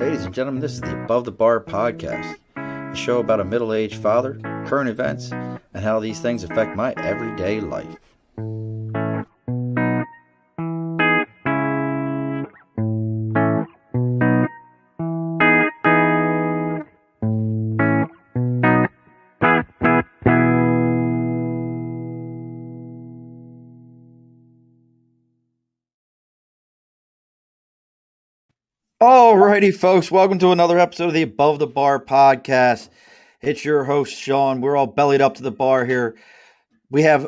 Ladies and gentlemen, this is the Above the Bar Podcast, a show about a middle-aged father, current events, and how these things affect my everyday life. Alrighty, folks, welcome to another episode of the Above the Bar Podcast. It's your host, Sean. We're all bellied up to the bar here. We have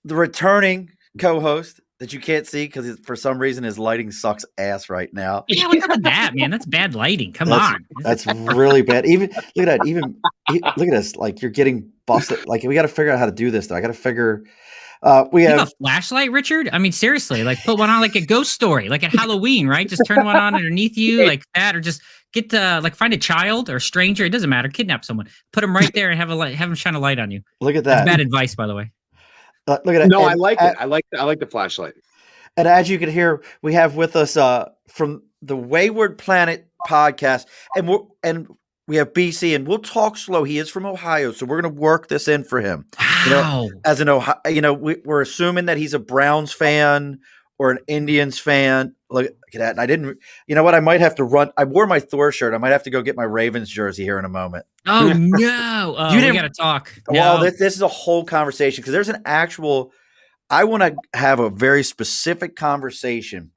the returning co-host that you can't see because for some reason his lighting sucks ass right now. Yeah, what's up with that, man? That's bad lighting. Come on. That's really bad. Even look at that. Look at this. Like you're getting busted. Like we got to figure out how to do this. Though I got to figure. We have a flashlight, Richard. I mean, seriously, like put one on like a ghost story, like at Halloween, right? Just turn one on underneath you, like that, or just get like find a child or a stranger. It doesn't matter. Kidnap someone, put them right there, and have them shine a light on you. Look at that. That's bad advice, by the way. Look at it. No, I like it. I like the flashlight. And as you can hear, we have with us from the Wayward Planet Podcast, and we have BC, and we'll talk slow. He is from Ohio, so we're going to work this in for him. Wow. As an Ohio, we're assuming that he's a Browns fan or an Indians fan. Look at that. And I didn't. You know what? I might have to run. I wore my Thor shirt. I might have to go get my Ravens jersey here in a moment. Oh no! We got to talk. Well, no. this is a whole conversation because there's an actual. I want to have a very specific conversation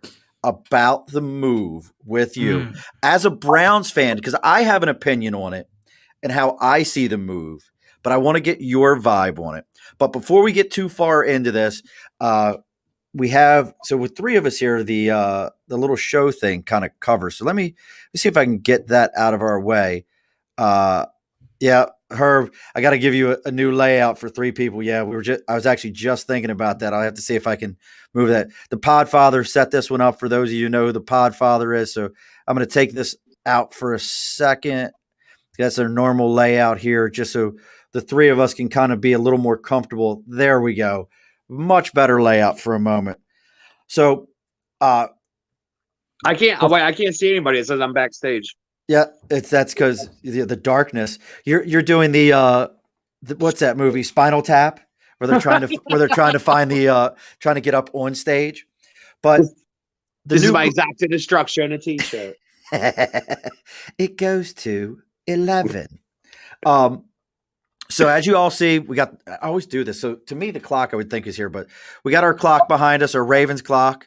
about the move with you as a Browns fan, because I have an opinion on it and how I see the move, but I want to get your vibe on it. But before we get too far into this, with three of us here, the little show thing kind of covers. So let me see if I can get that out of our way. Herb, I got to give you a new layout for three people. Yeah, I was actually just thinking about that. I'll have to see if I can move that. The Podfather set this one up for those of you who know who the Podfather is. So I'm going to take this out for a second. That's our normal layout here, just so the three of us can kind of be a little more comfortable. There we go. Much better layout for a moment. So I can't see anybody. It says I'm backstage. Yeah, that's because the darkness. You're doing the what's that movie, Spinal Tap, where they're trying to find trying to get up on stage. But this is my exact destruction a t-shirt. It goes to 11. So as you all see, I always do this. So to me, the clock I would think is here, but we got our clock behind us, our Ravens clock.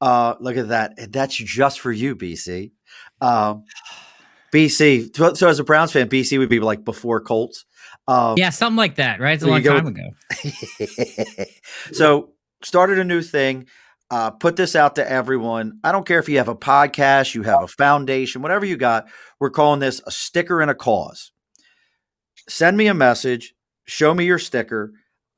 Look at that. That's just for you, BC. BC. So as a Browns fan, BC would be like before Colts. Yeah, something like that, right? It's a long time ago. So started a new thing. Put this out to everyone. I don't care if you have a podcast, you have a foundation, whatever you got. We're calling this a sticker and a cause. Send me a message. Show me your sticker.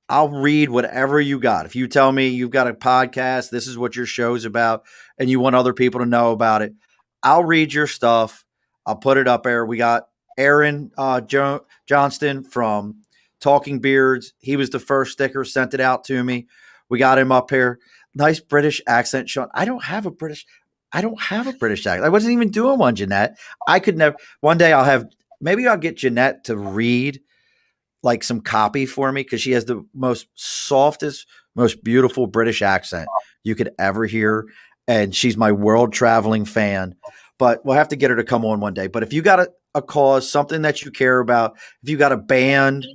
I'll read whatever you got. If you tell me you've got a podcast, this is what your show's about, and you want other people to know about it, I'll read your stuff. I'll put it up there. We got Aaron Johnston from Talking Beards. He was the first sticker, sent it out to me. We got him up here. Nice British accent, Sean. I don't have a British accent. I wasn't even doing one, Jeanette. I could never. One day maybe I'll get Jeanette to read like some copy for me because she has the most softest, most beautiful British accent you could ever hear. And she's my world traveling fan. But we'll have to get her to come on one day. But if you got a cause, something that you care about, if you got a band,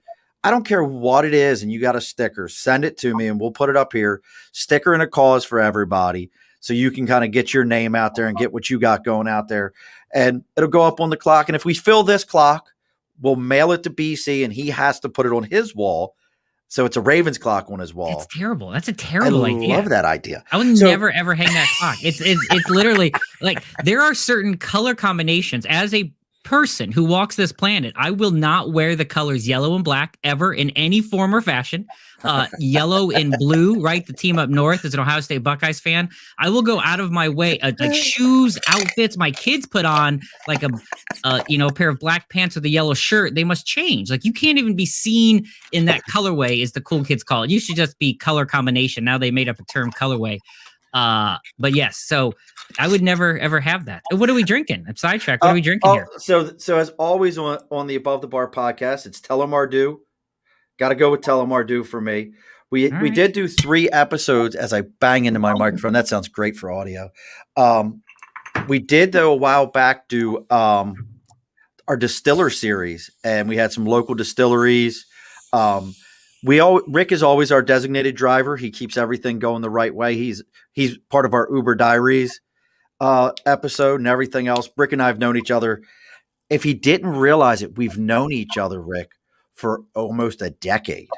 I don't care what it is, and you got a sticker, send it to me and we'll put it up here. Sticker and a cause for everybody. So you can kind of get your name out there and get what you got going out there. And it'll go up on the clock. And if we fill this clock, we'll mail it to BC and he has to put it on his wall. So it's a Ravens clock on his wall. That's terrible. That's a terrible idea. I love that idea. I would never, ever hang that clock. It's literally like there are certain color combinations. As a person who walks this planet, I will not wear the colors yellow and black ever in any form or fashion. Yellow and blue, right? The team up north is an Ohio State Buckeyes fan. I will go out of my way, like shoes, outfits my kids put on, like a pair of black pants with a yellow shirt. They must change. Like you can't even be seen in that colorway, as the cool kids call it. It used to just be color combination. Now they made up a term colorway. But yes, so I would never ever have that. What are we drinking? I'm sidetracked. What are we drinking here? So as always on the Above the Bar podcast, it's Telemardu. Got to go with Telemardu for me. We right. did do 3 episodes as I bang into my microphone. That sounds great for audio. We did, though, a while back do our distiller series, and we had some local distilleries. Rick is always our designated driver. He keeps everything going the right way. He's part of our Uber Diaries episode and everything else. Rick and I have known each other. If he didn't realize it, we've known each other, Rick, for almost a decade.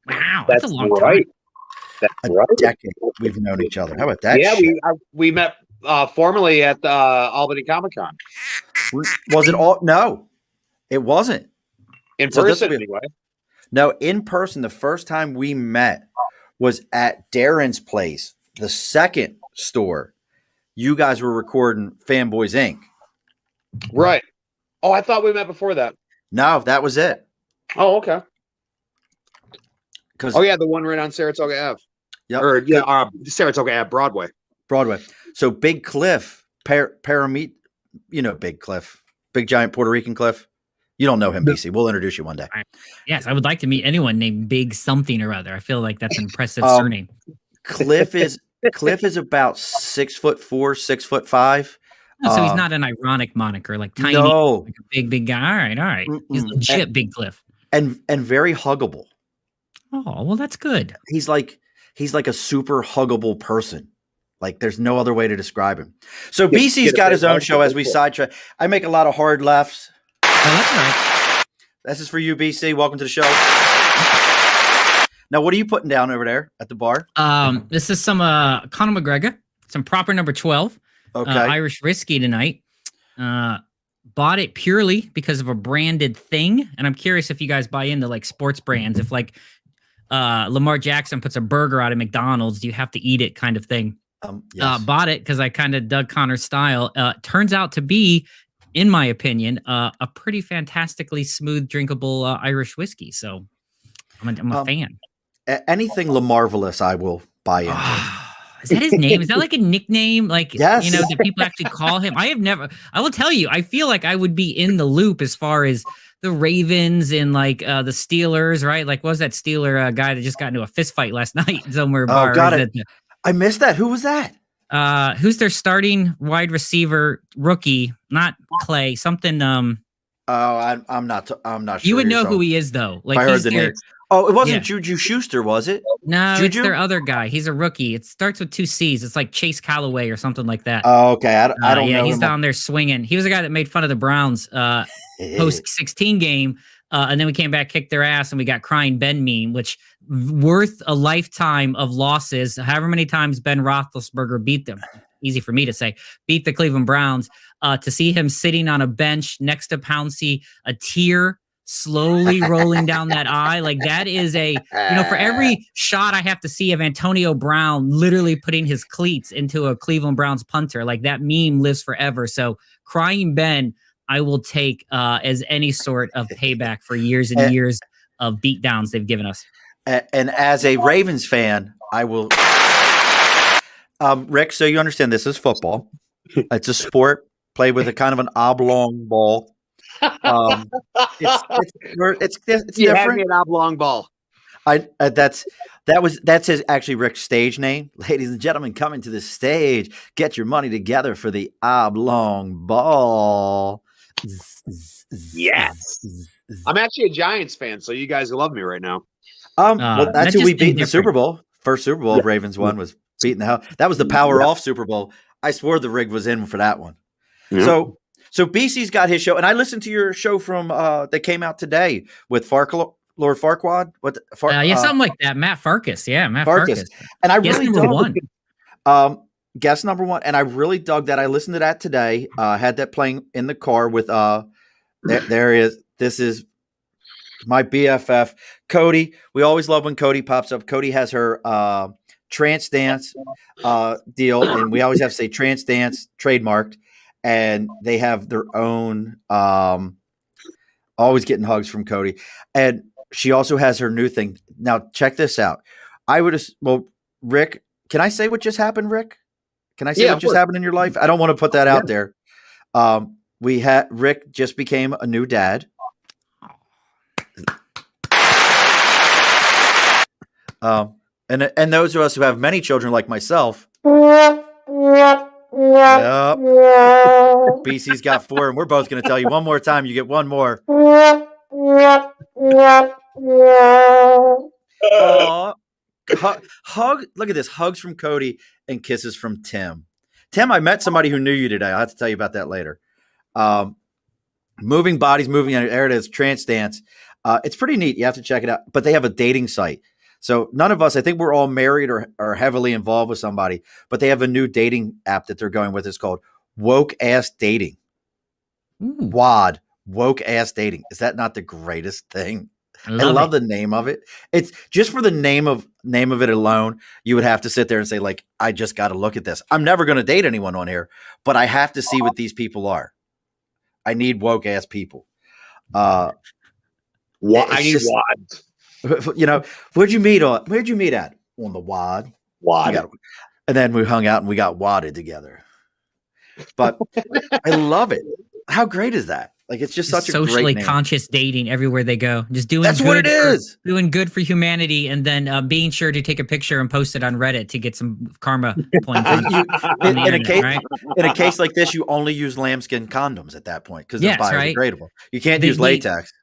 Wow, that's a long right. time. That's a right. decade we've known each other. How about that? Yeah, we met formally at Albany Comic Con. Was it all? No, it wasn't. In person, anyway. No, in person. The first time we met was at Darren's place, the second store. You guys were recording Fanboys Inc. Right. Oh, I thought we met before that. No, that was it. Oh, okay. The one right on Saratoga Ave. Yep. Or Saratoga Ave, Broadway. So Big Cliff, Paramit, Big Cliff, big giant Puerto Rican Cliff. You don't know him, BC. We'll introduce you one day. Yes, I would like to meet anyone named Big something or other. I feel like that's an impressive surname. Cliff is about 6'4", 6'5". Oh, so he's not an ironic moniker, like tiny, like a big guy. All right. He's legit Big Cliff, and very huggable. Oh, well, that's good. He's like a super huggable person. Like there's no other way to describe him. So BC's got his own show as we sidetrack. I make a lot of hard lefts. Oh, that's all right. This is for you, BC. Welcome to the show. Now, what are you putting down over there at the bar? This is some Conor McGregor, some proper number 12. Okay. Irish whiskey tonight. Bought it purely because of a branded thing. And I'm curious if you guys buy into like sports brands. If like Lamar Jackson puts a burger out at McDonald's, do you have to eat it kind of thing? Yes. Bought it because I kind of dug Conor's style. Turns out to be, in my opinion, a pretty fantastically smooth, drinkable Irish whiskey. So I'm a fan. Anything LaMarvelous, I will buy into. Is that his name? Is that like a nickname? Like, yes. Do people actually call him? I will tell you, I feel like I would be in the loop as far as the Ravens and like the Steelers, right? Like, what was that Steeler guy that just got into a fist fight last night somewhere? Oh, got it. I missed that. Who was that? Who's their starting wide receiver rookie? Not Clay, something. I'm not sure. You would know who he is though. Like I heard the name. Oh, it wasn't Juju Schuster, was it? No, Juju? It's their other guy. He's a rookie. It starts with 2 C's. It's like Chase Callaway or something like that. Oh, okay. I don't know. Yeah, he's down there swinging. He was the guy that made fun of the Browns post 16 game. And then we came back, kicked their ass, and we got Crying Ben meme, which worth a lifetime of losses. However many times Ben Roethlisberger beat them, easy for me to say, beat the Cleveland Browns. To see him sitting on a bench next to Pouncey, a tear slowly rolling down that eye, like that is for every shot I have to see of Antonio Brown literally putting his cleats into a Cleveland Browns punter, like that meme lives forever. So Crying Ben, I will take as any sort of payback for years and years of beatdowns they've given us. And as a Ravens fan, I will. Rick, so you understand this is football. It's a sport played with a kind of an oblong ball. It's different. You had me an oblong ball. That's actually Rick's stage name. Ladies and gentlemen, coming to the stage, get your money together for the oblong ball. Yes. I'm actually a Giants fan, so you guys love me right now. Well, that's who we beat in the Super Bowl. First Super Bowl Ravens won was beating the hell. That was the power off Super Bowl. I swore the rig was in for that one. Yeah. So BC's got his show, and I listened to your show from that came out today with Lord Farquaad. Something like that. Matt Farkas. Yeah, Matt Farkas. And I really dug guest number one, and I really dug that. I listened to that today. Had that playing in the car with there is. This is my BFF, Cody. We always love when Cody pops up. Cody has her trance dance deal, and we always have to say trance dance trademarked. And they have their own, always getting hugs from Cody. And she also has her new thing. Now, check this out. Rick Can I say what just happened, Rick? Can I say Yeah, what of just course. happened in your life? I don't want to put that out there. Rick just became a new dad. And those of us who have many children like myself, yep, BC's got 4, and we're both going to tell you one more time. You get one more. Hug. Look at this. Hugs from Cody and kisses from Tim. Tim, I met somebody who knew you today. I'll have to tell you about that later. Moving bodies, moving. There it is. Trance dance. It's pretty neat. You have to check it out. But they have a dating site. So none of us, I think we're all married or heavily involved with somebody, but they have a new dating app that they're going with. It's called Woke Ass Dating. WAD, Woke Ass Dating. Is that not the greatest thing? I love the name of it. It's just for the name of it alone. You would have to sit there and say, like, I just got to look at this. I'm never going to date anyone on here, but I have to see what these people are. I need woke ass people. I need WAD. You know, where'd you meet at? On the WAD. WAD. And then we hung out and we got wadded together. But I love it. How great is that? Like, it's just such a socially great name. conscious dating everywhere they go. Just doing that's what it is. Doing good for humanity, and then being sure to take a picture and post it on Reddit to get some karma points. In a case like this, you only use lambskin condoms at that point because they're biodegradable. You can't use latex.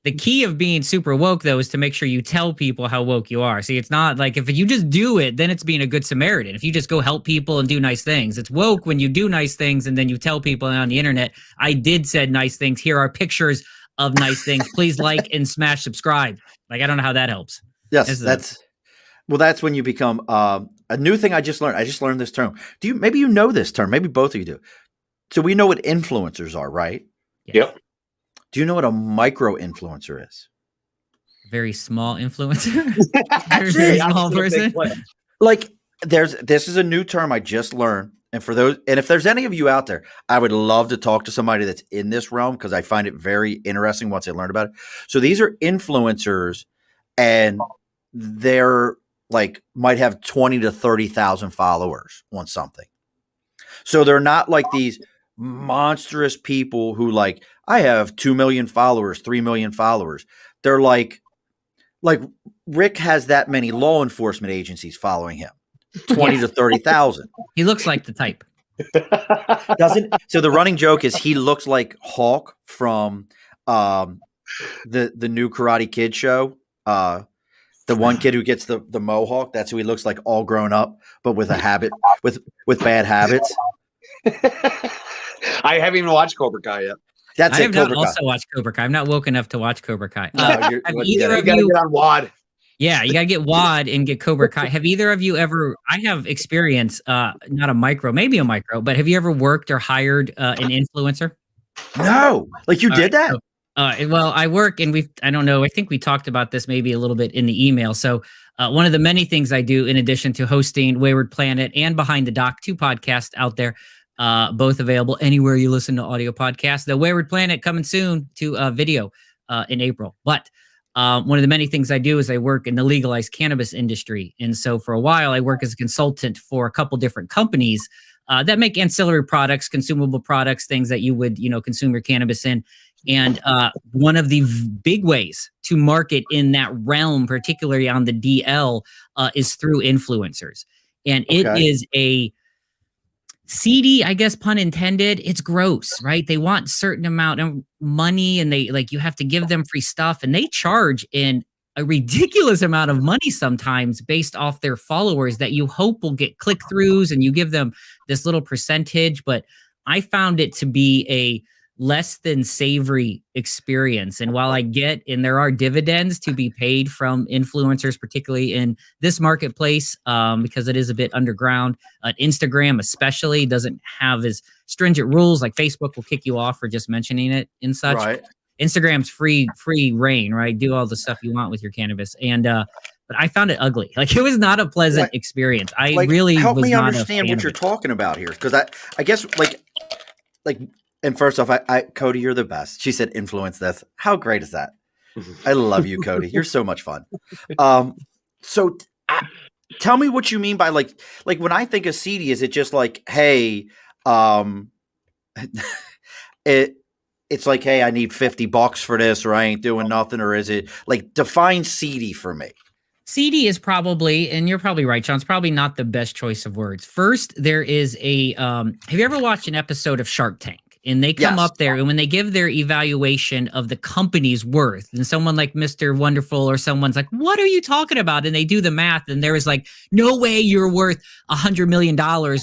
The key of being super woke, though, is to make sure you tell people how woke you are. See, it's not like if you just do it, then it's being a good Samaritan. If you just go help people and do nice things, it's woke when you do nice things and then you tell people on the internet, I did said nice things. Here are pictures of nice things. Please like and smash subscribe. Like, I don't know how that helps. Yes, that's when you become a new thing. I just learned this term. Maybe you know this term? Maybe both of you do. So we know what influencers are, right? Yep. Do you know what a micro influencer is? Very small influencer. very small person. Like this is a new term I just learned. And if there's any of you out there, I would love to talk to somebody that's in this realm because I find it very interesting once I learned about it. So these are influencers and they're like might have 20 to 30,000 followers on something. So they're not like these monstrous people who like, I have 2 million followers, 3 million followers. They're like Rick has that many law enforcement agencies following him, 20 to 30,000. He looks like the type. Doesn't. So the running joke is he looks like Hulk from the new Karate Kid show. The one kid who gets the mohawk, that's who he looks like all grown up, but with a habit, with bad habits. I haven't even watched Cobra Kai yet. I have not also watched Cobra Kai. I'm not woke enough to watch Cobra Kai. You gotta get on WAD. Yeah, you gotta get WAD and get Cobra Kai. Have either of you ever? I have experience, not a micro, maybe a micro, but have you ever worked or hired an influencer? No, like you did that. Well, I work, and I don't know. I think we talked about this maybe a little bit in the email. So one of the many things I do, in addition to hosting Wayward Planet and Behind the Dock, 2 podcasts out there. Both available anywhere you listen to audio podcasts. The Wayward Planet coming soon to video in April. But one of the many things I do is I work in the legalized cannabis industry. And so for a while, I work as a consultant for a couple different companies that make ancillary products, consumable products, things that you would, consume your cannabis in. And one of the big ways to market in that realm, particularly on the DL, is through influencers. And it is a seedy, I guess, pun intended. It's gross, right? They want a certain amount of money and you have to give them free stuff, and they charge in a ridiculous amount of money sometimes based off their followers that you hope will get click-throughs, and you give them this little percentage. But I found it to be a less than savory experience. And while I get, and there are dividends to be paid from influencers, particularly in this marketplace, because it is a bit underground, Instagram especially doesn't have as stringent rules. Like Facebook will kick you off for just mentioning it and such. Right. Instagram's free reign, right? Do all the stuff you want with your cannabis. And, but I found it ugly. Like, it was not a pleasant experience. I really help was me not understand what you're talking about here. Cause I guess like, and first off, Cody, you're the best. She said, influence this. How great is that? I love you, Cody. You're so much fun. tell me what you mean by like when I think of seedy, is it just like, hey, it's like, hey, I need $50 for this, or I ain't doing nothing, or is it like define seedy for me? Seedy is probably, and you're probably right, Sean, it's probably not the best choice of words. First, there is a have you ever watched an episode of Shark Tank? And they come up there, and when they give their evaluation of the company's worth, and someone like Mr. Wonderful or someone's like, what are you talking about? And they do the math, and there is like, no way you're worth $100 million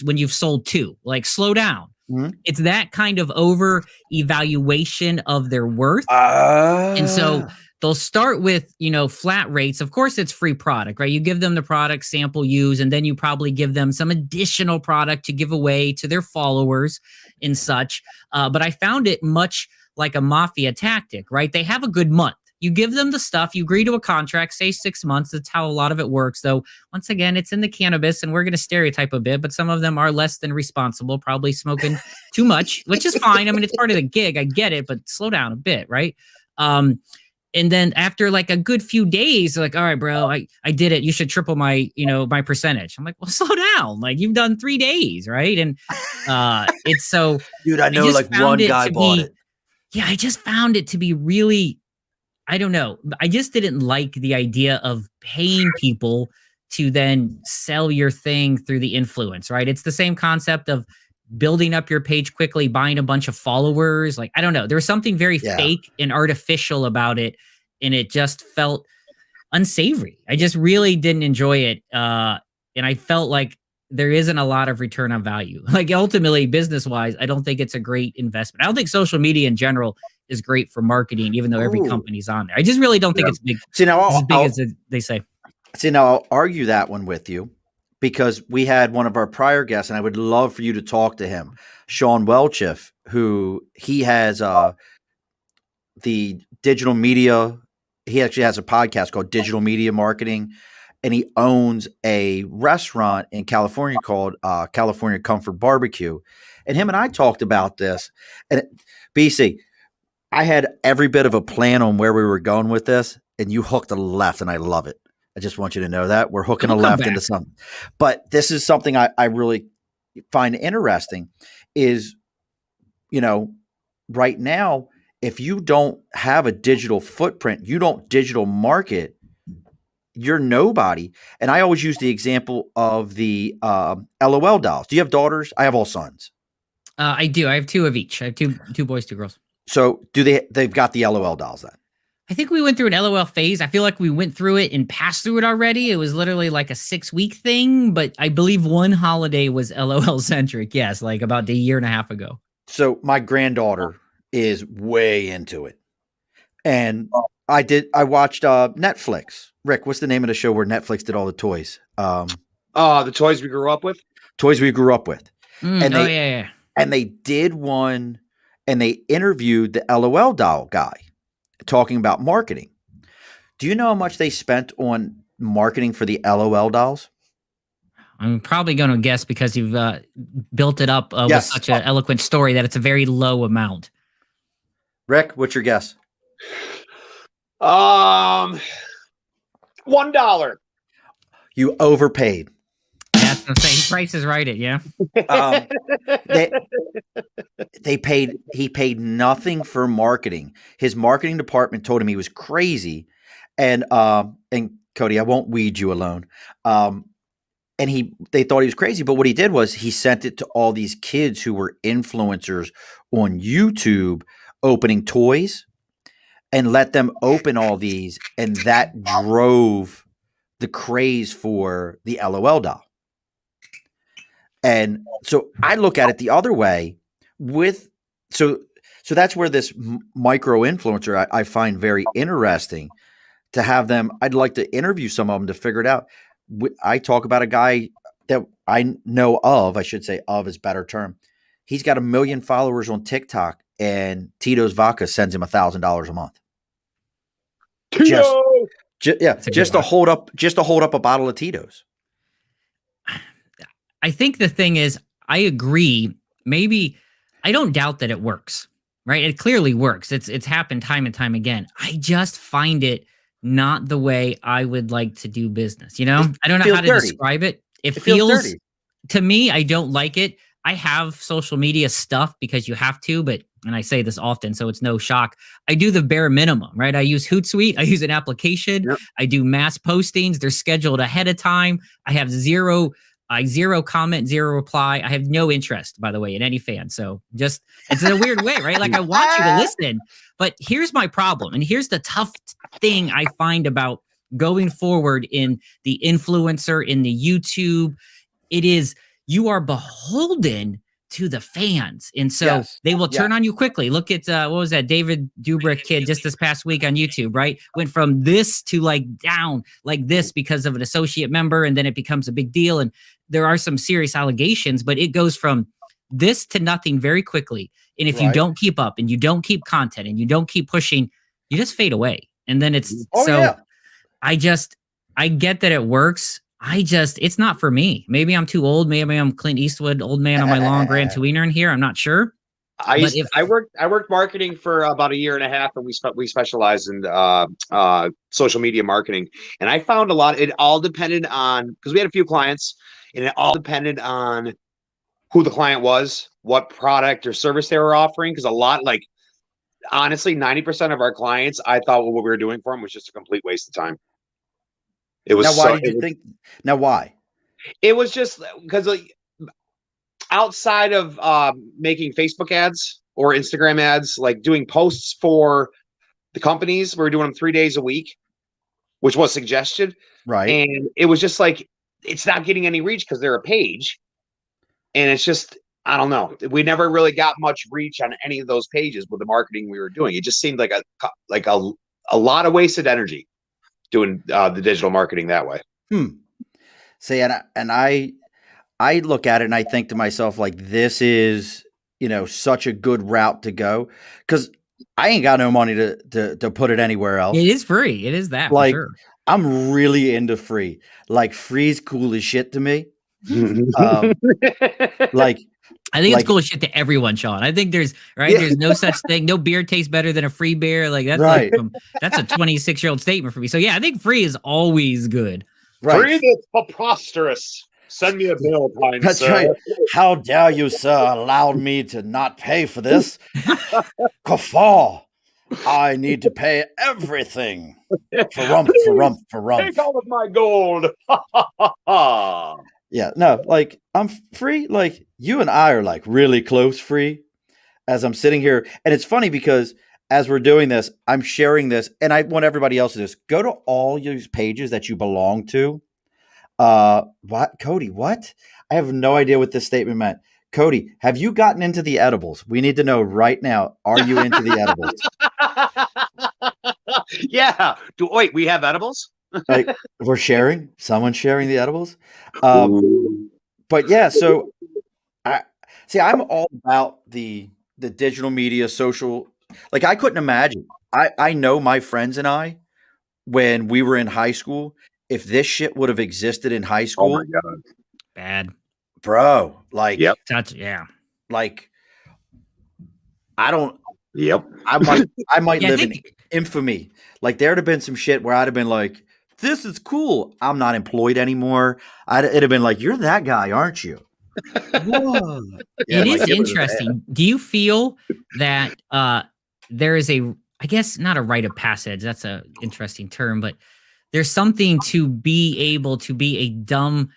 when you've sold 2. Like, slow down. Mm-hmm. It's that kind of over evaluation of their worth. And so they'll start with, flat rates. Of course, it's free product, right? You give them the product, sample, use, and then you probably give them some additional product to give away to their followers and such. But I found it much like a mafia tactic, right? They have a good month. You give them the stuff, you agree to a contract, say 6 months. That's how a lot of it works. Though, once again, it's in the cannabis, and we're going to stereotype a bit, but some of them are less than responsible, probably smoking too much, which is fine. I mean, it's part of the gig. I get it, but slow down a bit, right? And then after like a good few days, like, all right, bro, I did it. You should triple my, my percentage. I'm like, well, slow down. Like, you've done 3 days, right? And it's so, dude, I know like one guy bought it. Yeah, I just found it to be really, I don't know. I just didn't like the idea of paying people to then sell your thing through the influence, right? It's the same concept of building up your page quickly, buying a bunch of followers. Like, I don't know. There was something very fake and artificial about it. And it just felt unsavory. I just really didn't enjoy it. And I felt like there isn't a lot of return on value. Like, ultimately, business-wise, I don't think it's a great investment. I don't think social media in general is great for marketing, even though every company's on there. I just really don't think it's big. See, now as big as they say. See, now I'll argue that one with you, because we had one of our prior guests, and I would love for you to talk to him, Sean Welchiff, who he has the digital media. He actually has a podcast called Digital Media Marketing, and he owns a restaurant in California called California Comfort Barbecue. And him and I talked about this. And BC, I had every bit of a plan on where we were going with this, and you hooked a left, and I love it. I just want you to know that we're hooking a left into something. But this is something I really find interesting is, right now, if you don't have a digital footprint, you don't digital market, you're nobody. And I always use the example of the LOL dolls. Do you have daughters? I have all sons. I do. I have 2 of each. I have two boys, 2 girls. So they've got the LOL dolls then? I think we went through an LOL phase. I feel like we went through it and passed through it already. It was literally like a 6-week thing, but I believe one holiday was LOL centric. Yes, like about a year and a half ago. So my granddaughter is way into it. And I watched Netflix. Rick, what's the name of the show where Netflix did all the toys? The Toys We Grew Up With? Toys We Grew Up With. Yeah. And they did one, and they interviewed the LOL doll guy talking about marketing. Do you know how much they spent on marketing for the LOL dolls? I'm probably going to guess, because you've built it up with such an eloquent story, that it's a very low amount. Rick, what's your guess? $1. You overpaid. Yeah, I'm saying Price is Right. Yeah. He paid nothing for marketing. His marketing department told him he was crazy. And Cody, I won't weed you alone. And they thought he was crazy, but what he did was he sent it to all these kids who were influencers on YouTube opening toys, and let them open all these, and that drove the craze for the LOL doll. And so I look at it the other way so that's where this micro influencer I find very interesting to have them. I'd like to interview some of them to figure it out. I talk about a guy that I know of, I should say of is a better term. He's got 1 million followers on TikTok, and Tito's Vodka sends him $1,000 a month. Just to hold up a bottle of Tito's. I think the thing is, I agree. Maybe I don't doubt that it works, right? It clearly works. It's happened time and time again. I just find it not the way I would like to do business. You know, I don't know feels how to dirty. describe it. It feels feels dirty. to me, I don't like it. I have social media stuff because you have to, but, and I say this often, so it's no shock. I do the bare minimum, right? I use Hootsuite. I use an application. Yep. I do mass postings. They're scheduled ahead of time. I have zero comment, zero reply. I have no interest, by the way, in any fan. So just, it's in a weird way, right? Like I want you to listen, but here's my problem. And here's the tough thing I find about going forward in the influencer, in the YouTube. It is, you are beholden to the fans. And so they will turn on you quickly. Look at, what was that David Dobrik kid just this past week on YouTube, right? Went from this to like down like this because of an associate member. And then it becomes a big deal. And there are some serious allegations, but it goes from this to nothing very quickly. And if you don't keep up and you don't keep content and you don't keep pushing, you just fade away. And then it's, I get that it works. It's not for me. Maybe I'm too old. Maybe I'm Clint Eastwood, old man on my long Grand Tweener in here. I'm not sure. I worked marketing for about a year and a half, and we specialized in social media marketing. And I found a lot. It all depended on, because we had a few clients, and it all depended on who the client was, what product or service they were offering. Because a lot, like honestly, 90% of our clients, I thought what we were doing for them was just a complete waste of time. It was. Now, why did you think? Now, why? It was just because, like, outside of making Facebook ads or Instagram ads, like doing posts for the companies, we were doing them 3 days a week, which was suggested. Right. And it was just like, it's not getting any reach because they're a page. And it's just, I don't know. We never really got much reach on any of those pages with the marketing we were doing. It just seemed like a lot of wasted energy doing the digital marketing that way. See, and I look at it and I think to myself, like, this is, such a good route to go, because I ain't got no money to put it anywhere else. It is free. It is that, like, for sure. I'm really into free. Like, free's cool as shit to me. I think it's cool as shit to everyone, Sean. I think there's no such thing. No beer tastes better than a free beer. Like that's that's a 26-year-old statement for me. So yeah, I think free is always good. Right. Free is preposterous. Send me a bill, kind That's sir. right. How dare you, sir, allowed me to not pay for this? Guffaw. I need to pay everything. For rump. Take all of my gold. Yeah, no, like, I'm free. Like, you and I are like really close free as I'm sitting here. And it's funny because as we're doing this, I'm sharing this, and I want everybody else to just go to all these pages that you belong to. What, Cody? What? I have no idea what this statement meant. Cody, have you gotten into the edibles? We need to know right now. Are you into the edibles? Yeah. Wait, we have edibles? Like, we're sharing. Someone's sharing the edibles. But yeah, so I'm all about the digital media, social. Like, I couldn't imagine. I know my friends and I, when we were in high school, if this shit would have existed in high school, oh my God. Bad, bro. Like, like, I don't. Yep. I might live in infamy. Like, there'd have been some shit where I'd have been like, this is cool. I'm not employed anymore. It'd have been like, you're that guy, aren't you? Whoa. Yeah, it is interesting. Do you feel that there is I guess not a rite of passage, that's an interesting term, but there's something to be able to be a dumb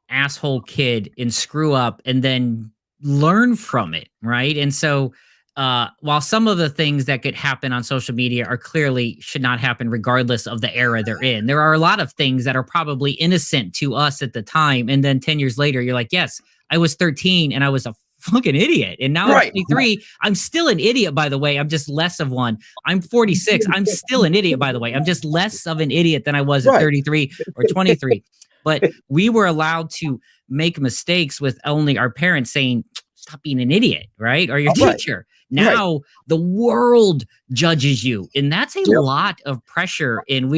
asshole kid and screw up and then learn from it, right? And so while some of the things that could happen on social media are clearly should not happen regardless of the era they're in, there are a lot of things that are probably innocent to us at the time. And then 10 years later, you're like, yes, I was 13 and I was a fucking idiot. And now I'm 23. I'm still an idiot, by the way. I'm just less of one. I'm 46. I'm still an idiot, by the way. I'm just less of an idiot than I was at 33 or 23. But we were allowed to make mistakes with only our parents saying, stop being an idiot, right? Or your teacher. Now the world judges you. And that's a lot of pressure. And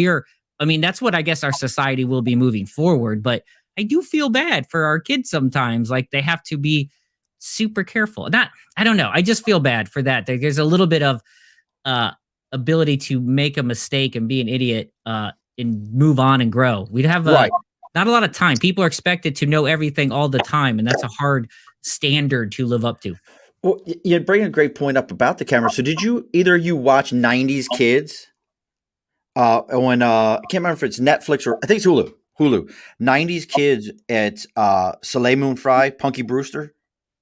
that's what I guess our society will be moving forward. But I do feel bad for our kids sometimes. Like, they have to be super careful. I don't know. I just feel bad for that. There's a little bit of ability to make a mistake and be an idiot and move on and grow. We'd have Right. not a lot of time. People are expected to know everything all the time, and that's a hard standard to live up to. Well, you bring a great point up about the camera. So did either of you watch 90s Kids? When I can't remember if it's Netflix or I think it's Hulu. 90s Kids at Soleil Moon Frye, Punky Brewster.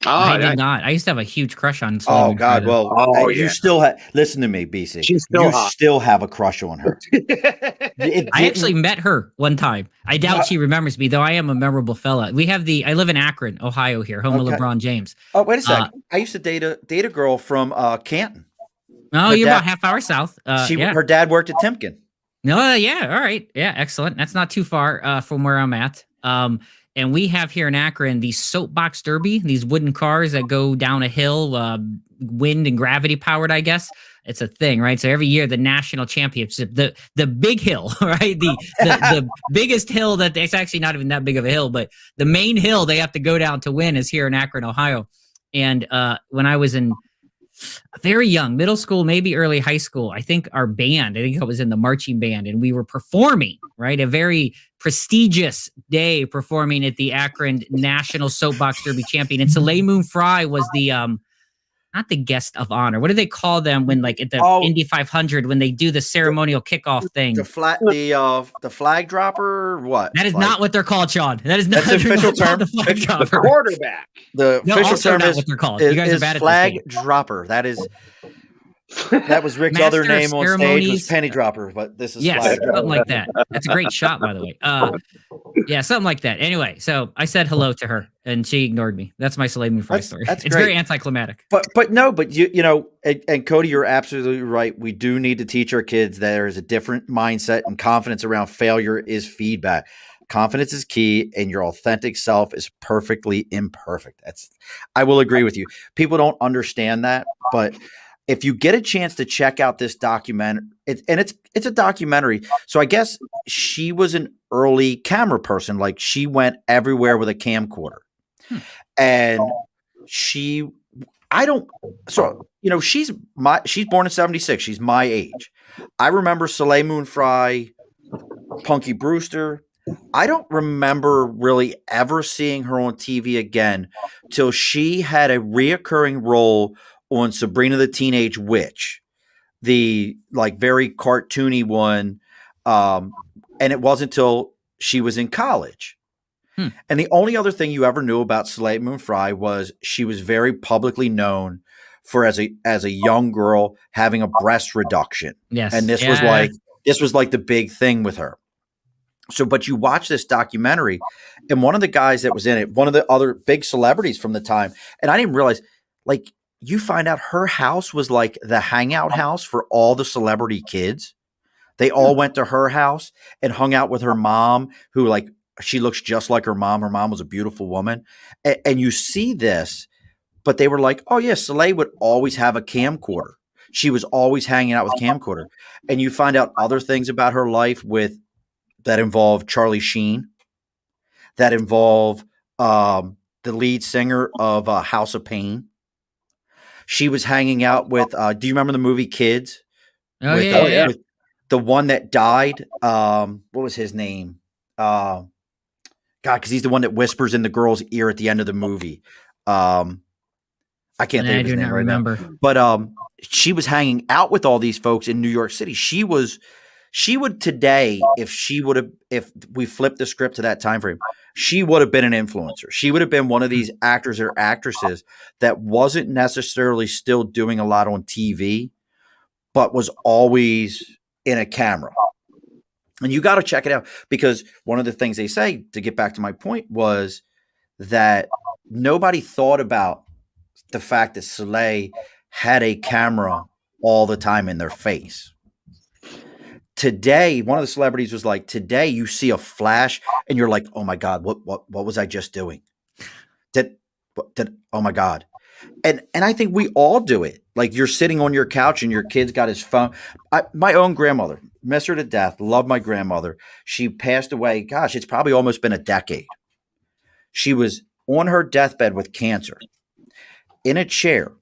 I did not. I used to have a huge crush on Soleil Oh Moon God! Frye, though. Well, you still listen to me, BC. She's still you hot. still have a crush on her. I actually met her one time. I doubt she remembers me, though. I am a memorable fella. I live in Akron, Ohio here, home of LeBron James. Oh, wait a second. I used to date a girl from Canton. Oh, you're about half hour south. Her dad worked at Timken. No, yeah, all right. Yeah, excellent. That's not too far from where I'm at. And we have here in Akron the soapbox derby, these wooden cars that go down a hill, wind and gravity powered, I guess. It's a thing, right? So every year the national championship, the big hill, right? The biggest hill that it's actually not even that big of a hill, but the main hill they have to go down to win is here in Akron, Ohio. And when I was in very young, middle school, maybe early high school, I think I was in the marching band, and we were performing, right? A very prestigious day performing at the Akron National Soapbox Derby Champion. And Soleil Moon Frye was the not the guest of honor. What do they call them when, like, at the Indy 500 when they do the ceremonial kickoff thing? The flag dropper. What? That is not what they're called, Sean. That is not the official term. The flag dropper. The quarterback. The official term not is what they're called. You guys are bad at flag this game. dropper. That was Rick's other name on stage was penny dropper, but this is flag dropper. Something like that. That's a great shot, by the way. Yeah, something like that. Anyway, so I said hello to her, and she ignored me. That's my Soleil Moon Frye story. It's great. very anticlimactic. But you know, and Cody, you're absolutely right. We do need to teach our kids that there is a different mindset, and confidence around failure is feedback. Confidence is key, and your authentic self is perfectly imperfect. I will agree with you. People don't understand that, but if you get a chance to check out this documentary, it's a documentary. So I guess she was an early camera person. Like, she went everywhere with a camcorder. And she's born in 76. She's my age. I remember Soleil Moon Frye, Punky Brewster. I don't remember really ever seeing her on TV again till she had a reoccurring role on Sabrina the Teenage Witch, the very cartoony one. And it wasn't until she was in college. And the only other thing you ever knew about Soleil Moon Frye was she was very publicly known for as a young girl having a breast reduction. Yes. And this was like the big thing with her. So, but you watch this documentary, and one of the guys that was in it, one of the other big celebrities from the time, and I didn't realize, you find out her house was like the hangout house for all the celebrity kids. They all went to her house and hung out with her mom, who she looks just like her mom. Her mom was a beautiful woman. And you see this, but they were like, oh yeah, Soleil would always have a camcorder. She was always hanging out with a camcorder. And you find out other things about her life that involve Charlie Sheen, that involve the lead singer of House of Pain. She was hanging out with, do you remember the movie Kids? With the one that died. What was his name? God, because he's the one that whispers in the girl's ear at the end of the movie. I can't think of his name right now. But she was hanging out with all these folks in New York City. She would today, if we flipped the script to that time frame, she would have been an influencer. She would have been one of these actors or actresses that wasn't necessarily still doing a lot on TV, but was always in a camera. And you got to check it out, because one of the things they say, to get back to my point, was that nobody thought about the fact that Soleil had a camera all the time in their face. Today, one of the celebrities was like, today you see a flash and you're like, oh my God, what was I just doing? Oh my God. And I think we all do it. Like, you're sitting on your couch and your kid's got his phone. My own grandmother, miss her to death, love my grandmother. She passed away. Gosh, it's probably almost been a decade. She was on her deathbed with cancer in a chair.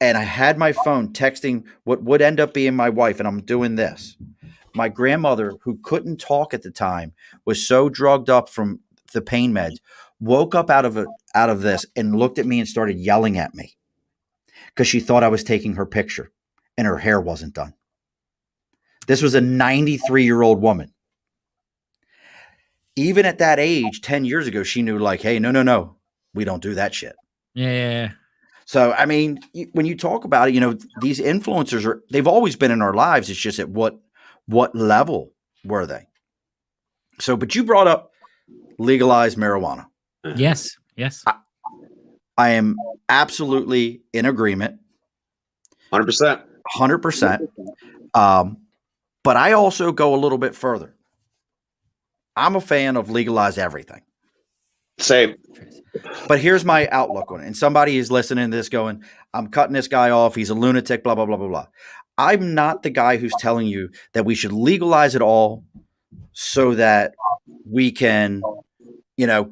And I had my phone texting what would end up being my wife, and I'm doing this. My grandmother, who couldn't talk at the time, was so drugged up from the pain meds, woke up out of this and looked at me and started yelling at me because she thought I was taking her picture and her hair wasn't done. This was a 93-year-old woman. Even at that age, 10 years ago, she knew, like, hey, no, we don't do that shit. Yeah. So, I mean, when you talk about it, these influencers they've always been in our lives. It's just at what level were they? So, but you brought up legalized marijuana. Yes. I am absolutely in agreement. 100%. 100%. But I also go a little bit further. I'm a fan of legalize everything. Same. But here's my outlook on it. And somebody is listening to this going, I'm cutting this guy off. He's a lunatic, blah, blah, blah, blah, blah. I'm not the guy who's telling you that we should legalize it all so that we can,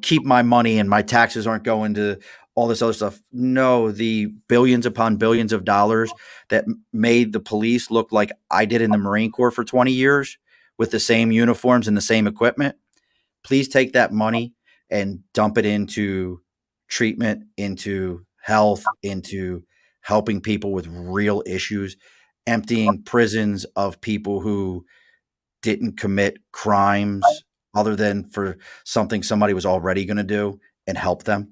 keep my money and my taxes aren't going to all this other stuff. No, the billions upon billions of dollars that made the police look like I did in the Marine Corps for 20 years with the same uniforms and the same equipment. Please take that money and dump it into treatment, into health, into helping people with real issues, emptying prisons of people who didn't commit crimes other than for something somebody was already going to do, and help them.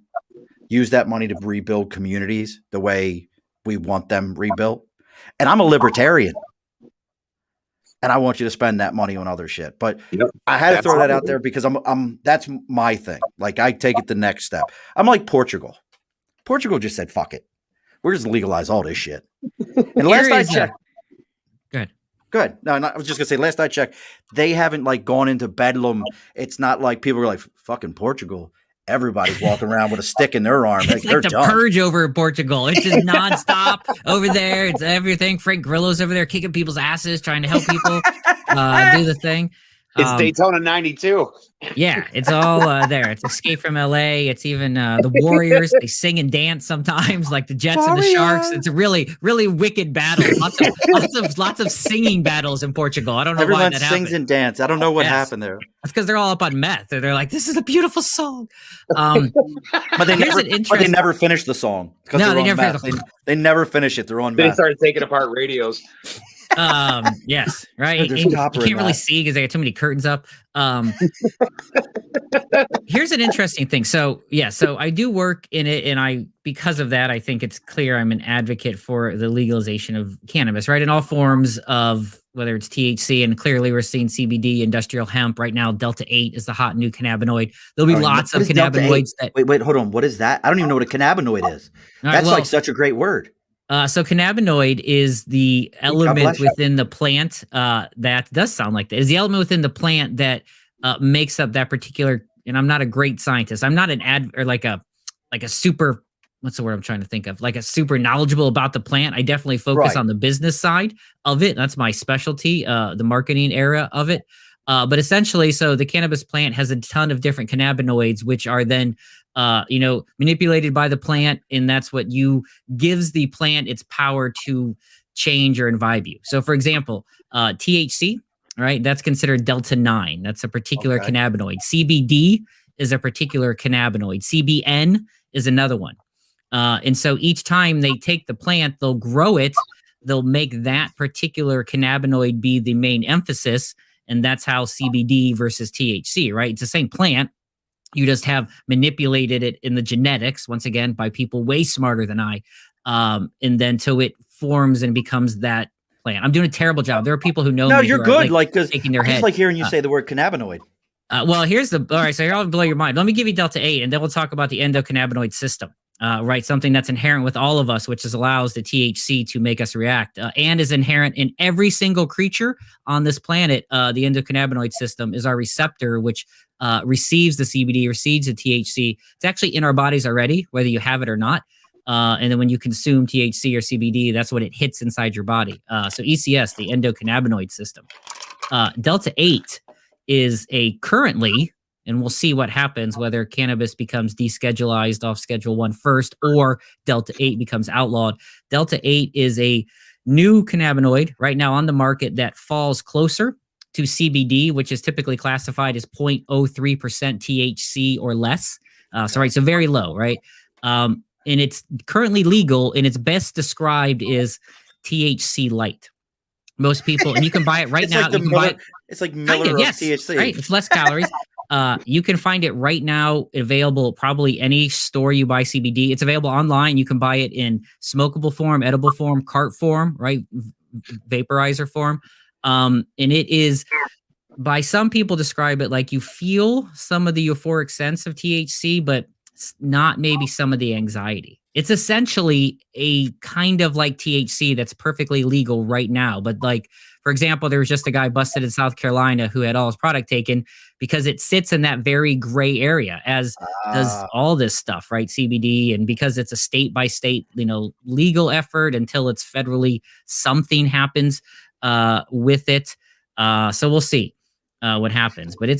Use that money to rebuild communities the way we want them rebuilt. And I'm a libertarian. And I want you to spend that money on other shit. But I had to throw that out there because that's my thing. Like, I take it the next step. I'm like Portugal. Portugal just said, fuck it. We're just legalize all this shit. And last I checked. Good. No, I was just gonna say, last I checked, they haven't gone into bedlam. It's not like people are like, fucking Portugal. Everybody's walking around with a stick in their arm. It's like the purge over in Portugal. It's just nonstop over there. It's everything. Frank Grillo's over there kicking people's asses, trying to help people do the thing. It's Daytona 92. Yeah, it's all there. It's Escape from LA. It's even the Warriors. They sing and dance sometimes, like the Jets and the Sharks. It's a really, really wicked battle. Lots of singing battles in Portugal. I don't know why that happened. Everyone sings and dance. I don't know what happened there. That's because they're all up on meth. They're like, this is a beautiful song. But they never finish the song. No, they never finish. They never finish it. They're on meth. They started taking apart radios. Yes, right. You can't really see because they got too many curtains up. Here's an interesting thing. So I do work in it, and because of that, I think it's clear I'm an advocate for the legalization of cannabis, right? In all forms of, whether it's THC, and clearly we're seeing CBD, industrial hemp right now. Delta 8 is the hot new cannabinoid. There'll be lots of cannabinoids that. Wait, hold on. What is that? I don't even know what a cannabinoid is. That's such a great word. So cannabinoid is the element within the plant that does sound like that. Is the element within the plant that makes up that particular. And I'm not a great scientist. I'm not like a super. What's the word I'm trying to think of? Like a super knowledgeable about the plant. I definitely focus on the business side of it. That's my specialty, the marketing area of it. But essentially, so the cannabis plant has a ton of different cannabinoids, which are then manipulated by the plant, and that's what gives the plant its power to change or imbibe you. So, for example, THC, right? That's considered Delta 9. That's a particular cannabinoid. CBD is a particular cannabinoid. CBN is another one. And so each time they take the plant, they'll grow it, they'll make that particular cannabinoid be the main emphasis, and that's how CBD versus THC, right? It's the same plant. You just have manipulated it in the genetics, once again, by people way smarter than I, and then till it forms and becomes that plant. I'm doing a terrible job. There are people who know. No, you're good. Because shaking their head. It's like hearing you say the word cannabinoid. Well, all right. So I'll blow your mind. Let me give you Delta 8, and then we'll talk about the endocannabinoid system. Right, something that's inherent with all of us, which allows the THC to make us react, and is inherent in every single creature on this planet. The endocannabinoid system is our receptor, which receives the CBD, receives the THC. It's actually in our bodies already, whether you have it or not. And then when you consume THC or CBD, that's what it hits inside your body. So ECS, the endocannabinoid system. Delta 8 is currently And we'll see what happens, whether cannabis becomes deschedulized off Schedule 1 first or Delta 8 becomes outlawed. Delta 8 is a new cannabinoid right now on the market that falls closer to CBD, which is typically classified as 0.03% THC or less. So very low, right? And it's currently legal, and it's best described as THC light. Most people, and you can buy it right now. It's like Miller of THC. Right? It's less calories. You can find it right now available probably any store you buy CBD. It's available online. You can buy it in smokable form, edible form, cart form, right? Vaporizer form. And it is, by some people describe it like you feel some of the euphoric sense of THC, but not maybe some of the anxiety. It's essentially a kind of like THC that's perfectly legal right now. But like, for example, there was just a guy busted in South Carolina who had all his product taken because it sits in that very gray area, as does all this stuff, right? CBD. And because it's a state by state, legal effort until it's federally, something happens with it. So we'll see what happens. But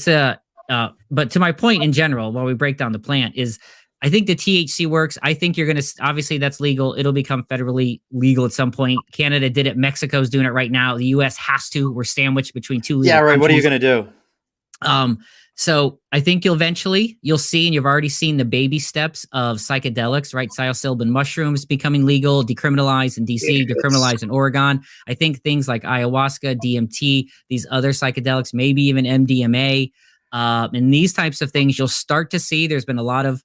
but to my point in general, while we break down the plant, is I think the THC works. I think you're going to, obviously that's legal. It'll become federally legal at some point. Canada did it. Mexico's doing it right now. The US has to. We're sandwiched between two legal countries. What are you going to do? So I think you'll see, and you've already seen the baby steps of psychedelics, right? Psilocybin mushrooms becoming legal, decriminalized in DC, decriminalized in Oregon. I think things like ayahuasca, DMT, these other psychedelics, maybe even MDMA, and these types of things, you'll start to see. There's been a lot of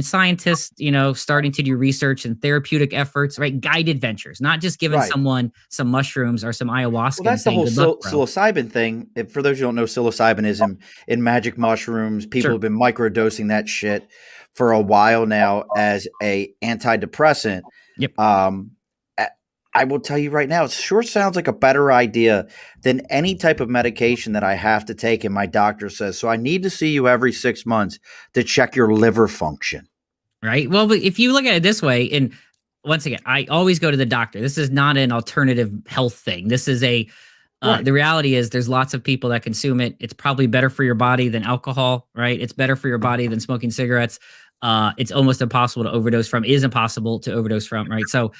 scientists, starting to do research and therapeutic efforts, right? Guided ventures, not just giving someone some mushrooms or some ayahuasca. Well, that's the whole psilocybin thing. For those who don't know, psilocybin is in magic mushrooms. People have been microdosing that shit for a while now as a antidepressant. Yep. I will tell you right now, it sure sounds like a better idea than any type of medication that I have to take and my doctor says, so I need to see you every 6 months to check your liver function. Right. Well, but if you look at it this way, and once again, I always go to the doctor. This is not an alternative health thing. This is the reality is there's lots of people that consume it. It's probably better for your body than alcohol, right? It's better for your body than smoking cigarettes. It's almost impossible to overdose from, right? So,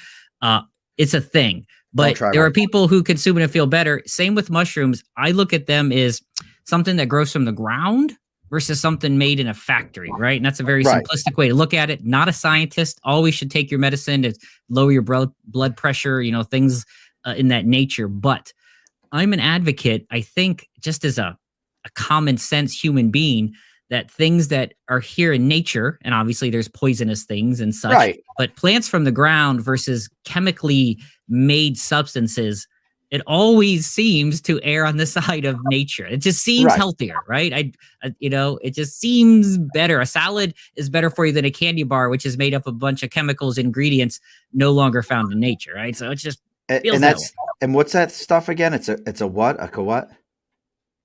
it's a thing, but there are people who consume it and feel better. Same with mushrooms. I look at them as something that grows from the ground versus something made in a factory, right? And that's a very simplistic way to look at it. Not a scientist. Always should take your medicine to lower your blood pressure, things in that nature. But I'm an advocate, I think, just as a common sense human being, that things that are here in nature, and obviously there's poisonous things and such, but plants from the ground versus chemically made substances, it always seems to err on the side of nature. It just seems healthier, right? It just seems better. A salad is better for you than a candy bar, which is made up of a bunch of chemicals, ingredients no longer found in nature, right? So it's just feels and what's that stuff again? It's a what? A what?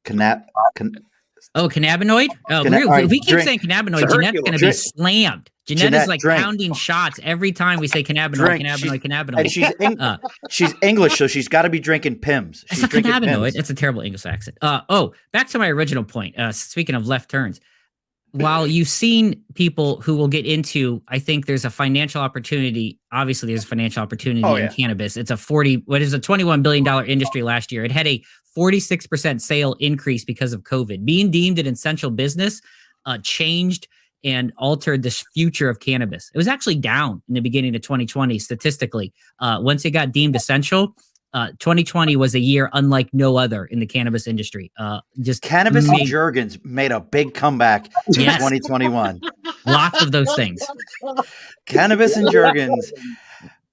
Cannabinoid? We keep saying cannabinoid. Jeanette's going to be slammed. Jeanette is like pounding shots every time we say cannabinoid, cannabinoid. And she's English, so she's got to be drinking Pims. It's a cannabinoid. It's a terrible English accent. Back to my original point. Speaking of left turns, while you've seen people who will get into, I think there's a financial opportunity. Obviously, there's a financial opportunity in cannabis. It's a $21 billion industry last year. It had a 46% sale increase because of COVID. Being deemed an essential business changed and altered the future of cannabis. It was actually down in the beginning of 2020 statistically. Once it got deemed essential, 2020 was a year unlike no other in the cannabis industry. Cannabis and Jergens made a big comeback in 2021. Lots of those things. Cannabis and Jergens.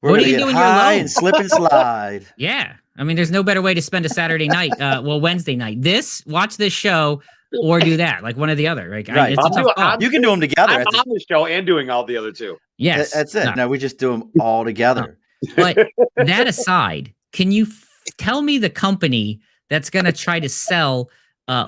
We're going to get high and slip and slide. Yeah. I mean, there's no better way to spend a Saturday night. Wednesday night. Watch this show or do that, like one or the other. Right? It's a tough call. You can do them together. I'm on the show and doing all the other two. Yes. That's it. No, we just do them all together. But that aside, can you tell me the company that's going to try to sell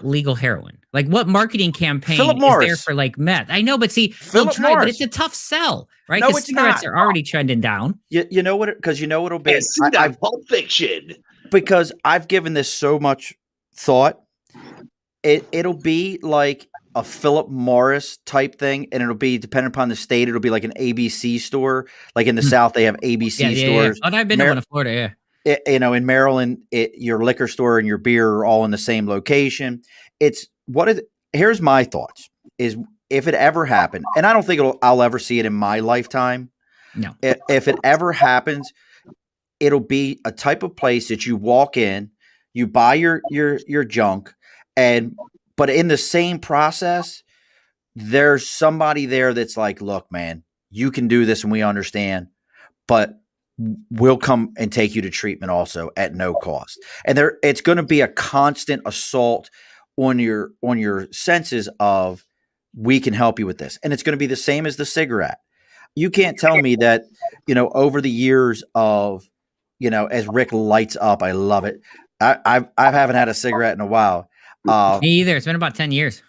legal heroin? Like, what marketing campaign is there for like meth? I know, but see, they'll try, but it's a tough sell, right? No, because cigarettes are already trending down. You know what? Because you know what'll be. I've Pulp Fiction. Because I've given this so much thought. It'll be like a Philip Morris type thing, and it'll be depending upon the state. It'll be like an ABC store. Like in the South, they have ABC stores. Oh, I've been to one in Florida. Yeah. In Maryland, your liquor store and your beer are all in the same location. Here's my thoughts: is if it ever happened, and I don't think I'll ever see it in my lifetime. No. If it ever happens, it'll be a type of place that you walk in, you buy your junk, but in the same process, there's somebody there that's like, look, man, you can do this and we understand, but we'll come and take you to treatment also at no cost. And it's going to be a constant assault on your senses of, we can help you with this. And it's going to be the same as the cigarette. You can't tell me that, over the years of, as Rick lights up, I love it. I haven't had a cigarette in a while. Me either. It's been about 10 years.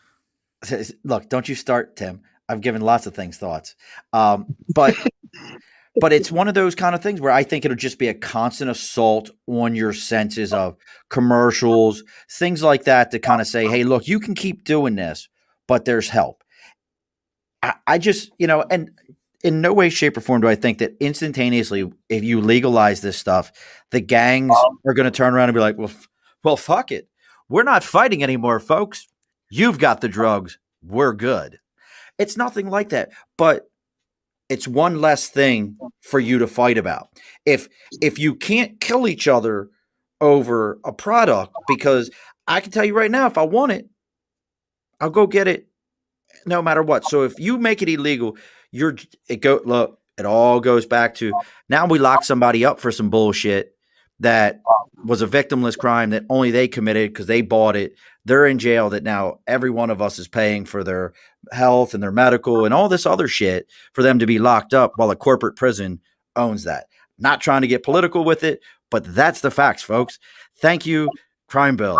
Look, don't you start, Tim. I've given lots of things thoughts. But it's one of those kind of things where I think it'll just be a constant assault on your senses of commercials, things like that, to kind of say, hey, look, you can keep doing this, but there's help. I just, and in no way, shape, or form do I think that instantaneously, if you legalize this stuff, the gangs are going to turn around and be like, well, fuck it. We're not fighting anymore, folks. You've got the drugs. We're good. It's nothing like that. But it's one less thing for you to fight about. If you can't kill each other over a product, because I can tell you right now, if I want it, I'll go get it no matter what. So if you make it illegal, it all goes back to, now we lock somebody up for some bullshit that was a victimless crime that only they committed because they bought it. They're in jail, that now every one of us is paying for their health and their medical and all this other shit for them to be locked up while a corporate prison owns that. Not trying to get political with it, but that's the facts, folks. Thank you, crime bill.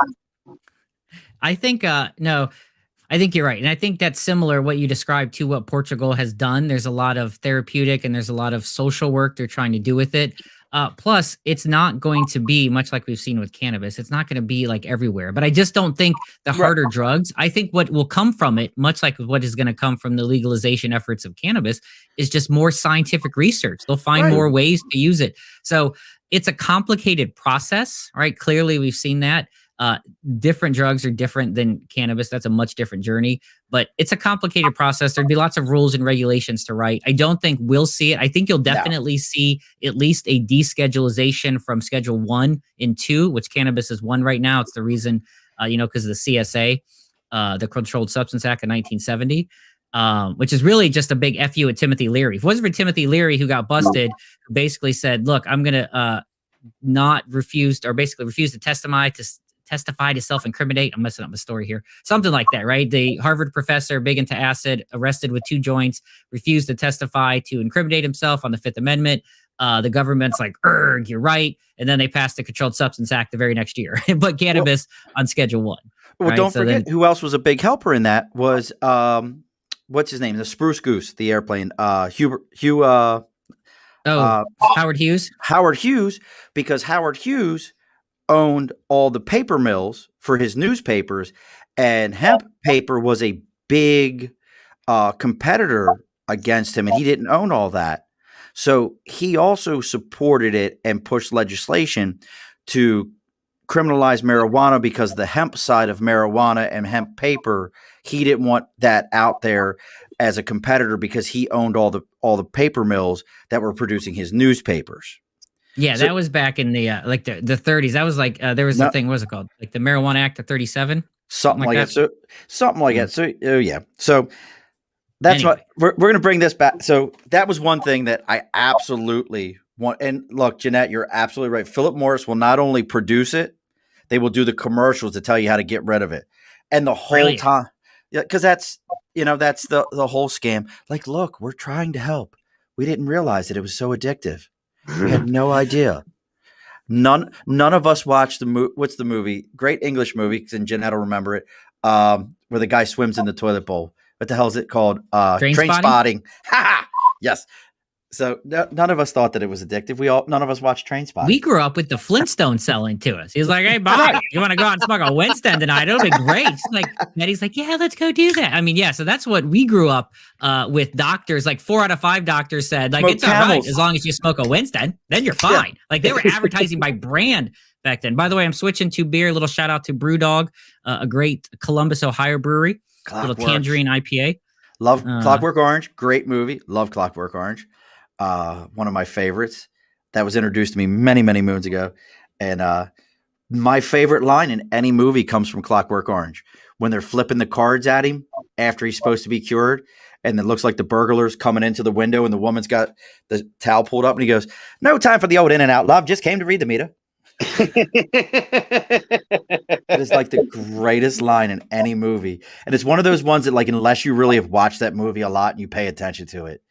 I think, no, I think you're right. And I think that's similar, what you described, to what Portugal has done. There's a lot of therapeutic and there's a lot of social work they're trying to do with it. Plus, it's not going to be much like we've seen with cannabis. It's not going to be like everywhere. But I just don't think the harder drugs, I think what will come from it, much like what is going to come from the legalization efforts of cannabis, is just more scientific research. They'll find more ways to use it. So it's a complicated process, right? Clearly, we've seen that. Different drugs are different than cannabis. That's a much different journey, but it's a complicated process. There'd be lots of rules and regulations to write. I don't think we'll see it. I think you'll definitely see at least a deschedulization from Schedule 1 and 2, which cannabis is 1 right now. It's the reason, because of the CSA, the Controlled Substance Act of 1970, which is really just a big FU at Timothy Leary. If it wasn't for Timothy Leary, who got busted, who basically said, look, I'm going to refuse to testify to self-incriminate. I'm messing up my story here. Something like that, right? The Harvard professor, big into acid, arrested with 2 joints, refused to testify to incriminate himself on the 5th Amendment. The government's like, you're right. And then they passed the Controlled Substance Act the very next year, but cannabis on Schedule 1. Well, right? Don't forget who else was a big helper in that was, what's his name? The Spruce Goose, the airplane, Howard Hughes. Howard Hughes, because Howard Hughes owned all the paper mills for his newspapers, and hemp paper was a big competitor against him, and he didn't own all that. So he also supported it and pushed legislation to criminalize marijuana, because the hemp side of marijuana and hemp paper, he didn't want that out there as a competitor, because he owned all the paper mills that were producing his newspapers. Yeah, that was back in the like the 30s. That was like there was a thing. What was it called? Like the Marijuana Act of 37, something like that. So something like that. So yeah. So that's what we're going to bring this back. So that was one thing that I absolutely want. And look, Jeanette, you're absolutely right. Philip Morris will not only produce it, they will do the commercials to tell you how to get rid of it, and the whole time, because that's the whole scam. Like, look, we're trying to help. We didn't realize that it was so addictive. We had no idea. None of us watched the movie. What's the movie? Great English movie, and Jeanette will remember it, where the guy swims in the toilet bowl. What the hell is it called? Train Spotting. Ha! Yes. So none of us thought that it was addictive. None of us watched Trainspotting. We grew up with the Flintstones selling to us. He's like, "Hey, Bobby, you want to go out and smoke a Winston tonight? It'll be great." She's like, Betty's like, "Yeah, let's go do that." I mean, yeah. So that's what we grew up with. Doctors, like 4 out of 5 doctors said, like, Smoke it's all right Camels. as long as you smoke a Winston, then you're fine. Like they were advertising by brand back then. By the way, I'm switching to beer. Little shout out to Brewdog, a great Columbus, Ohio brewery. Little tangerine IPA. Love Clockwork Orange. Great movie. Love Clockwork Orange. One of my favorites that was introduced to me many, many moons ago. And my favorite line in any movie comes from Clockwork Orange when they're flipping the cards at him after he's supposed to be cured. And it looks like the burglar's coming into the window and the woman's got the towel pulled up and he goes, "No time for the old in and out. Love just came to read the meter." It is like the greatest line in any movie. And it's one of those ones that, like, unless you really have watched that movie a lot and you pay attention to it,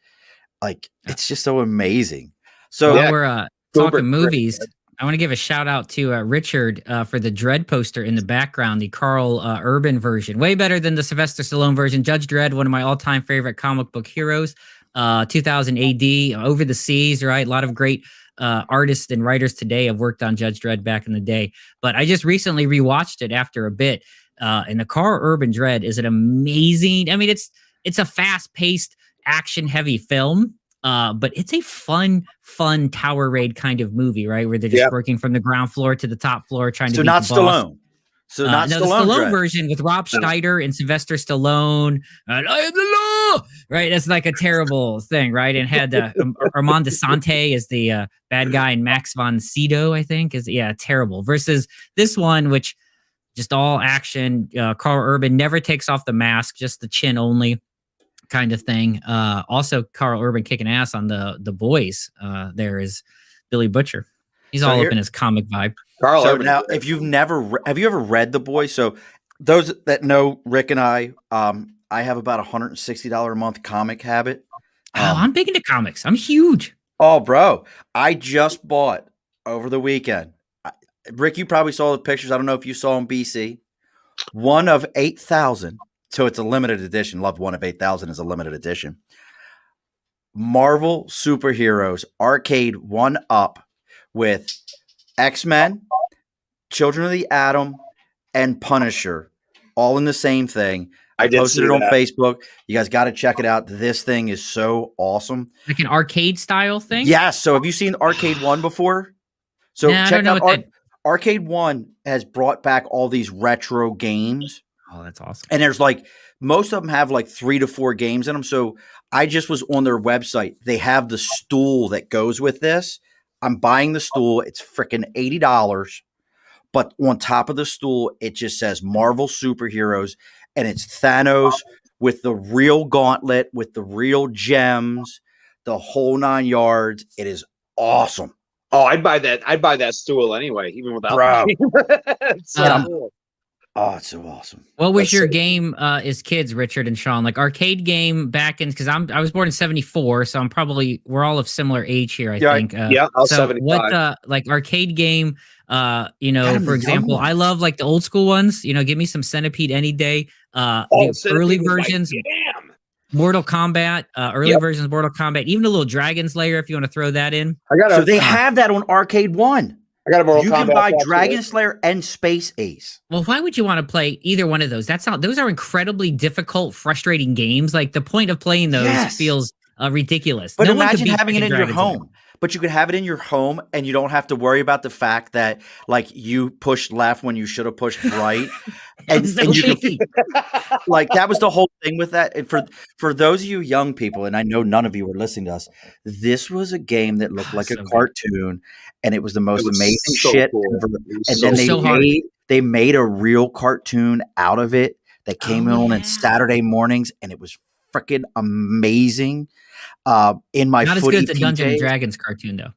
like, it's just so amazing. So while we're talking movies, I want to give a shout out to Richard for the Dredd poster in the background, the Carl Urban version. Way better than the Sylvester Stallone version. Judge Dredd, one of my all-time favorite comic book heroes. 2000 AD, Over the Seas, right? A lot of great artists and writers today have worked on Judge Dredd back in the day. But I just recently rewatched it after a bit. And the Carl Urban Dredd is an amazing, I mean, it's a fast-paced, action-heavy film. But it's a fun tower raid kind of movie, right? Where they're just working from the ground floor to the top floor, trying to beat not the boss. Stallone. So not no, Stallone. The Stallone version with Rob Schneider and Sylvester Stallone. And I am the law, right? That's like a terrible thing, right? And had Armand Desante as the bad guy, and Max von Sydow, I think, is terrible. Versus this one, which just all action. Carl Urban never takes off the mask, just the chin only. Kind of thing. Also, Carl Urban kicking ass on the boys. There is Billy Butcher. He's all up in his comic vibe. Carl So Urban. now, if you've never, have you ever read The Boys? So those that know Rick and I have about $160 a month comic habit. I'm big into comics. I'm huge. Oh, bro, I just bought over the weekend. Rick, you probably saw the pictures. I don't know if you saw them, BC. One of 8,000. So it's a limited edition. Love One of 8,000 is a limited edition. Marvel superheroes arcade 1-up with X-Men, Children of the Atom, and Punisher, all in the same thing. I posted it on Facebook. You guys got to check it out. This thing is so awesome. Like an arcade style thing? Yes. So have you seen Arcade 1 before? So check out Arcade 1 has brought back all these retro games. Oh, that's awesome. And there's like, most of them have like 3 to 4 games in them. So I just was on their website. They have the stool that goes with this. I'm buying the stool. It's freaking $80. But on top of the stool, it just says Marvel superheroes. And it's Thanos with the real gauntlet, with the real gems, the whole 9 yards. It is awesome. Oh, I'd buy that. I'd buy that stool anyway, even without. Bro. It's so cool. Oh, it's so awesome. What was your game as kids, Richard and Sean? Like arcade game back in, because I was born in 74, so we're all of similar age here, I think. Yeah, I was 75. What like arcade game, for example, I love like the old school ones, give me some Centipede any day. The early versions, Mortal Kombat, versions of Mortal Kombat, even a little Dragon Slayer if you want to throw that in. So they have that on Arcade 1. I got a Mortal Kombat. You can buy Dragon Slayer and Space Ace. Well, why would you want to play either one of those? Those are incredibly difficult, frustrating games. Like the point of playing those feels ridiculous. But imagine having it in your home. But you could have it in your home and you don't have to worry about the fact that like you pushed left when you should have pushed right. and you can, like that was the whole thing with that. And for those of you young people, and I know none of you were listening to us, this was a game that looked like a cartoon and it was the most amazing shit ever. And then they made a real cartoon out of it that came on Saturday mornings and it was freaking amazing. In my not as good as the Dungeons and Dragons cartoon though.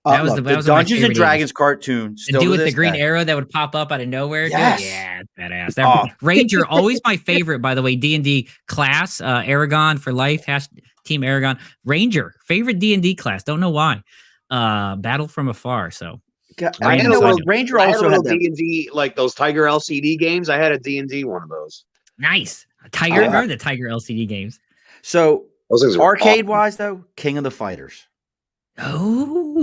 That was the Dungeons and Dragons cartoon. Still do with the green arrow that would pop up out of nowhere. Yes. Yeah, badass. Ranger, always my favorite. By the way, D&D class, Aragon for life. Team Aragon. Ranger, favorite D&D class. Don't know why. Battle from afar. So Ranger also had D&D, like those Tiger LCD games. I had a D&D one of those. Nice. Tiger or the Tiger LCD games. So Those things are Arcade awesome. wise, though, King of the Fighters. Oh,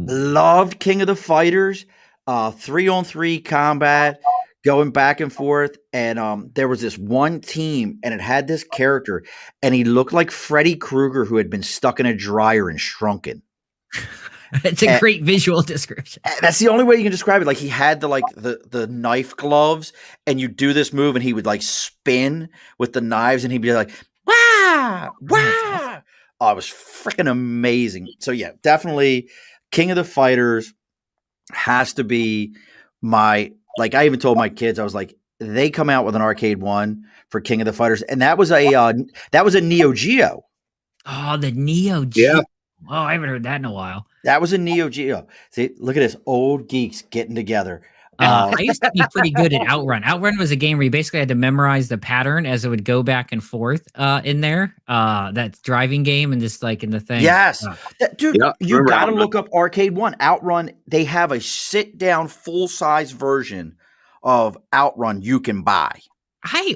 Loved King of the Fighters. 3-on-3 combat, going back and forth. And there was this one team, and it had this character, and he looked like Freddy Krueger who had been stuck in a dryer and shrunken. it's a great visual description. That's the only way you can describe it. Like, he had the knife gloves, and you do this move, and he would like spin with the knives, and he'd be like, "Wah, wah!" Oh, it was freaking amazing. So yeah, definitely King of the Fighters has to be my, like, I even told my kids, I was like, they come out with an arcade one for King of the Fighters, and that was a Neo Geo. Oh, the Neo Geo. Yeah. Oh, I haven't heard that in a while. That was a Neo Geo. See, look at this, old geeks getting together. I used to be pretty good at Outrun. Outrun was a game where you basically had to memorize the pattern as it would go back and forth in there. That driving game and just like in the thing. Yes. Dude, Yeah, you remember got to Outrun. look up Arcade One. Outrun, they have a sit-down, full-size version of Outrun you can buy.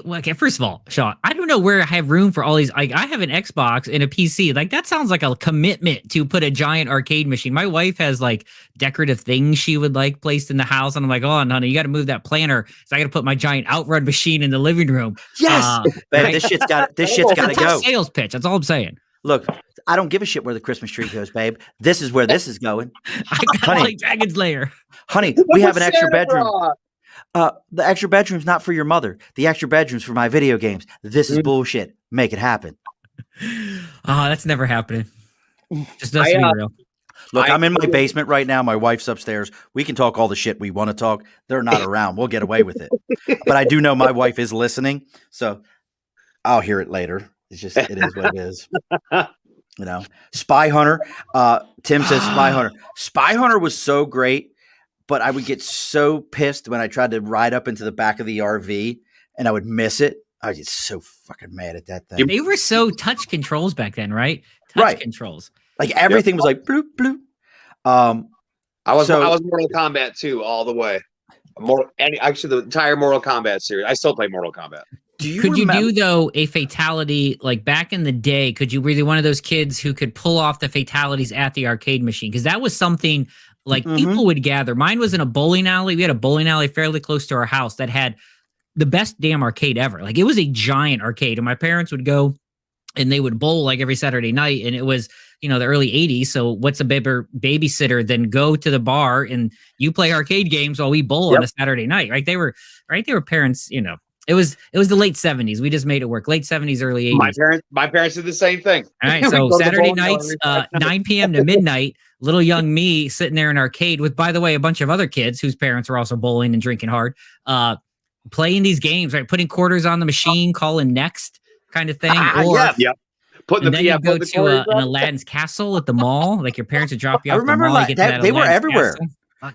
Okay, first of all, Sean, I don't know where I have room for all these. Like, I have an Xbox and a PC. Like, that sounds like a commitment to put a giant arcade machine. My wife has like decorative things she would like placed in the house, and I'm like, "Oh, honey, you got to move that planner. So I got to put my giant Outrun machine in the living room." Yes, babe, this shit's got to go. Sales pitch. That's all I'm saying. Look, I don't give a shit where the Christmas tree goes, babe. This is where this is going. I got Honey. like Dragon's Lair. Honey, we have an extra bedroom. The extra bedroom's not for your mother. The extra bedroom's for my video games. This is bullshit. Make it happen. Oh, that's never happening. Just let's be real. Look, I'm in my basement right now. My wife's upstairs. We can talk all the shit we want to talk. They're not around. We'll get away with it. But I do know my wife is listening, so I'll hear it later. It is what it is. You know, Spy Hunter. Tim says Spy Hunter. Spy Hunter was so great, but I would get so pissed when I tried to ride up into the back of the RV and I would miss it. I would get so fucking mad at that thing. They were so touch controls back then, right? Touch controls. Like everything was like bloop bloop. I was Mortal Kombat 2 all the way. Actually, the entire Mortal Kombat series. I still play Mortal Kombat. Could you do though a fatality like back in the day? Could you really one of those kids who could pull off the fatalities at the arcade machine? Because that was something like people would gather. Mine was in a bowling alley. We had a bowling alley fairly close to our house that had the best damn arcade ever. Like, it was a giant arcade, and my parents would go and they would bowl like every Saturday night. And it was, the early 80s. So what's a better babysitter than go to the bar and you play arcade games while we bowl on a Saturday night, right? They were parents, it was the late 70s. We just made it work. Late 70s, early 80s. My parents did the same thing. All right. So Saturday nights, 9 p.m. to midnight, little young me sitting there in arcade with, by the way, a bunch of other kids whose parents were also bowling and drinking hard, playing these games, right? Putting quarters on the machine, calling next kind of thing. Putting and then you go to an Aladdin's castle at the mall. Like, your parents would drop you off. I remember they were everywhere.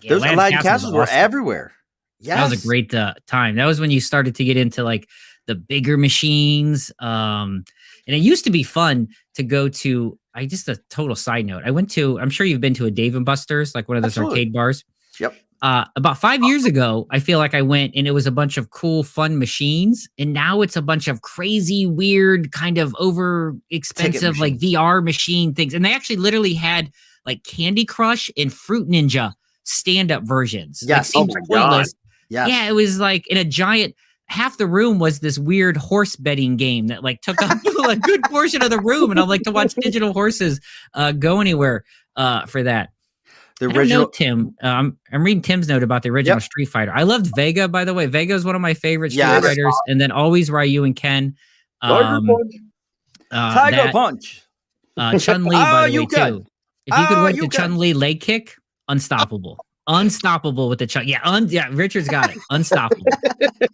Those Aladdin castles were everywhere. Yes. That was a great time. That was when you started to get into like the bigger machines. And it used to be fun to go to, just a total side note. I'm sure you've been to a Dave & Buster's, like one of those arcade bars. Yep. About 5 years ago, I feel like I went and it was a bunch of cool, fun machines. And now it's a bunch of crazy, weird, kind of over expensive, like VR machine things. And they actually literally had like Candy Crush and Fruit Ninja stand-up versions. Yes. Like, seems pointless. Yes. Yeah, it was like in a giant, half the room was this weird horse betting game that like took up a good portion of the room. And I like to watch digital horses go anywhere for that. The original Tim. I'm reading Tim's note about the original Street Fighter. I loved Vega, by the way. Vega is one of my favorite Street Fighters. And then always Ryu and Ken. Tiger Punch. Chun-Li, by the way, too. If you could work the Chun-Li leg kick, unstoppable. Unstoppable with the Chun. Yeah, Richard's got it. Unstoppable.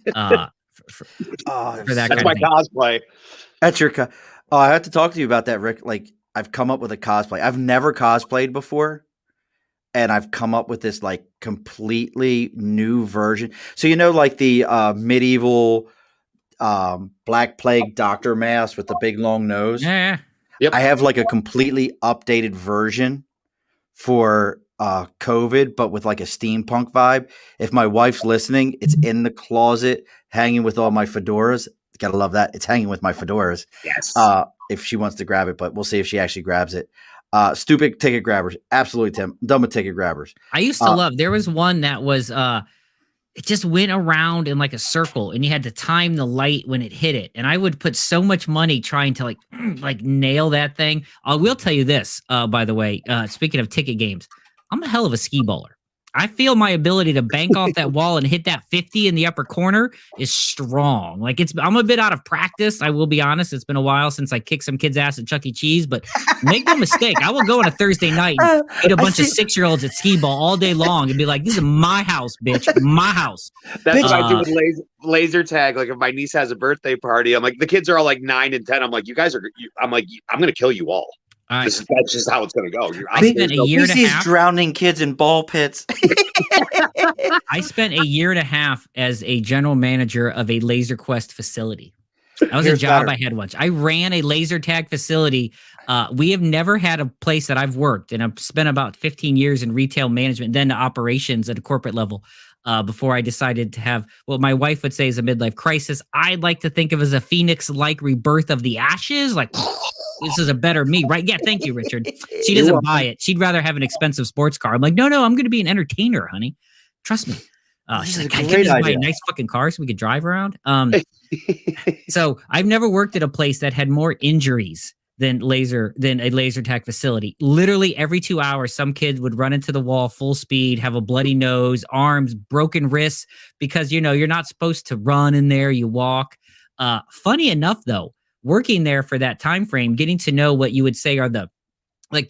For that that's my cosplay. That's your I have to talk to you about that, Rick. Like, I've come up with a cosplay. I've never cosplayed before. And I've come up with this like completely new version. So, like the medieval Black Plague doctor mask with the big long nose. Yeah. Yep. I have like a completely updated version for COVID, but with like a steampunk vibe. If my wife's listening, it's in the closet hanging with all my fedoras. Gotta love that. It's hanging with my fedoras. Yes. If she wants to grab it, but we'll see if she actually grabs it. Stupid ticket grabbers. Absolutely, Tim. I'm done with ticket grabbers. I used to love, there was one that was, it just went around in like a circle and you had to time the light when it hit it. And I would put so much money trying to like nail that thing. I will tell you this, by the way, speaking of ticket games, I'm a hell of a skee bowler. I feel my ability to bank off that wall and hit that 50 in the upper corner is strong. Like I'm a bit out of practice. I will be honest. It's been a while since I kicked some kid's ass at Chuck E. Cheese, but make no mistake. I will go on a Thursday night and beat a bunch of 6-year-olds at skee ball all day long and be like, this is my house, bitch. My house. That's what I do with laser tag. Like if my niece has a birthday party, I'm like, the kids are all like 9 and 10. I'm like, I'm going to kill you all. That's just how it's going to go. I spent a year and a half drowning kids in ball pits. I spent a year and a half as a general manager of a Laser Quest facility. That was a job I had once. I ran a laser tag facility. We have never had a place that I've worked, and I've spent about 15 years in retail management, then to operations at a corporate level. Before I decided to have what my wife would say is a midlife crisis. I'd like to think of as a phoenix-like rebirth of the ashes. Like, this is a better me, right? Yeah, thank you, Richard. She doesn't buy it. She'd rather have an expensive sports car. I'm like, no, I'm going to be an entertainer, honey. Trust me. She's like, can I just buy a nice fucking car so we could drive around? So I've never worked at a place that had more injuries than a laser tag facility. Literally every 2 hours, some kid would run into the wall full speed, have a bloody nose, arms, broken wrists, because, you're not supposed to run in there. You walk. Funny enough, though, working there for that time frame, getting to know what you would say are the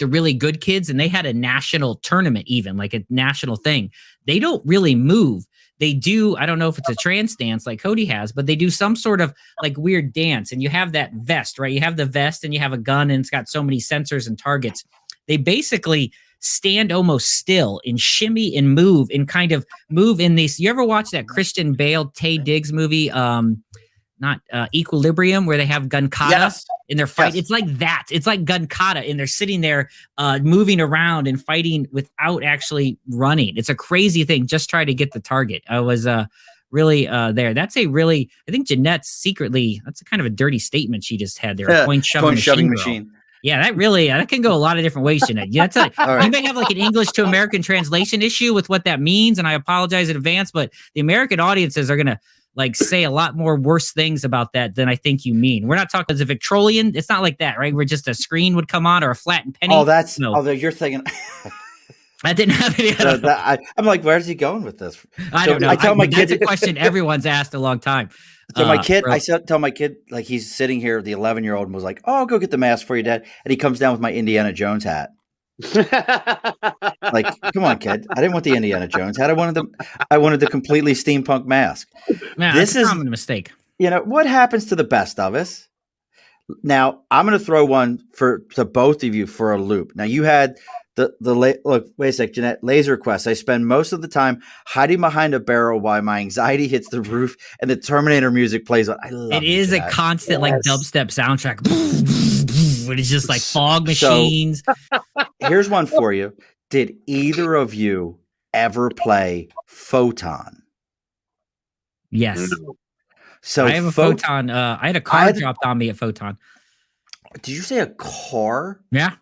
really good kids, and they had a national tournament, even like a national thing. They don't really move. They do, I don't know if it's a trance dance like Cody has, but they do some sort of like weird dance, and you have that vest, right? You have the vest and you have a gun and it's got so many sensors and targets. They basically stand almost still and shimmy and move and kind of move in these. You ever watch that Christian Bale, Taye Diggs movie? Not Equilibrium, where they have gun katas in their fight. Yes. It's like that. It's like gun kata, and they're sitting there moving around and fighting without actually running. It's a crazy thing. Just try to get the target. I was really there. That's I think Jeanette's secretly, that's a kind of a dirty statement she just had there. Point shoving machine. Yeah, that can go a lot of different ways, Jeanette. Yeah, right. You may have like an English to American translation issue with what that means, and I apologize in advance, but the American audiences are going to say a lot more worse things about that than I think you mean. We're not talking as a Victrolan. It's not like that, right? Where just a screen would come on or a flattened penny. Oh, you're thinking. I didn't have any. I'm like, where's he going with this? I don't know. I tell my kids, that's a question everyone's asked a long time. So my kid, tell my kid, like, he's sitting here, the 11-year-old, and was like, "Oh, I'll go get the mask for you, Dad." And he comes down with my Indiana Jones hat. Like, come on, kid. I didn't want the Indiana Jones hat. I wanted the completely steampunk mask. Man, this is a common mistake. What happens to the best of us? Now, I'm going to throw one to both of you for a loop. Now, you had look, wait a sec, Jeanette, Laser Quest. I spend most of the time hiding behind a barrel while my anxiety hits the roof and the Terminator music plays on. I love it. It is a constant like dubstep soundtrack. But it's just like fog machines. So, here's one for you. Did either of you ever play Photon? Yes. So I have a Photon. I had a car dropped on me at Photon. Did you say a car? Yeah.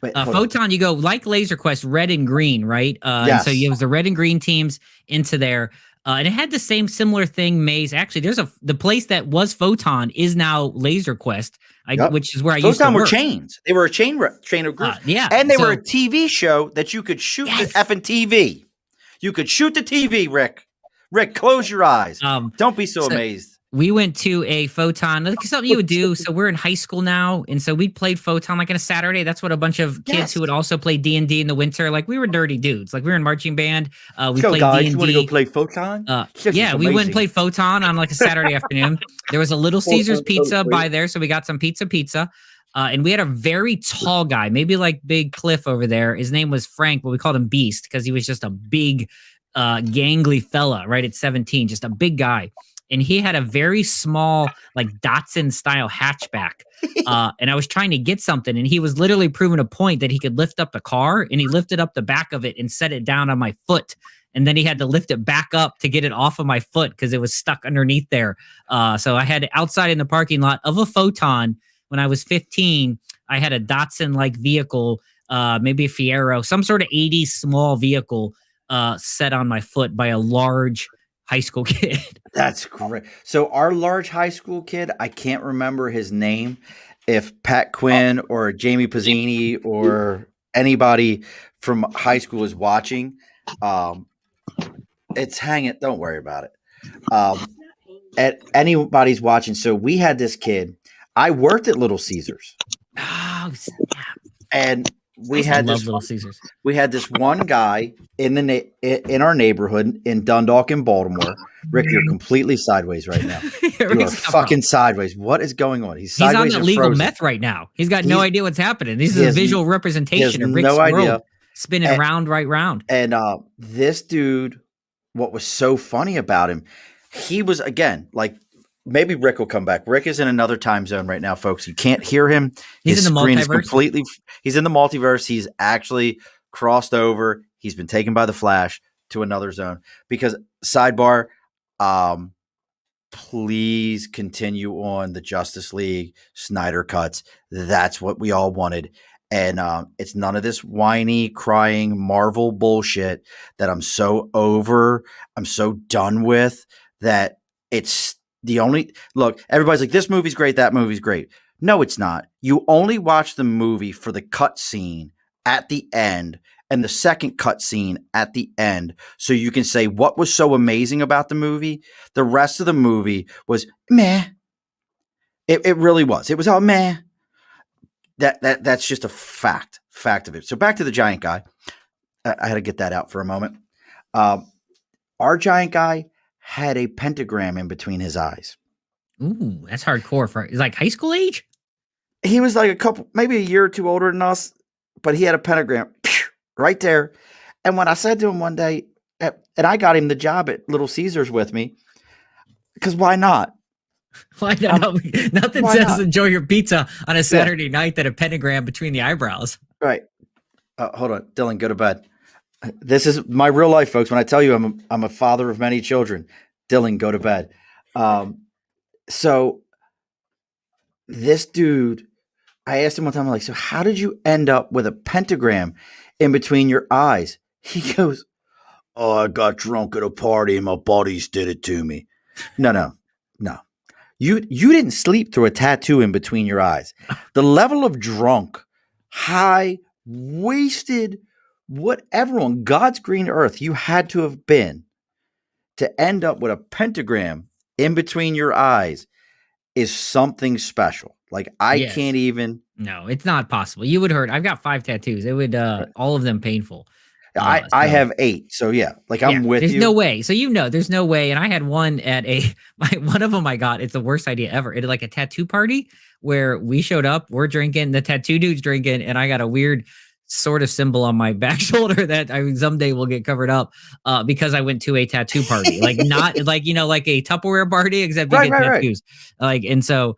Wait, Photon, you go like Laser Quest, red and green, right? Yes. And so you have the red and green teams into there. And it had the same similar thing, Maze. Actually, the place that was Photon is now Laser Quest, which is where I used to work. Photon were chains. They were a chain of groups. Yeah. And they were a TV show that you could shoot the effing TV. You could shoot the TV, Rick. Rick, close your eyes. Don't be so amazed. We went to a Photon, like something you would do. So we're in high school now, and so we played Photon like on a Saturday. That's what a bunch of kids who would also play D&D in the winter. Like we were dirty dudes. Like we were in marching band. We played D&D. You want to go play Photon? We went and played Photon on like a Saturday afternoon. There was a Little Caesars pizza by there, so we got some pizza. And we had a very tall guy, maybe like Big Cliff over there. His name was Frank, but we called him Beast because he was just a big, gangly fella, right at 17, just a big guy. And he had a very small, like Datsun style hatchback. And I was trying to get something, and he was literally proving a point that he could lift up the car, and he lifted up the back of it and set it down on my foot. and then he had to lift it back up to get it off of my foot because it was stuck underneath there. So I had it outside in the parking lot of a Photon. When I was 15, I had a Datsun-like vehicle, maybe a Fiero, some sort of 80s small vehicle set on my foot by a large high school kid. That's great. So our large high school kid, I can't remember his name. If Pat Quinn or Jamie Pizzini or anybody from high school is watching, it's hanging. Don't worry about it. At anybody's watching. So we had this kid. I worked at Little Caesars. Oh, snap. And we had Little Caesars. We had this one guy in our neighborhood in Dundalk in Baltimore. Rick, you're completely sideways right now. You are fucking sideways. What is going on? He's sideways. He's on illegal meth right now. He's got no idea what's happening. This is a visual representation of Rick's world spinning round, right round. And this dude, what was so funny about him, he was, again, like, maybe Rick will come back. Rick is in another time zone right now, folks. You can't hear him. He's in the multiverse. He's in the multiverse. He's actually crossed over. He's been taken by the Flash to another zone. Because sidebar, please continue on the Justice League Snyder cuts. That's what we all wanted. And it's none of this whiny, crying Marvel bullshit that I'm so over. I'm so done with that. It's the only look, everybody's like, this movie's great, that movie's great. No, it's not. You only watch the movie for the cut scene at the end and the second cut scene at the end. So you can say what was so amazing about the movie. The rest of the movie was meh. It really was. It was all meh. That's just a fact of it. So back to the giant guy. I had to get that out for a moment. Our giant guy had a pentagram in between his eyes. Ooh, that's hardcore. He's like high school age? He was like maybe a year or two older than us, but he had a pentagram right there. And when I said to him one day, and I got him the job at Little Caesars with me, because why not? Why not? Nothing says enjoy your pizza on a Saturday night than a pentagram between the eyebrows. Right. Hold on. Dylan, go to bed. This is my real life, folks. When I tell you I'm a father of many children, Dylan, go to bed. So this dude, I asked him one time, I'm like, so how did you end up with a pentagram in between your eyes? He goes, oh, I got drunk at a party and my buddies did it to me. No. You didn't sleep through a tattoo in between your eyes. The level of drunk, high, wasted, whatever on God's green earth you had to have been to end up with a pentagram in between your eyes is something special. Like I can't even. No, it's not possible. You would hurt. I've got 5 tattoos. It would all of them painful. I have 8. So yeah, like I'm with you. There's no way. So there's no way. And I had one at one of them I got. It's the worst idea ever. It like a tattoo party where we showed up, we're drinking, the tattoo dude's drinking, and I got a weird sort of symbol on my back shoulder that someday will get covered up because I went to a tattoo party, like not like like a Tupperware party, except you get tattoos. Like, and so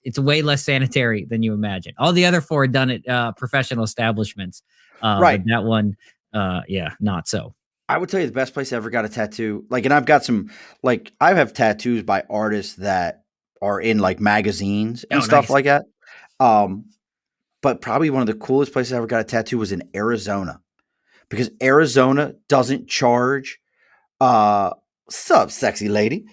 it's way less sanitary than you imagine. All the other 4 done at professional establishments. But that one, not so. I would tell you the best place I ever got a tattoo. Like, and I've got some, like, I have tattoos by artists that are in like magazines and stuff like that. But probably one of the coolest places I ever got a tattoo was in Arizona, because Arizona doesn't charge. Sup, sexy lady.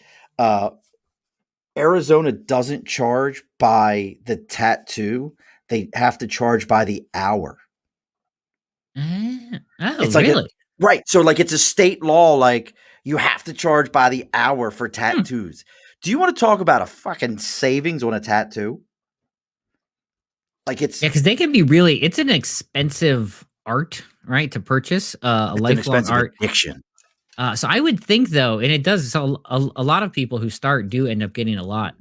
Arizona doesn't charge by the tattoo. They have to charge by the hour. It's like really? Right. So like it's a state law. Like you have to charge by the hour for tattoos. Do you want to talk about a fucking savings on a tattoo? Like because they can be really. It's an expensive art, right, to purchase. A lifelong art addiction. So I would think though, and it does. So a lot of people who start do end up getting a lot.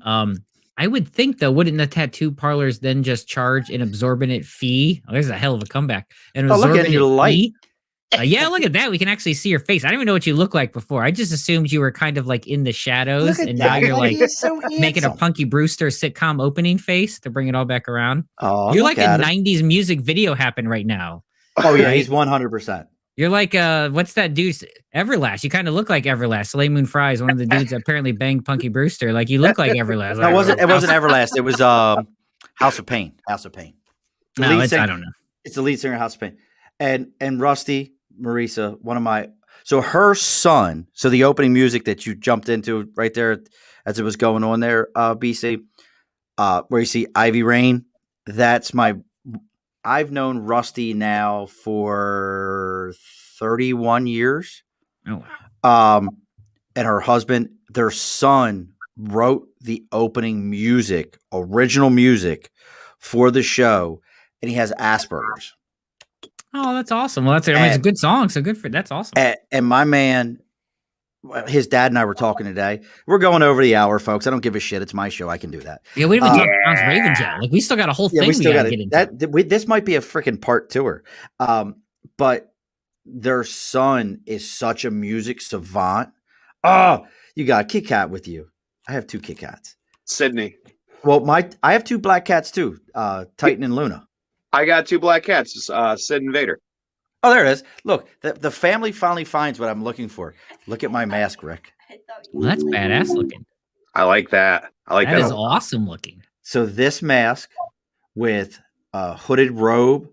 I would think though, wouldn't the tattoo parlors then just charge an exorbitant fee? Oh, there's a hell of a comeback. Look at your light. Yeah, look at that. We can actually see your face. I didn't even know what you looked like before. I just assumed you were kind of like in the shadows, and now you're like making a Punky Brewster sitcom opening face to bring it all back around. Oh, you're like a 90s music video happen right now. Oh yeah, he's 100%. You're like what's that dude? Everlast. You kind of look like Everlast. Soleil Moon Frye is one of the dudes that apparently banged Punky Brewster. Like you look like Everlast. No, it wasn't Everlast. It was House of Pain. House of Pain. No, I don't know. It's the lead singer of House of Pain. And Rusty, Marisa, her son, so the opening music that you jumped into right there as it was going on there, BC, where you see Ivy Rain, I've known Rusty now for 31 years. Oh, wow. And her husband, their son wrote the opening music, original music for the show, and he has Asperger's. Oh, that's awesome. Well, it's a good song, so that's awesome. And my man, his dad and I were talking today. We're going over the hour, folks. I don't give a shit. It's my show. I can do that. Yeah, we haven't talked about Raven Jet. Like, we still got a whole thing we got to get into. This might be a freaking part tour. But their son is such a music savant. Oh, you got a Kit Kat with you. I have 2 Kit Kats. Sydney. Well, I have 2 black cats too, Titan and Luna. I got 2 black cats, Sid and Vader. Oh, there it is. Look, the family finally finds what I'm looking for. Look at my mask, Rick. Well, that's badass looking. I like that. That is awesome looking. So this mask with a hooded robe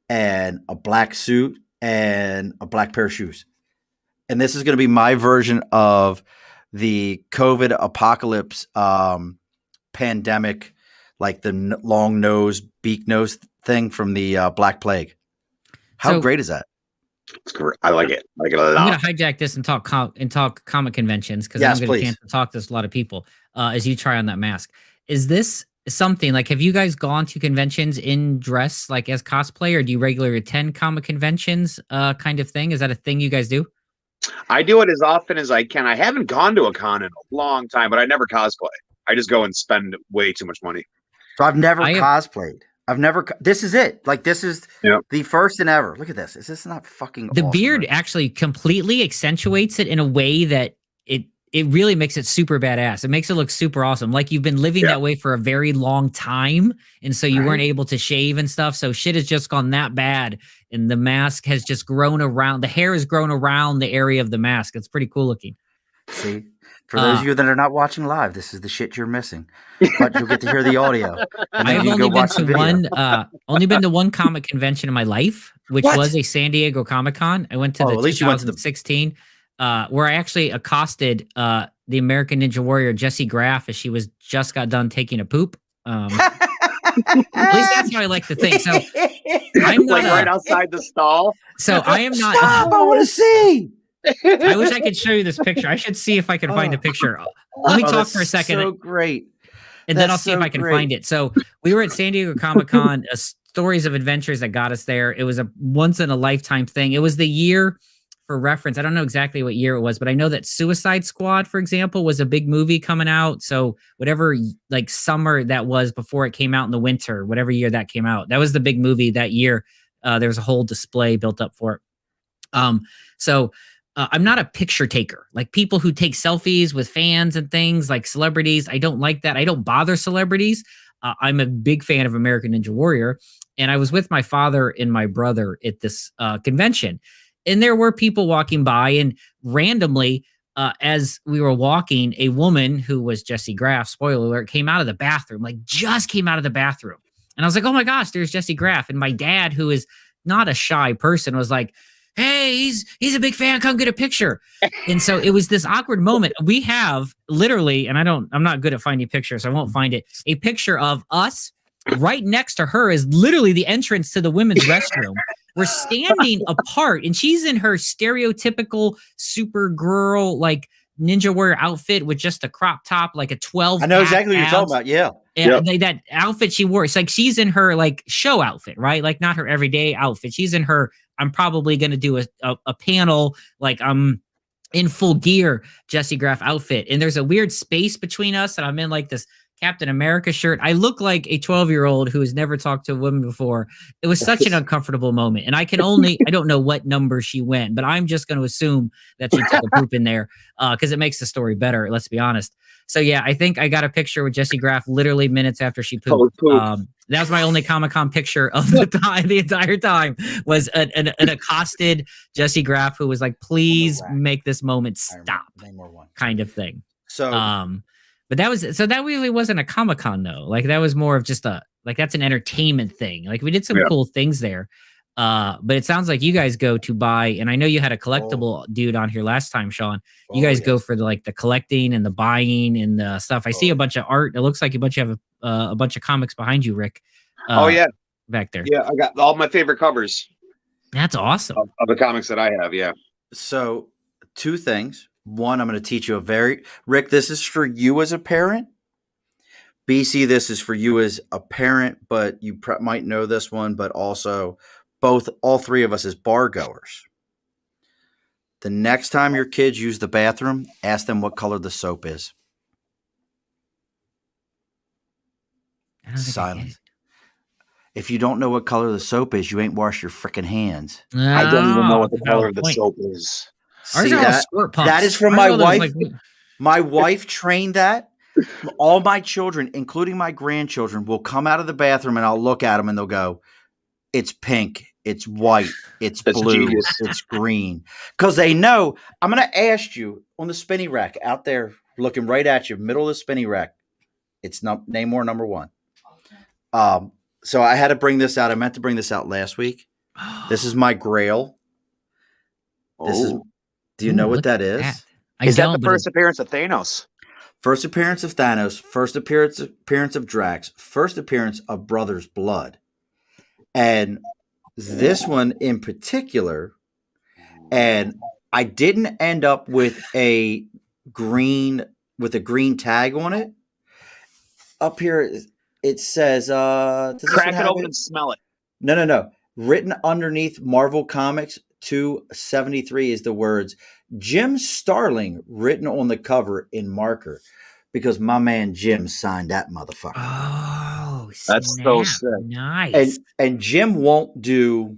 and a black suit and a black pair of shoes. And this is going to be my version of the COVID apocalypse pandemic, like the long nose, beak nose thing from the Black Plague. How great is that? It's great. I like it. I like it a lot. I'm going to hijack this and talk comic conventions because I'm going to chance to talk to a lot of people as you try on that mask. Is this something like, have you guys gone to conventions in dress, like as cosplay, or do you regularly attend comic conventions kind of thing? Is that a thing you guys do? I do it as often as I can. I haven't gone to a con in a long time, but I never cosplay. I just go and spend way too much money. So I've never cosplayed. This is it. Like, this is the first and ever. Look at this. Is this not fucking The awesome, beard right? actually completely accentuates it in a way that it really makes it super badass. It makes it look super awesome. Like you've been living that way for a very long time. And so you weren't able to shave and stuff. So shit has just gone that bad. And the mask has just grown around. The hair has grown around the area of the mask. It's pretty cool looking. See? For those of you that are not watching live, this is the shit you're missing. But you'll get to hear the audio. I've only been to one comic convention in my life, which was a San Diego Comic-Con. I went to the 2016, where I actually accosted the American Ninja Warrior Jessie Graff as she just got done taking a poop. At least that's how I like to think. So I'm not right outside the stall. So I am not. Stop! I want to see. I wish I could show you this picture. I should see if I can find a picture. Let me talk for a second. So great. And then I'll see if I can find it. So we were at San Diego Comic-Con, stories of adventures that got us there. It was a once in a lifetime thing. It was the year, for reference, I don't know exactly what year it was, but I know that Suicide Squad, for example, was a big movie coming out. So whatever like summer that was before it came out in the winter, whatever year that came out, that was the big movie that year. There was a whole display built up for it. I'm not a picture taker, like people who take selfies with fans and things like celebrities. I don't like that. I don't bother celebrities. I'm a big fan of American Ninja Warrior. And I was with my father and my brother at this convention. And there were people walking by, and randomly, as we were walking, a woman who was Jessie Graff, spoiler alert, came out of the bathroom, just came out of the bathroom. And I was like, oh my gosh, there's Jessie Graff. And my dad, who is not a shy person, was like, hey, he's a big fan. Come get a picture. And so it was this awkward moment. We have literally, and I'm not good at finding pictures, so I won't find it, a picture of us. Right next to her is literally the entrance to the women's restroom. We're standing apart, and she's in her stereotypical Supergirl, like Ninja Warrior outfit with just a crop top, like a 12. I know exactly what you're talking about. Yeah. And that outfit she wore, it's like she's in her like show outfit, right? Like not her everyday outfit. She's in her, I'm probably going to do a panel, like I'm in full gear Jessie Graff outfit. And there's a weird space between us, and I'm in like this Captain America shirt. I look like a 12-year-old who has never talked to a woman before. It was such an uncomfortable moment. And I don't know what number she went, but I'm just going to assume that she took a poop in there because it makes the story better. Let's be honest. So yeah, I think I got a picture with Jessie Graff literally minutes after she pooped. That was my only Comic-Con picture of the time. The entire time was an accosted Jessie Graff who was like, "Please make this moment stop," kind of thing. So, but that really wasn't a Comic-Con though. Like that was more of just that's an entertainment thing. Like we did some cool things there. But it sounds like you guys go to buy, and I know you had a collectible dude on here last time, Sean. You guys go for the collecting and the buying and the stuff. I see a bunch of art. It looks like you have a bunch of comics behind you, Rick. Back there. Yeah, I got all my favorite covers. That's awesome. Of the comics that I have, yeah. So, two things. One, I'm going to teach you Rick, this is for you as a parent. BC, this is for you as a parent, but you might know this one, but also all three of us as bar goers. The next time your kids use the bathroom, ask them what color the soap is. Silence. If you don't know what color the soap is, you ain't washed your freaking hands. I don't even know what the color of the soap is. See, that is from my wife. My wife trained that. All my children, including my grandchildren, will come out of the bathroom and I'll look at them and they'll go, "It's pink, it's white, it's blue, it's green." Because they know. I'm going to ask you on the spinny rack out there, looking right at you, middle of the spinny rack. It's Namor number 1. So I had to bring this out. I meant to bring this out last week. This is my Grail. Do you know what that is? Is that the first appearance of Thanos? First appearance of Thanos, first appearance of Drax, first appearance of Brother's Blood. And this one in particular, and I didn't end up with a green tag on it. Up here it says crack it open and smell it. No. Written underneath Marvel Comics 273 is the words Jim Starling written on the cover in marker, because my man Jim signed that motherfucker. Oh, that's so sick. Nice. And Jim won't do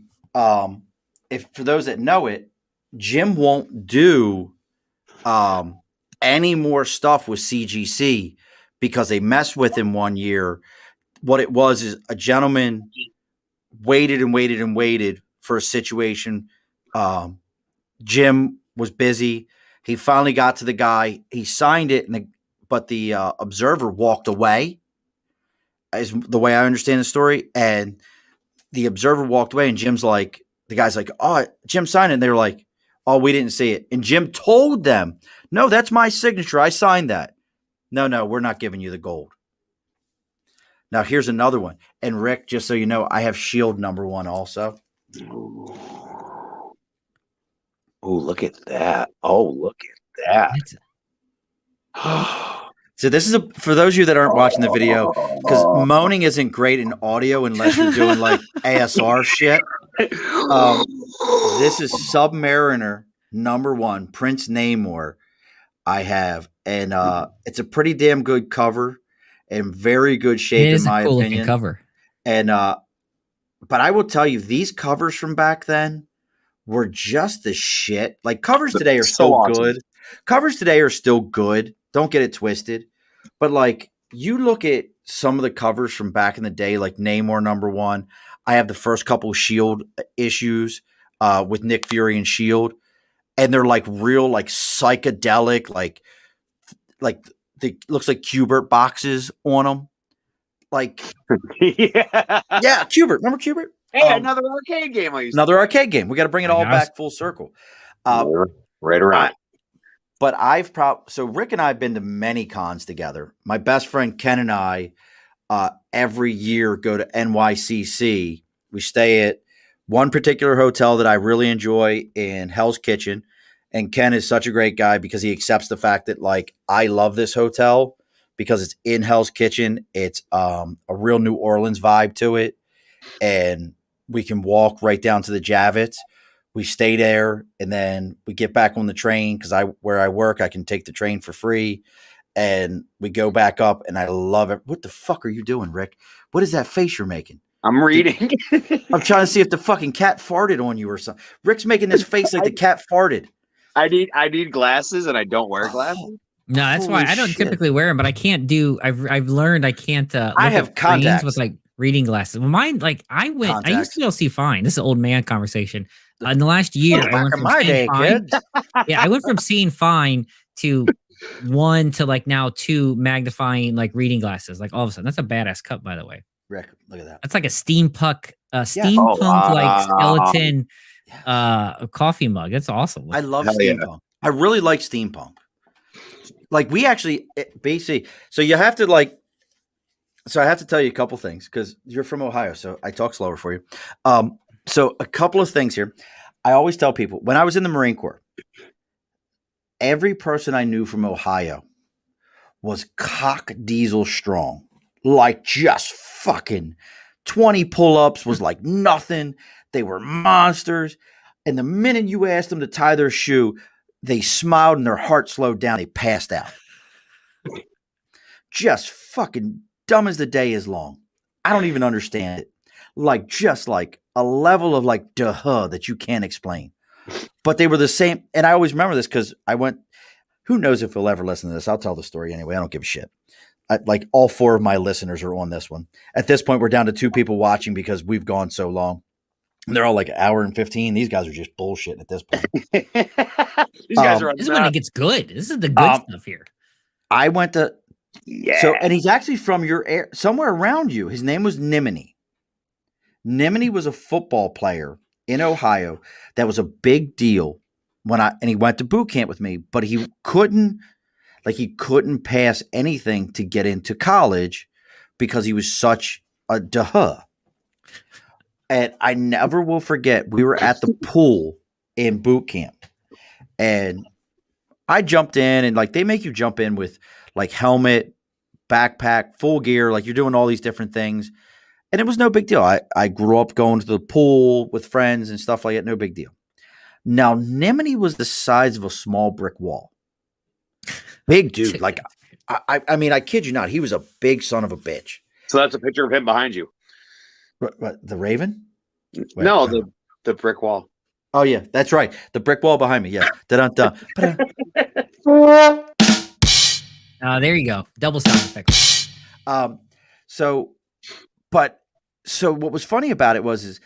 if for those that know it, Jim won't do any more stuff with CGC because they messed with him one year. What it was is a gentleman waited and waited and waited for a situation. Jim was busy. He finally got to the guy. He signed it, but the observer walked away, is the way I understand the story. And the observer walked away, and the guy's like, "Oh, Jim signed it." And they were like, "Oh, we didn't see it." And Jim told them, "No, that's my signature. I signed that." No, we're not giving you the gold. Now, here's another one. And Rick, just so you know, I have S.H.I.E.L.D. number 1 also. Oh, look at that. So this is for those of you that aren't watching the video, because moaning isn't great in audio unless you're doing like ASR shit. This is Submariner number 1, Prince Namor. I have, and it's a pretty damn good cover and very good shape in my opinion. Cover. And but I will tell you, these covers from back then were just the shit. Like covers today are still good. Covers today are still good. Don't get it twisted. But like you look at some of the covers from back in the day, like Namor number 1. I have the first couple of S.H.I.E.L.D. issues with Nick Fury and S.H.I.E.L.D. And they're like real, like psychedelic, like they looks like Qbert boxes on them. Like, yeah, Qbert. Remember Qbert? Hey, another arcade game. Another arcade game. We got to bring it all back full circle. Right around. But so Rick and I have been to many cons together. My best friend Ken and I every year go to NYCC. We stay at one particular hotel that I really enjoy in Hell's Kitchen. And Ken is such a great guy because he accepts the fact that like I love this hotel because it's in Hell's Kitchen. It's a real New Orleans vibe to it. And we can walk right down to the Javits. We stay there and then we get back on the train because where I work, I can take the train for free. And we go back up and I love it. What the fuck are you doing, Rick? What is that face you're making? I'm reading. I'm trying to see if the fucking cat farted on you or something. Rick's making this face like the cat farted. I need glasses and I don't wear glasses. No, that's why Holy I don't shit. typically wear them, but I can't do. I've learned I can't. Look I have at screens contacts. with like reading glasses. Well, mine like I used Contacts. to be able to see fine. This is an old man conversation. In the last year, I Back went in from my seeing day, fine. kid. Yeah, I went from seeing fine to 1 to like now 2 magnifying like reading glasses. Like all of a sudden, that's a badass cut, by the way. Rick, look at that. That's like a steampunk, Oh, steampunk like wow. skeleton, Yes. coffee mug. That's awesome. I love Hell yeah. steampunk. I really like steampunk. Like we actually basically, so you have to like, so I have to tell you a couple things because you're from Ohio, so I talk slower for you. So a couple of things here. I always tell people when I was in the Marine Corps, every person I knew from Ohio was cock diesel strong, like just fucking 20 pull-ups was like nothing. They were monsters. And the minute you asked them to tie their shoe, they smiled and their heart slowed down. They passed out. Just fucking dumb as the day is long. I don't even understand it. Like just like a level of like duh that you can't explain. But they were the same. And I always remember this because I went, who knows if he'll ever listen to this? I'll tell the story anyway. I don't give a shit. Like all 4 of my listeners are on this one. At this point, we're down to 2 people watching because we've gone so long. And they're all like an hour and 15. These guys are just bullshitting at this point. These guys are. This is when it gets good. This is the good stuff here. I went to Yeah. So, and he's actually from your somewhere around you. His name was Nimini. Nimini was a football player in Ohio that was a big deal and he went to boot camp with me, but he couldn't pass anything to get into college because he was such a duh. And I never will forget, we were at the pool in boot camp and I jumped in and like they make you jump in with like helmet, backpack, full gear, like you're doing all these different things. And it was no big deal. I grew up going to the pool with friends and stuff like that. No big deal. Now, Nimini was the size of a small brick wall. Big dude. Like, I mean, I kid you not. He was a big son of a bitch. So that's a picture of him behind you. What, the Raven? Wait, no, the brick wall. Oh, yeah, that's right. The brick wall behind me. Yes. Da-dun-dun. There you go. Double sound effect. So what was funny about it was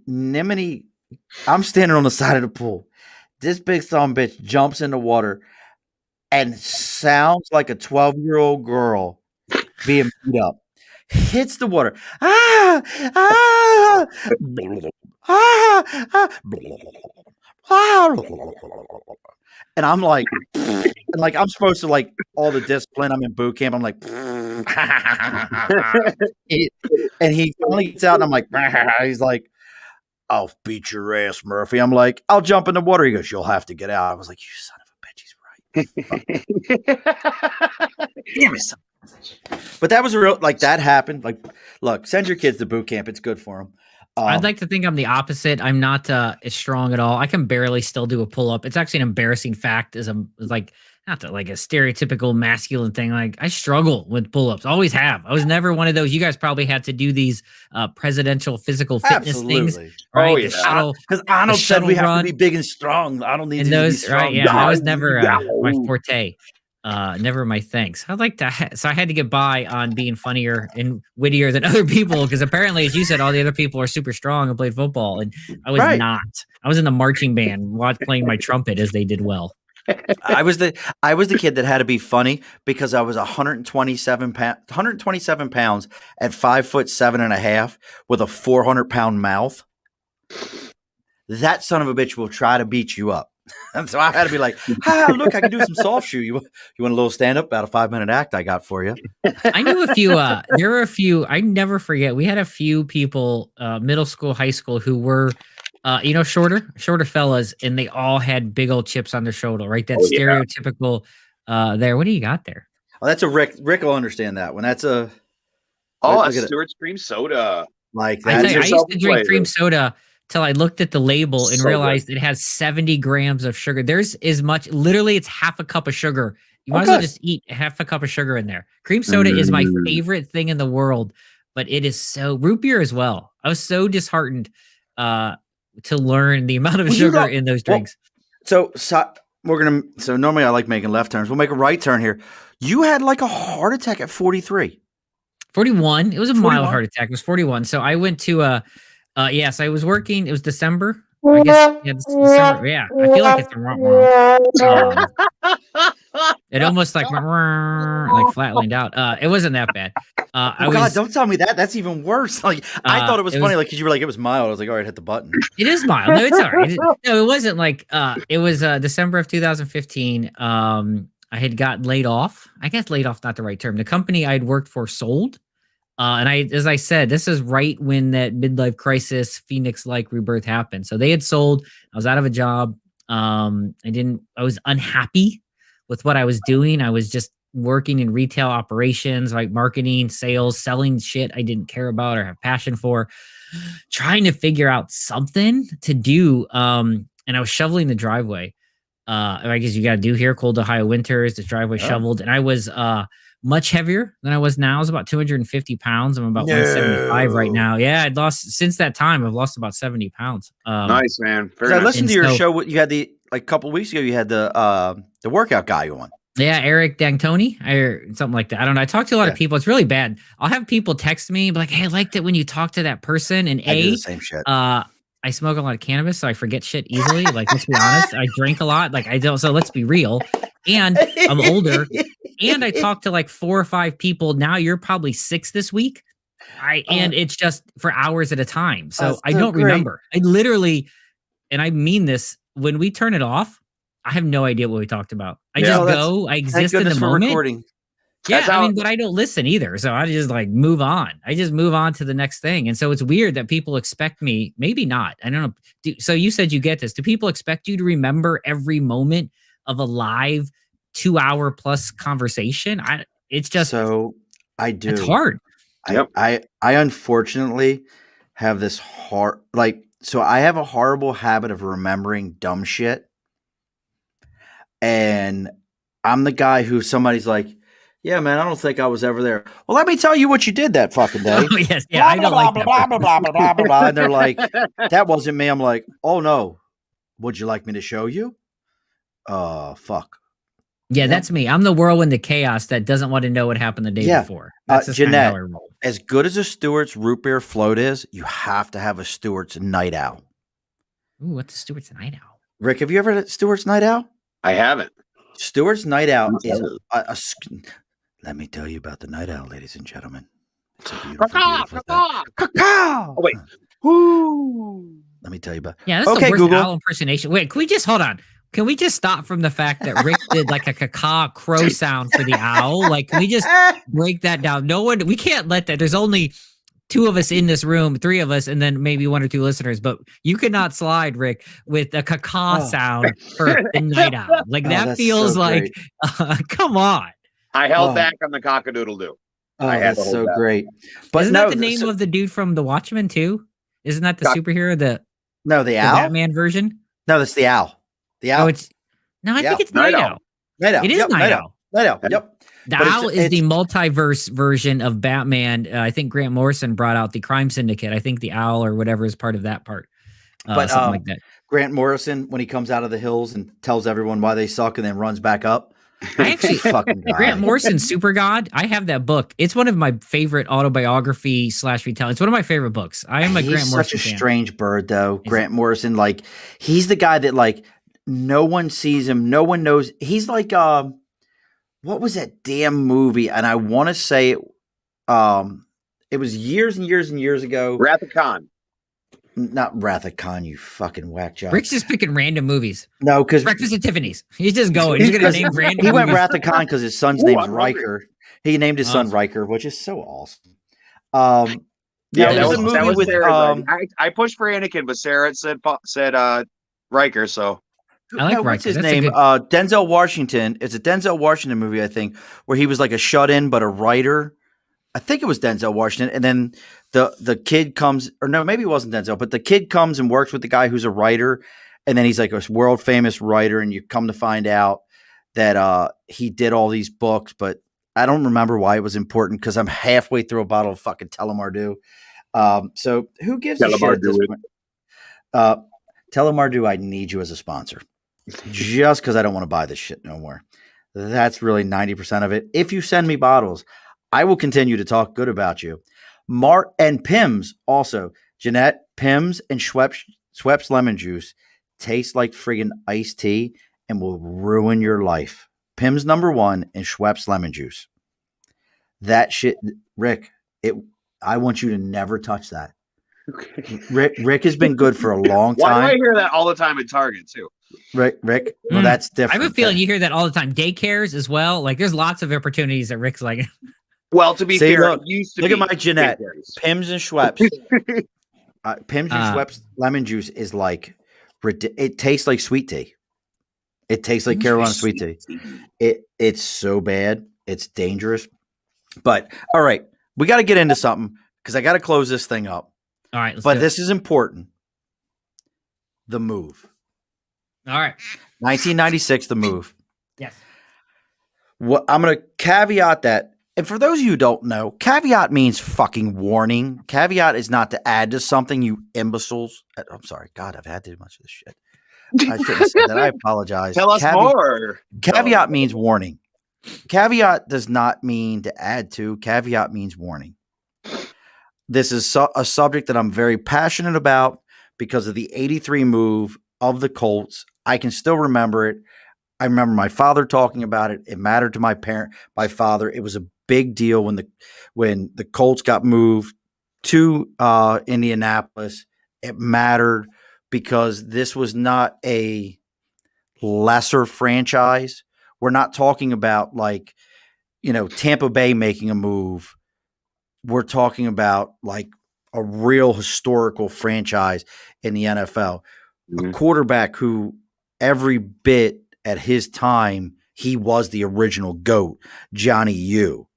Nimini, I'm standing on the side of the pool. This big son of a bitch jumps in the water and sounds like a 12-year-old girl being beat up. Hits the water. And I'm like, I'm supposed to like all the discipline. I'm in boot camp. I'm like, and he finally gets out and I'm like, he's like, I'll beat your ass, Murphy. I'm like, I'll jump in the water. He goes, you'll have to get out. I was like, you son of a bitch. He's right. But that was a real, like that happened. Like, look, send your kids to boot camp. It's good for them. I'd like to think I'm the opposite. I'm not as strong at all. I can barely still do a pull up. It's actually an embarrassing fact as I'm like, not like a stereotypical masculine thing. Like I struggle with pull ups. Always have. I was never one of those. You guys probably had to do these presidential physical fitness things. Right? Oh, yeah. Because Arnold said we have to be big and strong. I don't need to be strong. Right? Yeah, that was never my forte. Never my thanks. I'd like to, so I had to get by on being funnier and wittier than other people because apparently, as you said, all the other people are super strong and played football, and I was not. I was in the marching band, playing my trumpet as they did well. I was the kid that had to be funny because I was 127 pounds at 5'7.5" with a 400-pound mouth. That son of a bitch will try to beat you up. And so I had to be like, look, I can do some soft shoe. You want a little stand up? About a 5-minute act I got for you. I knew a few. There were a few. I never forget. We had a few people, middle school, high school, who were, shorter fellas, and they all had big old chips on their shoulder. Right, that stereotypical. There. What do you got there? Oh, that's a Rick. Rick will understand that one. That's a. A Stewart's cream soda. Like that. I used to drink cream soda till I looked at the label and realized it has 70 grams of sugar. There's as much, literally it's half a cup of sugar. You might as well just eat half a cup of sugar in there. Cream soda is my favorite thing in the world, but it is root beer as well. I was so disheartened to learn the amount of sugar in those drinks. So So normally I like making left turns. We'll make a right turn here. You had like a heart attack at 43. 41. It was a 41? mild heart attack. It was 41. So I went to yes, I was working. It was December. I guess December. Yeah, I feel like it's it almost like flatlined out. It wasn't that bad. God, don't tell me that. That's even worse. Like I thought it was funny, like because you were like it was mild. I was like, all right, hit the button. It is mild. No, it's all right. No, it wasn't like it was December of 2015. I had gotten laid off. I guess laid off not the right term. The company I'd worked for sold. And as I said, this is right when that midlife crisis, Phoenix-like rebirth happened. So they had sold. I was out of a job. I was unhappy with what I was doing. I was just working in retail operations, like marketing, sales, selling shit I didn't care about or have passion for, trying to figure out something to do. And I was shoveling the driveway. I guess you got to do here, cold Ohio winters, the driveway shoveled. And I was much heavier than I was now. I was about 250 pounds. I'm about 175 right now. Yeah, I'd lost since that time. I've lost about 70 pounds. Nice, man. I listened to your show. You had a couple weeks ago. You had the workout guy on. Yeah, Eric D'Antoni or something like that. I don't know. I talk to a lot of people. It's really bad. I'll have people text me like, "Hey, I liked it when you talk to that person." And I do the same shit. I smoke a lot of cannabis, so I forget shit easily. Like, let's be honest. I drink a lot. Like, I don't. So let's be real. And I'm older. And I talked to like 4 or 5 people. Now you're probably 6 this week. And it's just for hours at a time. So I don't remember. I literally, and I mean this, when we turn it off, I have no idea what we talked about. I exist in the moment. Recording. Yeah, I mean, but I don't listen either. So I just like move on. I just move on to the next thing. And so it's weird that people expect me, maybe not. I don't know. So you said you get this. Do people expect you to remember every moment of a live 2-hour plus conversation? It's just so I do. It's hard. I unfortunately have this so I have a horrible habit of remembering dumb shit. And I'm the guy who somebody's like, yeah, man, I don't think I was ever there. Well, let me tell you what you did that fucking day. Oh, yes. Yeah, I don't like that. Blah, blah, blah, blah, blah, blah, blah. And they're like, that wasn't me. I'm like, oh, no. Would you like me to show you? Fuck. Yeah, that's me. I'm the whirlwind of chaos that doesn't want to know what happened the day before. That's Jeanette, as good as a Stewart's root beer float is, you have to have a Stewart's night owl. Ooh, what's a Stewart's night owl? Rick, have you ever had Stewart's night owl? I haven't. Stewart's night owl is let me tell you about the night owl, ladies and gentlemen. It's a beautiful, beautiful thing. Oh, wait. Woo. Let me tell you about. Yeah, that's the worst Google. Owl impersonation. Wait, can we just hold on? Can we just stop from the fact that Rick did like a caca crow sound for the owl? Like, can we just break that down? We can't let that. There's only 2 of us in this room, 3 of us, and then maybe 1 or 2 listeners. But you cannot slide, Rick, with a caca sound for the night owl. Like that feels so like, come on. I held back on the cockadoodle-doo. That's so great. But isn't that the name of the dude from The Watchmen too? Isn't that the superhero? The owl, Batman version. No, that's the owl. The owl. I think it's Night Owl. Night Owl. It is Night Owl. Night Owl. Yep. The owl is the multiverse version of Batman. I think Grant Morrison brought out the Crime Syndicate. I think the owl or whatever is part of that part. Something like that. Grant Morrison, when he comes out of the hills and tells everyone why they suck and then runs back up. I actually Grant Morrison, Super God. I have that book. It's one of my favorite autobiography / retelling. It's one of my favorate books. I am a Grant Morrison fan. Such a strange bird, though. Grant Morrison, like he's the guy that like no one sees him, no one knows. He's like what was that damn movie? And I want to say it was years and years and years ago. Wrath of Khan. Not Wrath of Khan, you fucking whack job. Rick's just picking random movies. No, because Breakfast at Tiffany's. He's just going. He's going to name random He went movies. Wrath of Khan because his son's name's Riker. He named his son Riker, which is so awesome. That was a movie with I pushed for Anakin, but Sarah said Riker, so I like Riker. What's his That's name? Denzel Washington. It's a Denzel Washington movie, I think, where he was like a shut-in but a writer. I think it was Denzel Washington, and then the kid comes, or no, maybe it wasn't Denzel, but the kid comes and works with the guy who's a writer, and then he's like a world famous writer, and you come to find out that he did all these books, but I don't remember why it was important because I'm halfway through a bottle of fucking Telemardu. So who gives a shit at this point? Telemardu, I need you as a sponsor. just because I don't want to buy this shit no more. That's really 90% of it. If you send me bottles, I will continue to talk good about you. And Pimm's also. Jeanette, Pimm's and Schweppes lemon juice taste like friggin' iced tea and will ruin your life. Pimm's #1 and Schweppes lemon juice. That shit, Rick, I want you to never touch that. Okay. Rick has been good for a long time. Why do I hear that all the time at Target too? Rick, well, that's different. I have a feeling you hear that all the time. Daycares as well. Like, there's lots of opportunities that Rick's like. Well, to be fair, look at my Jeanette. Pimm's and Schweppes. Pimm's and Schweppes lemon juice is like, it tastes like sweet tea. It tastes like Carolina sweet tea. It's so bad. It's dangerous. But all right, we got to get into something because I got to close this thing up. All right, but this is important. The move. All right. 1996, the move. Yes. What I'm going to caveat that. And for those of you who don't know, caveat means fucking warning. Caveat is not to add to something, you imbeciles. I'm sorry. God, I've had too much of this shit. I shouldn't have said that. I apologize. Tell us more. Caveat means warning. Caveat does not mean to add to. Caveat means warning. This is a subject that I'm very passionate about because of the 83 move of the Colts. I can still remember it. I remember my father talking about it. It mattered to my father. It was a big deal when the Colts got moved to Indianapolis. It mattered because this was not a lesser franchise. We're not talking about like, Tampa Bay making a move. We're talking about like a real historical franchise in the NFL. Mm-hmm. A quarterback who every bit at his time, he was the original GOAT, Johnny U.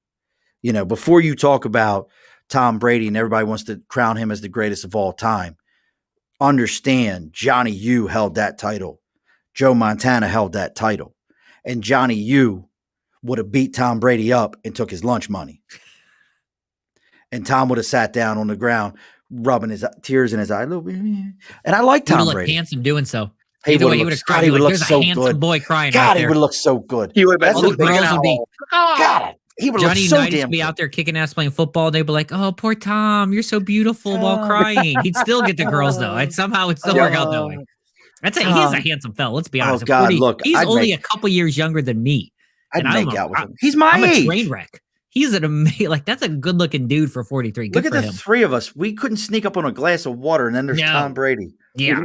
Before you talk about Tom Brady and everybody wants to crown him as the greatest of all time, understand Johnny U held that title. Joe Montana held that title. And Johnny U would have beat Tom Brady up and took his lunch money. And Tom would have sat down on the ground, rubbing his tears in his eye a little bit. And I like Tom Brady. Handsome doing so. He would have looked so a handsome good. Boy crying. God, right he would look so good. He would have been all the girls would be. God, he would look Johnny so Unitas damn be good. out there kicking ass playing football. They'd be like, "Oh, poor Tom, you're so beautiful," while crying. He'd still get the girls though. And somehow it'd still work out that way. He's a handsome fella. Let's be honest. Oh God, look, he's only a couple years younger than me. I'd make out with him. He's my age. I'm a train wreck. He's an amazing, that's a good looking dude for 43. Good Look at the three of us. We couldn't sneak up on a glass of water, and then there's Tom Brady. Yeah.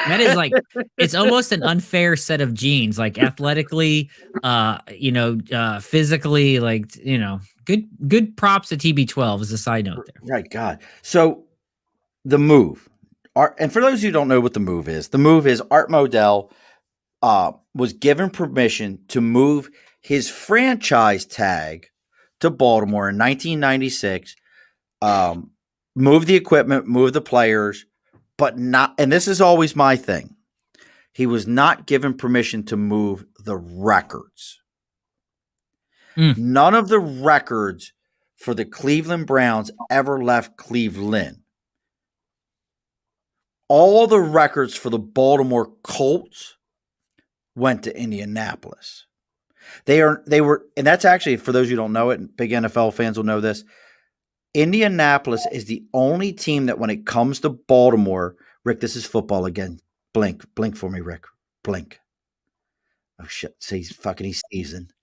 That is like, it's almost an unfair set of genes, like athletically, physically, good props to TB12 as a side note there. Right. God. So the move, and for those who don't know what the move is Art Modell was given permission to move his franchise tag to Baltimore in 1996, move the equipment, move the players, but not, and this is always my thing, he was not given permission to move the records. None of the records for the Cleveland Browns ever left Cleveland. All the records for the Baltimore Colts went to Indianapolis. They were, and that's actually, for those who don't know it, and big NFL fans will know this, Indianapolis is the only team that when it comes to Baltimore, Rick, this is football again. Blink for me, Rick. Blink. Oh shit, he's seasoned.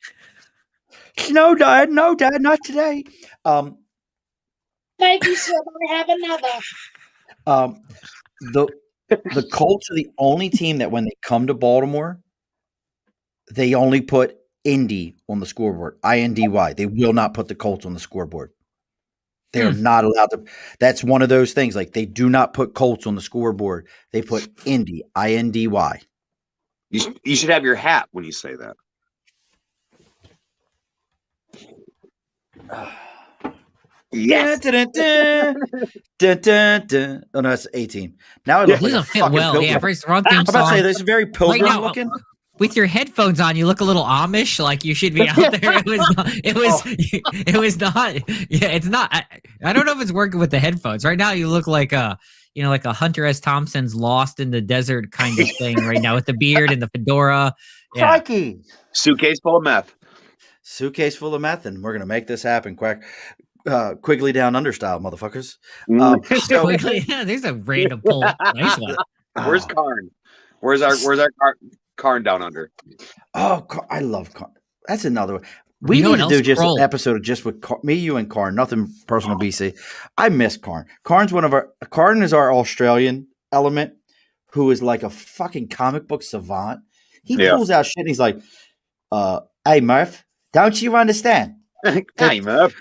No, Dad, not today. Thank you, sir. I have another. The Colts are the only team that when they come to Baltimore, they only put Indy on the scoreboard. INDY. They will not put the Colts on the scoreboard. They are not allowed to. That's one of those things. Like, they do not put Colts on the scoreboard. They put Indy, INDY. You should have your hat when you say that. Yes. Oh, no, that's 18. Now I look like a fucking pilgrim. Yeah, first wrong theme I'm about to say song. this is very pilgrim looking. With your headphones on, you look a little Amish, like you should be out there. It was not. Yeah, it's not. I don't know if it's working with the headphones. Right now, you look like like a Hunter S. Thompson's Lost in the Desert kind of thing right now with the beard and the fedora. Yeah. Crikey. Suitcase full of meth. Suitcase full of meth, and we're going to make this happen. Quickly Down Under style, motherfuckers. There's a random pull. Nice one. Where's Karn? Where's our Karn Down Under? Oh, I love Karn. That's another one. We need to do just an episode just with me, you, and Karn. Nothing personal, BC. I miss Karn. Karn is our Australian element, who is like a fucking comic book savant. He pulls out shit and he's like, "Hey Murph, don't you understand? Hey Murph,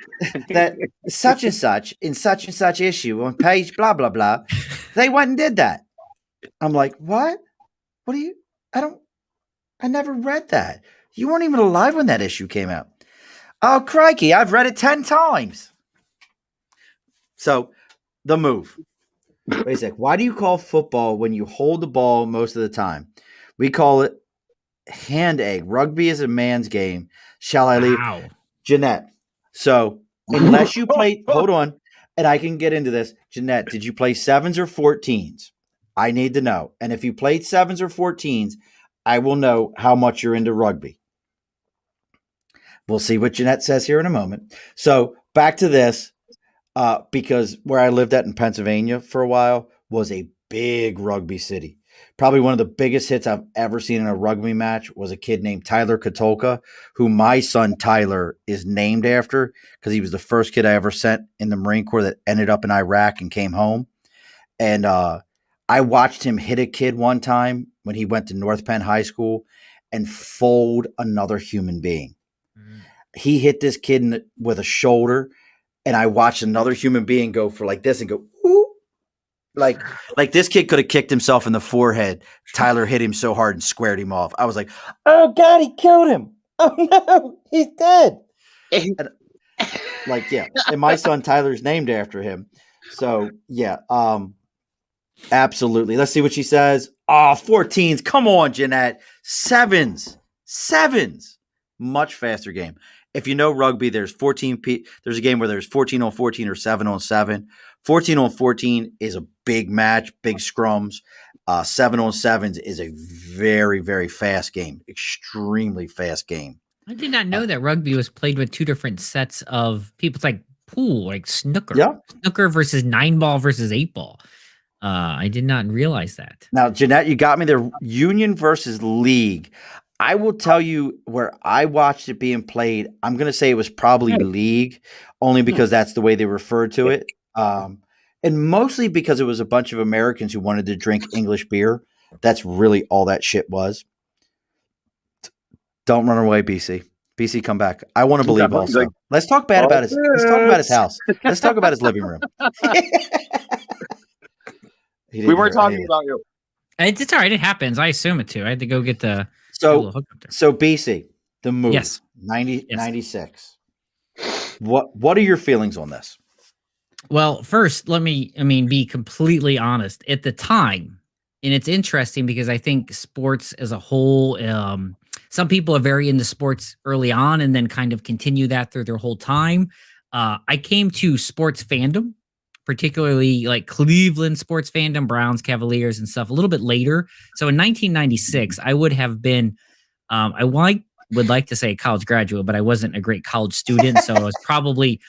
that such and such in such and such issue on page blah blah blah, they went and did that." I'm like, "What? What do you? I never read that. You weren't even alive when that issue came out." Oh, crikey, I've read it 10 times. So, the move. Wait a sec. Why do you call football when you hold the ball most of the time? We call it hand egg. Rugby is a man's game. Shall I leave? Wow. Jeanette. So, unless you play, hold on, and I can get into this. Jeanette, did you play 7s or 14s? I need to know. And if you played 7s or 14s, I will know how much you're into rugby. We'll see what Jeanette says here in a moment. So back to this, because where I lived at in Pennsylvania for a while was a big rugby city. Probably one of the biggest hits I've ever seen in a rugby match was a kid named Tyler Katolka, who my son Tyler is named after because he was the first kid I ever sent in the Marine Corps that ended up in Iraq and came home. And I watched him hit a kid one time when he went to North Penn High School and fold another human being. He hit this kid with a shoulder, and I watched another human being go for like this and go, ooh. Like this kid could have kicked himself in the forehead. Tyler hit him so hard and squared him off. I was like, oh, God, he killed him. Oh, no, he's dead. And, and my son Tyler's named after him. So, yeah, absolutely. Let's see what she says. Oh, 14s. Come on, Jeanette. 7s. Much faster game. If you know rugby, there's 14. There's a game where there's 14 on 14 or 7 on 7. 14 on 14 is a big match, big scrums. 7 on 7s is a very, very fast game, extremely fast game. I did not know that rugby was played with two different sets of people. It's like pool, like snooker. Yeah. Snooker versus 9-ball versus 8-ball. I did not realize that. Now, Jeanette, you got me there. Union versus league. I will tell you where I watched it being played. I'm going to say it was probably league, only because that's the way they referred to it. And mostly because it was a bunch of Americans who wanted to drink English beer. That's really all that shit was. Don't run away, BC. BC, come back. I want to believe also. Let's talk bad about his. Let's talk about his house. Let's talk about his living room. We weren't talking about you. It's all right. It happens. I assume it too. I had to go get the. So BC, the movie, yes. 96. What are your feelings on this? Well, first, let me be completely honest. At the time, and it's interesting because I think sports as a whole, some people are very into sports early on and then kind of continue that through their whole time. I came to sports fandom, particularly like Cleveland sports fandom, Browns, Cavaliers, and stuff a little bit later. So in 1996, I would have been, would like to say a college graduate, but I wasn't a great college student. So I was probably,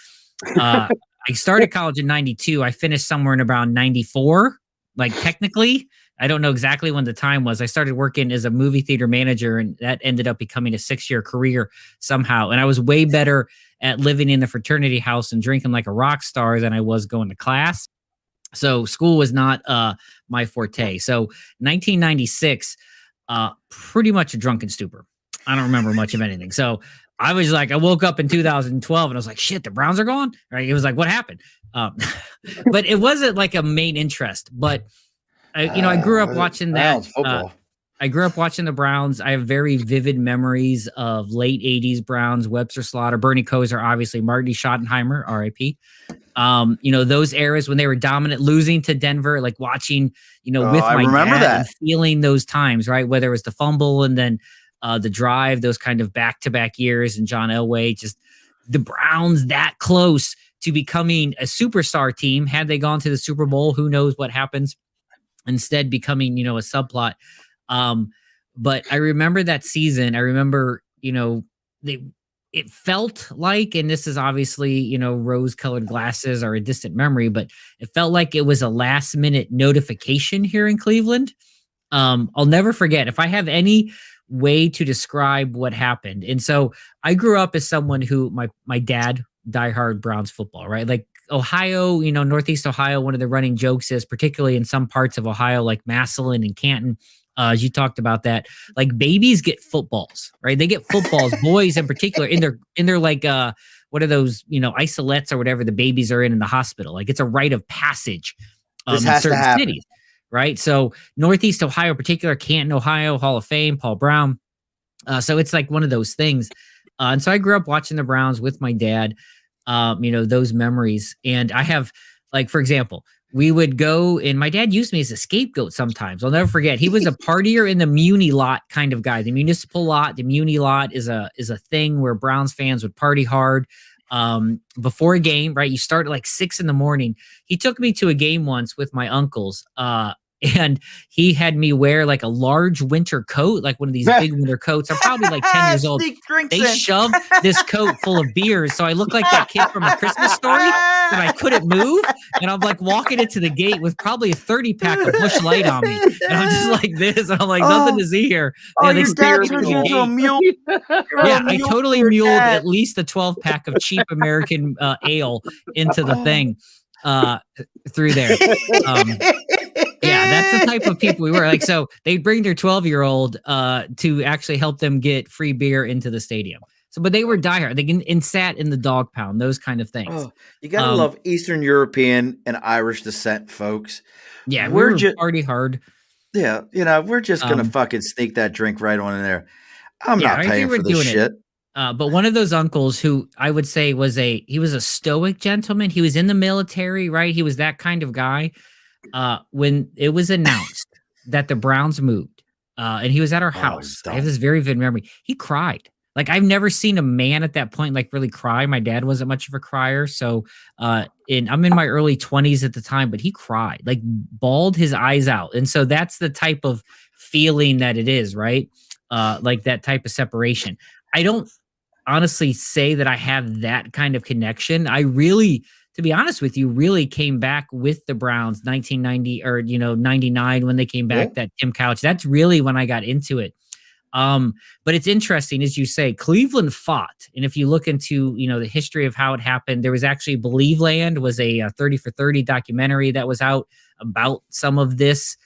I started college in 92. I finished somewhere in around 94, like technically. I don't know exactly when the time was. I started working as a movie theater manager, and that ended up becoming a 6-year career somehow. And I was way better at living in the fraternity house and drinking like a rock star than I was going to class. So school was not my forte. So 1996, pretty much a drunken stupor. I don't remember much of anything. So I was like, I woke up in 2012 and I was like, shit, the Browns are gone. Right? It was like, what happened? But it wasn't like a main interest. But I grew up watching that. I grew up watching the Browns. I have very vivid memories of late 80s Browns, Webster Slaughter, Bernie Kosar, obviously, Marty Schottenheimer, RIP. Those eras when they were dominant, losing to Denver, like watching, with my dad and feeling those times, right? Whether it was the fumble and then the drive, those kind of back-to-back years, and John Elway, just the Browns that close to becoming a superstar team. Had they gone to the Super Bowl, who knows what happens? Instead, becoming, a subplot. But I remember that season. I remember, it felt like, and this is obviously, rose-colored glasses are a distant memory, but it felt like it was a last-minute notification here in Cleveland. I'll never forget, if I have any way to describe what happened. And so I grew up as someone who, my dad, diehard Browns football, right? Like Ohio, Northeast Ohio, one of the running jokes is, particularly in some parts of Ohio, like Massillon and Canton, as you talked about that, like babies get footballs, right? They get footballs, boys in particular, in their like, what are those, isolates or whatever the babies are in the hospital. Like it's a rite of passage in certain cities, right? So Northeast Ohio in particular, Canton, Ohio, Hall of Fame, Paul Brown. So it's like one of those things. And so I grew up watching the Browns with my dad, those memories. And I have, like, for example, we would go, and my dad used me as a scapegoat sometimes. I'll never forget. He was a partier in the Muni lot kind of guy. The municipal lot, the Muni lot is a thing where Browns fans would party hard before a game, right? You start at like 6 a.m. He took me to a game once with my uncles, and he had me wear like a large winter coat, like one of these big winter coats. I'm probably like 10 years old. They shoved this coat full of beers, so I look like that kid from A Christmas Story, and I couldn't move. And I'm like walking into the gate with probably a 30-pack of Busch Light on me, and I'm just like this, and I'm like, nothing to see here. And your dad turned you into a mule. Yeah, I totally muled at least a 12-pack of cheap American ale into the thing through there. Yeah, that's the type of people we were. Like, so they'd bring their 12-year-old to actually help them get free beer into the stadium. So, but they were diehard. They sat in the dog pound, those kind of things. Oh, you gotta love Eastern European and Irish descent folks. Yeah, we're just party hard. Yeah, we're just gonna fucking sneak that drink right on in there. I'm not paying for this shit. But one of those uncles who I would say he was a stoic gentleman. He was in the military, right? He was that kind of guy. When it was announced that the Browns moved, and he was at our house, I have this very vivid memory. He cried. Like, I've never seen a man at that point like really cry. My dad wasn't much of a crier, so I'm in my early 20s at the time, but he cried, like bawled his eyes out. And so that's the type of feeling that it is, right? Like that type of separation. I don't honestly say that I have that kind of connection. I really, to be honest with you, really came back with the Browns 1990 or 99 when they came back, that Tim Couch. That's really when I got into it. But it's interesting, as you say, Cleveland fought. And if you look into, the history of how it happened, there was actually Believe Land was a 30 for 30 documentary that was out about some of this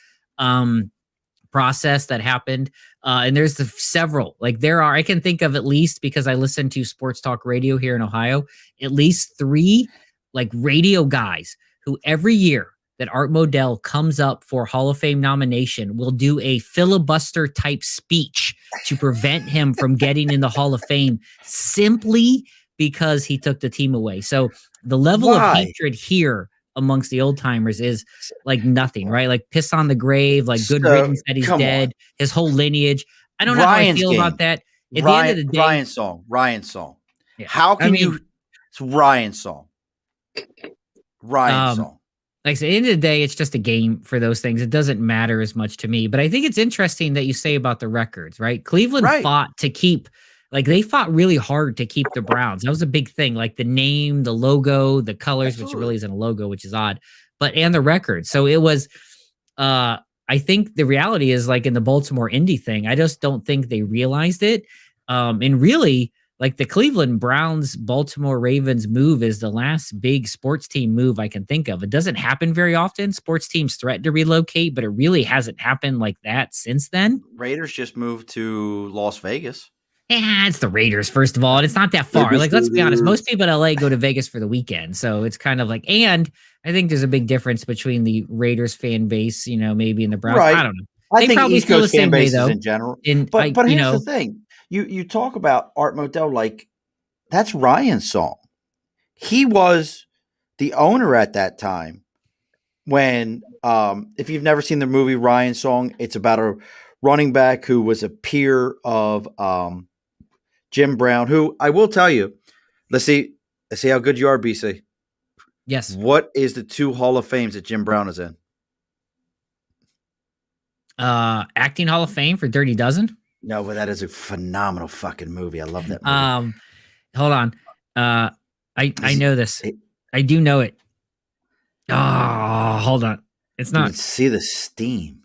process that happened. And there's several, like I can think of at least, because I listen to sports talk radio here in Ohio, at least 3 like radio guys who every year that Art Modell comes up for Hall of Fame nomination will do a filibuster type speech to prevent him from getting in the Hall of Fame simply because he took the team away. So the level of hatred here amongst the old timers is like nothing, right? Like piss on the grave, like good riddance that he's dead, his whole lineage. I don't know how I feel about that. At the end of the day, Ryan's song. Yeah. How can it's Ryan's song. Ryan's song. Like at the end of the day, it's just a game for those things. It doesn't matter as much to me. But I think it's interesting that you say about the records, right? Cleveland fought to keep, like they fought really hard to keep the Browns. That was a big thing. Like the name, the logo, the colors, which really isn't a logo, which is odd, and the records. So it was, I think the reality is like in the Baltimore Indy thing, I just don't think they realized it. And really, like the Cleveland Browns, Baltimore Ravens move is the last big sports team move I can think of. It doesn't happen very often. Sports teams threaten to relocate, but it really hasn't happened like that since then. Raiders just moved to Las Vegas. Yeah, it's the Raiders, first of all, and it's not that far. Like, let's be honest, most people in LA go to Vegas for the weekend. So it's kind of like, and I think there's a big difference between the Raiders fan base, maybe in the Browns. Right. I don't know. I think East Coast fan bases in general. But here's the thing. You talk about Art Modell, like that's Ryan's song. He was the owner at that time when, if you've never seen the movie Ryan's Song, it's about a running back who was a peer of Jim Brown, who I will tell you, let's see how good you are, BC. Yes. What is the 2 Hall of Fames that Jim Brown is in? Acting Hall of Fame for Dirty Dozen. No, but that is a phenomenal fucking movie. I love that movie. Hold on. I know this. I do know it. Oh, hold on. It's You not. can see the steam.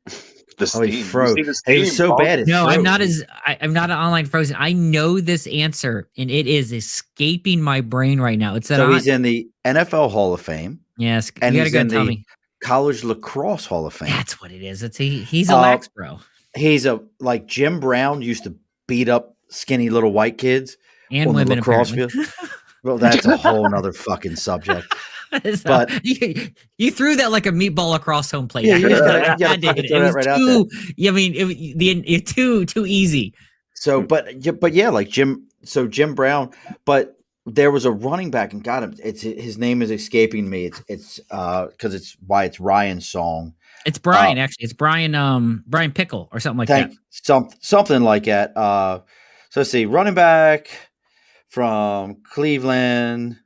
The Oh, he steam. froze. You see the It was steam, so folks? bad. It No, I'm froze. not I'm not an online frozen. I know this answer, and it is escaping my brain right now. It's that. So he's in the NFL Hall of Fame, Yes, and you gotta he's go in tell the me. College Lacrosse Hall of Fame. That's what it is. He's a lax bro. He's like Jim Brown used to beat up skinny little white kids And on the women lacrosse apparently. field. Well, that's a whole nother fucking subject. So, But- you threw that like a meatball across home plate. Yeah, you just gotta- I you gotta had to hit fucking it. throw It that was right out too. I mean, it's too easy. So, but yeah, like Jim Brown, but there was a running back, and God, his name is escaping me. It's because it's Ryan's song. It's Brian, actually. It's Brian Pickle or something like that. Something like that. So let's see, running back from Cleveland.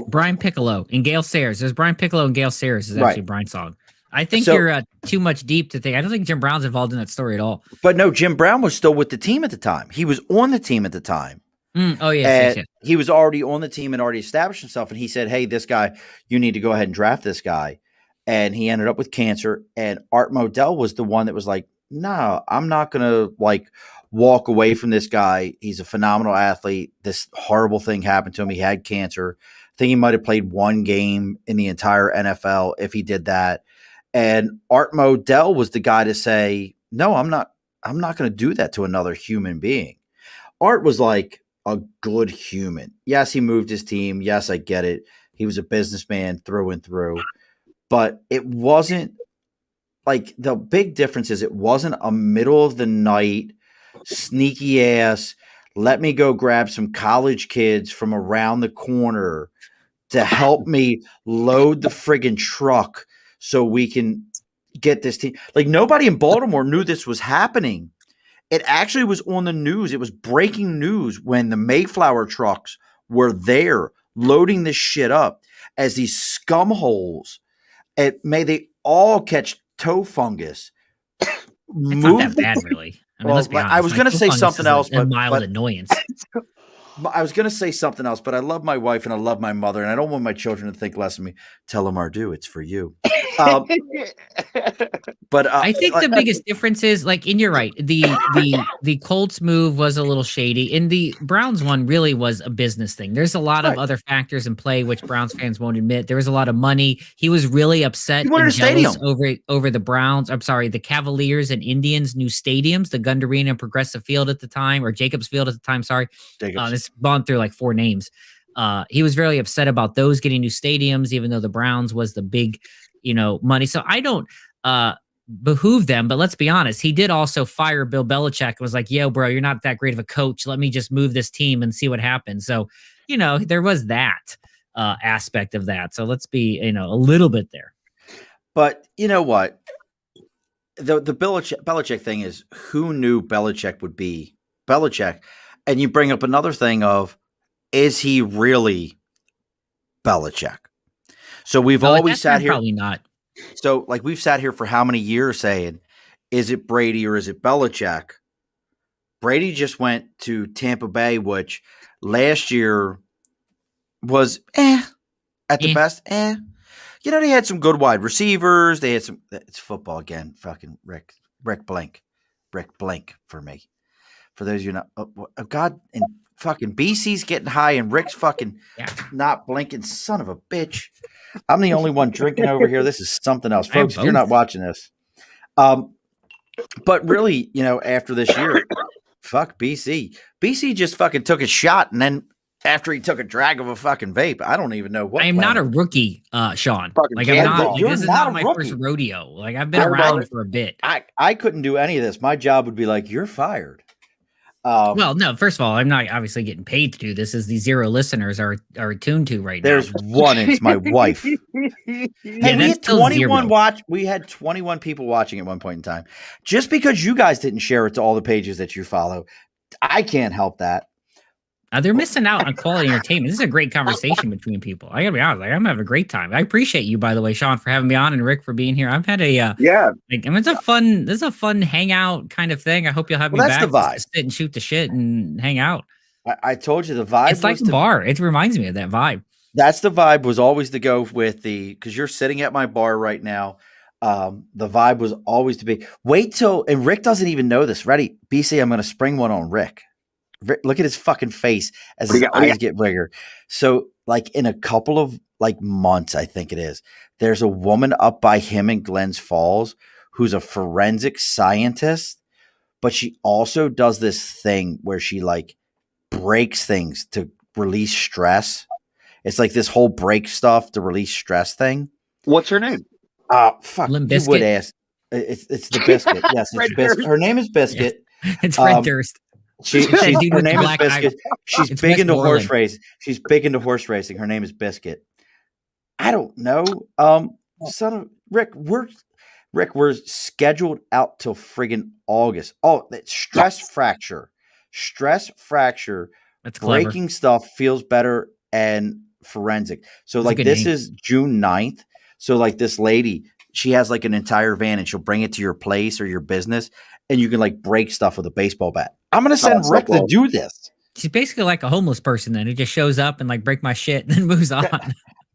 Brian Piccolo and Gail Sayers. There's Brian Piccolo and Gail Sayers is actually Right. Brian's song. I think So- you're too much deep to think. I don't think Jim Brown's involved in that story at all. But no, Jim Brown was still with the team at the time. He was on the team at the time. Oh, yes. And he was already on the team and already established himself. And he said, "Hey, this guy, you need to go ahead and draft this guy." And he ended up with cancer. And Art Modell was the one that was like, "No, I'm not going to like walk away from this guy. He's a phenomenal athlete. This horrible thing happened to him. He had cancer. I think he might have played 1 game in the entire NFL if he did that." And Art Modell was the guy to say, "No, I'm not going to do that to another human being." Art was like a good human. Yes, he moved his team. Yes, I get it. He was a businessman through and through. But it wasn't like the big difference is it wasn't a middle of the night, sneaky ass, let me go grab some college kids from around the corner to help me load the friggin' truck so we can get this team. Like nobody in Baltimore knew this was happening. It actually was on the news. It was breaking news when the Mayflower trucks were there loading this shit up as these scumholes. May they all catch toe fungus. It's not that bad, really. I mean, let's be honest. I was going to say fungus something is else, a mild annoyance. I was going to say something else, but I love my wife and I love my mother, and I don't want my children to think less of me. Tell them, Ardu, it's for you. But I think the biggest difference is, like, and you're right, the Colts move was a little shady, and the Browns one really was a business thing. There's a lot of other factors in play which Browns fans won't admit. There was a lot of money. He was really upset and jealous over the Browns. I'm sorry, the Cavaliers and Indians' new stadiums, the Gund Arena and Progressive Field at the time, or Jacobs Field at the time. Sorry, it's gone through like 4 names. He was very upset about those getting new stadiums, even though the Browns was the big, money. So I don't behoove them, but let's be honest. He did also fire Bill Belichick and was like, "Yo, bro, you're not that great of a coach. Let me just move this team and see what happens." So, there was that aspect of that. So let's be, a little bit there. But you know what? The Belichick thing is, who knew Belichick would be Belichick? And you bring up another thing of, is he really Belichick? So we've always sat here. Probably not. So like we've sat here for how many years saying, is it Brady or is it Belichick? Brady just went to Tampa Bay, which last year was at the best. They had some good wide receivers. They had some. It's football again. Fucking Rick Blank for me. For those of you not, God, and fucking BC's getting high and Rick's fucking not blinking. Son of a bitch. I'm the only one drinking over here. This is something else, folks. If you're not watching this, but really, after this year, fuck BC. BC just fucking took a shot, and then after he took a drag of a fucking vape, I don't even know what. I am not a rookie, Sean. Like I'm not. Like, this is not my first rodeo. Like I've been around for a bit. I couldn't do any of this. My job would be like, you're fired. Well, no. First of all, I'm not obviously getting paid to do this, as the 0 listeners are attuned to right now. There's one. It's my wife. Hey, we had 21 We had 21 people watching at one point in time. Just because you guys didn't share it to all the pages that you follow, I can't help that. They're missing out on quality entertainment. This is a great conversation between people. I gotta be honest, like I'm having a great time. I appreciate you, by the way, Sean, for having me on, and Rick for being here. I've had a Yeah. like, I mean, this is a fun hangout kind of thing. I hope you'll have me that's back the vibe. just to sit and shoot the shit and hang out. I told you the vibe. It's like the bar. It reminds me of that vibe. That's the vibe was always to go with because you're sitting at my bar right now. The vibe was always to be wait till, and Rick doesn't even know this. Ready, BC, I'm going to spring one on Rick. Rick. Look at his fucking face as his eyes get bigger. So like in a couple of like months, I think it is, there's a woman up by him in Glens Falls who's a forensic scientist, but she also does this thing where she like breaks things to release stress. It's like this whole break stuff to release stress thing. What's her name? Fuck, Limp you would Bizkit? ask. It's the Biscuit. Yes, it's Biscuit. Her name is Biscuit. It's Fred Durst. Her name is Biscuit. She's It's big into Westmoreland. horse racing. She's big into horse racing. Her name is Biscuit. I don't know. Son of Rick, we're scheduled out till friggin' August. Oh, that's stress fracture. Stress fracture. That's clever. Breaking stuff feels better and forensic. So That's a like good this name. is June 9th. So like this lady, she has like an entire van and she'll bring it to your place or your business and you can like break stuff with a baseball bat. I'm going to send Rick to do this. She's basically like a homeless person then who just shows up and like break my shit and then moves on.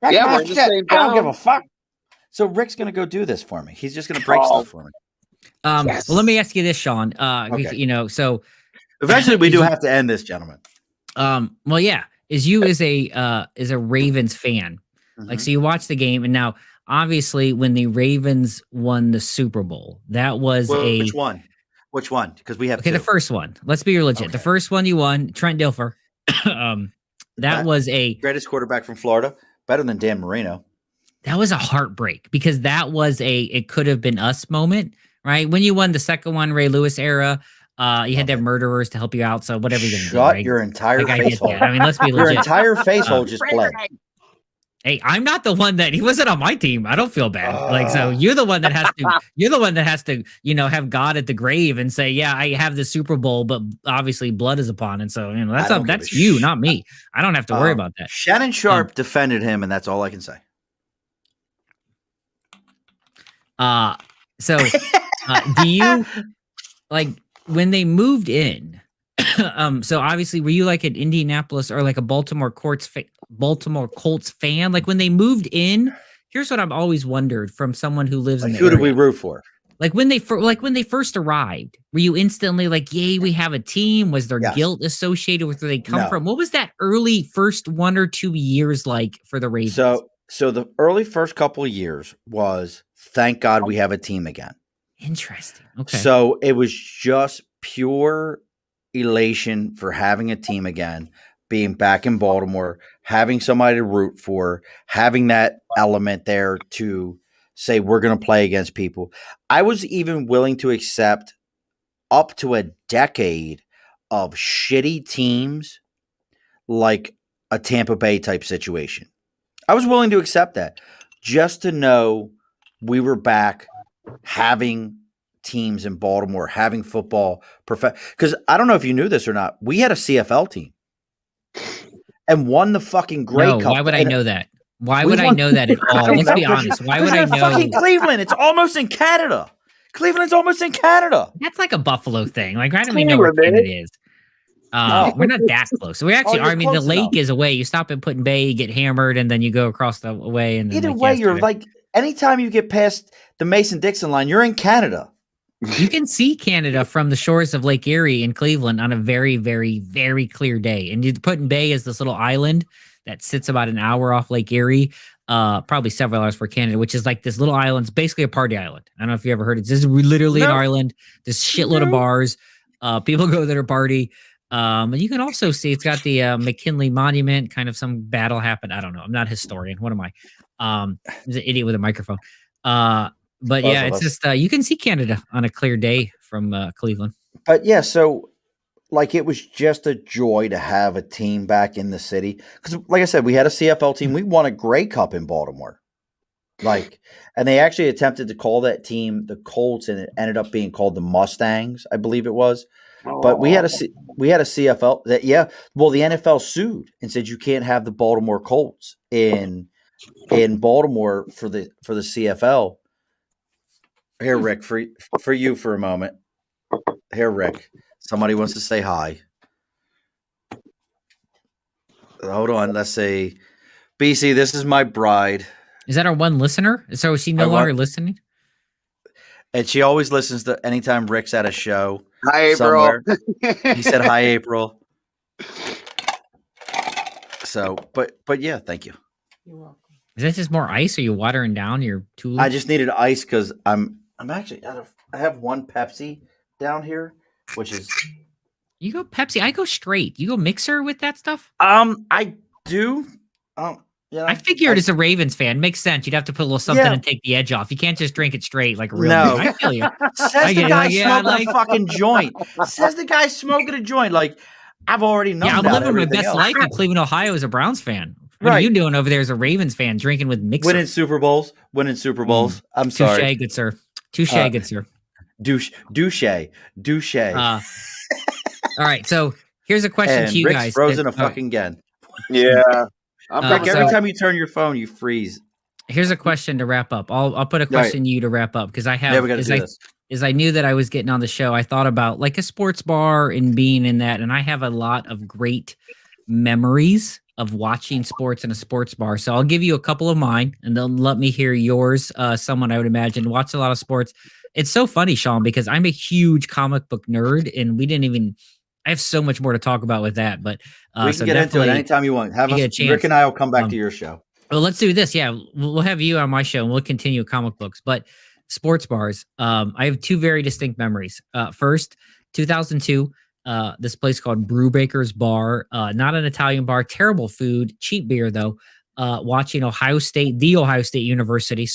Yeah, my we're in the shit. same I don't give town. a fuck. So Rick's going to go do this for me. He's just going to break stuff for me. Yes. Well, let me ask you this, Sean. Okay. You know, so Eventually we do have to end this, gentlemen. well, yeah, is you as a Ravens fan. Mm-hmm. Like, so you watch the game, and now obviously when the Ravens won the Super Bowl, that was Which one? Which one? Because we have okay, two. the first one. Let's be legit. Okay. The first one you won, Trent Dilfer. That was a greatest quarterback from Florida, better than Dan Marino. that was a heartbreak because that was it could have been us moment, right? When you won the second one, Ray Lewis era, you had to have murderers to help you out. So whatever you're gonna do, Shut right? your entire Like, I face get hole. that. I mean, let's be Your legit. entire face hole just bled. Hey, I'm not the one that he wasn't on my team. I don't feel bad. Like, so you're the one that has to, you know, have God at the grave and say, yeah, I have the Super Bowl, but obviously blood is upon it. So, you know, that's you, not me. I don't have to worry about that. Shannon Sharp defended him, and that's all I can say. So do you like when they moved in? So obviously, were you like an Indianapolis or like a Baltimore Colts fan? Like when they moved in, here's what I've always wondered from someone who lives in the Who did area. we root for? Like when they first arrived, were you instantly like, "Yay, we have a team"? Was there Yes. guilt associated with where they come No. from? What was that early first 1 or 2 years like for the Ravens? So the early first couple of years was thank God we have a team again. Interesting. Okay. So it was just pure elation for having a team again, being back in Baltimore, having somebody to root for, having that element there to say we're going to play against people. I was even willing to accept up to a decade of shitty teams like a Tampa Bay type situation. I was willing to accept that just to know we were back having teams in Baltimore, having football. Because I don't know if you knew this or not. We had a CFL team and won the fucking Grey No, Cup. why would I know that? Why We would I won- know that at all? don't Let's know, be 'cause honest. Why would I Because know? fucking Cleveland. It's almost in Canada. Cleveland's almost in Canada. That's like a Buffalo thing. Like I don't even know where Cleveland, Canada is. No. We're not that close. So we actually you're are. I mean, the close lake enough. is away. You stop at Putin Bay, you get hammered, and then you go across the way. And then, Either like, way, yes, you're like, anytime you get past the Mason-Dixon line, you're in Canada. you can see Canada from the shores of Lake Erie in Cleveland on a very, very, very clear day. And Putin Bay is this little island that sits about an hour off Lake Erie, probably several hours for Canada, which is like this little island. It's basically a party island. I don't know if you ever heard it. This is literally an No. island. This shitload of bars. People go there to party. And you can also see it's got the McKinley Monument. Kind of some battle happened. I don't know. I'm not a historian. What am I? I'm an idiot with a microphone. But Both yeah, of it's us. just you can see Canada on a clear day from Cleveland. But yeah, so like it was just a joy to have a team back in the city. Because like I said, we had a CFL team. We won a Grey Cup in Baltimore. Like, and they actually attempted to call that team the Colts, and it ended up being called the Mustangs, I believe it was. But we had a CFL that well, the NFL sued and said you can't have the Baltimore Colts in Baltimore for the CFL. Here, Rick, for you for a moment. Here, Rick. Somebody wants to say hi. Hold on. Let's say, BC, this is my bride. Is that our one listener? So is she no longer listening? And she always listens to anytime Rick's at a show. Hi, April. He said hi, April. So, but yeah, thank you. You're welcome. Is this just more ice? Are you watering down your tulips? I just needed ice because I'm actually out of. I have one Pepsi down here, which is. You go Pepsi. I go straight. You go mixer with that stuff. I do. Yeah, I figured as a Ravens fan, makes sense. You'd have to put a little something and take the edge off. You can't just drink it straight like real. No, I feel you. Says the guy smoking a fucking joint. Says the guy smoking a joint. Like I've already known. Yeah, I'm living my best life in Cleveland, Ohio, as a Browns fan. What are you doing over there as a Ravens fan, drinking with mixer? Winning Super Bowls. I'm sorry. Touche, good sir. Touche, good sir. Douche. All right, so here's a question to you Rick's guys. Frozen a fucking again. Yeah. Rick, every time you turn your phone, you freeze. Here's a question to wrap up. I'll put a question to you to wrap up because I have. As I knew that I was getting on the show, I thought about like a sports bar and being in that, and I have a lot of great memories of watching sports in a sports bar. So I'll give you a couple of mine, and then let me hear yours. Someone I would imagine watched a lot of sports. It's so funny, Sean, because I'm a huge comic book nerd, and I have so much more to talk about with that, but we can get into it anytime you want. Rick and I will come back to your show. Well, let's do this. Yeah, we'll have you on my show, and we'll continue comic books. But sports bars, I have two very distinct memories. First, 2002, this place called Brewbaker's Bar, not an Italian bar, terrible food, cheap beer though. Watching the Ohio State University,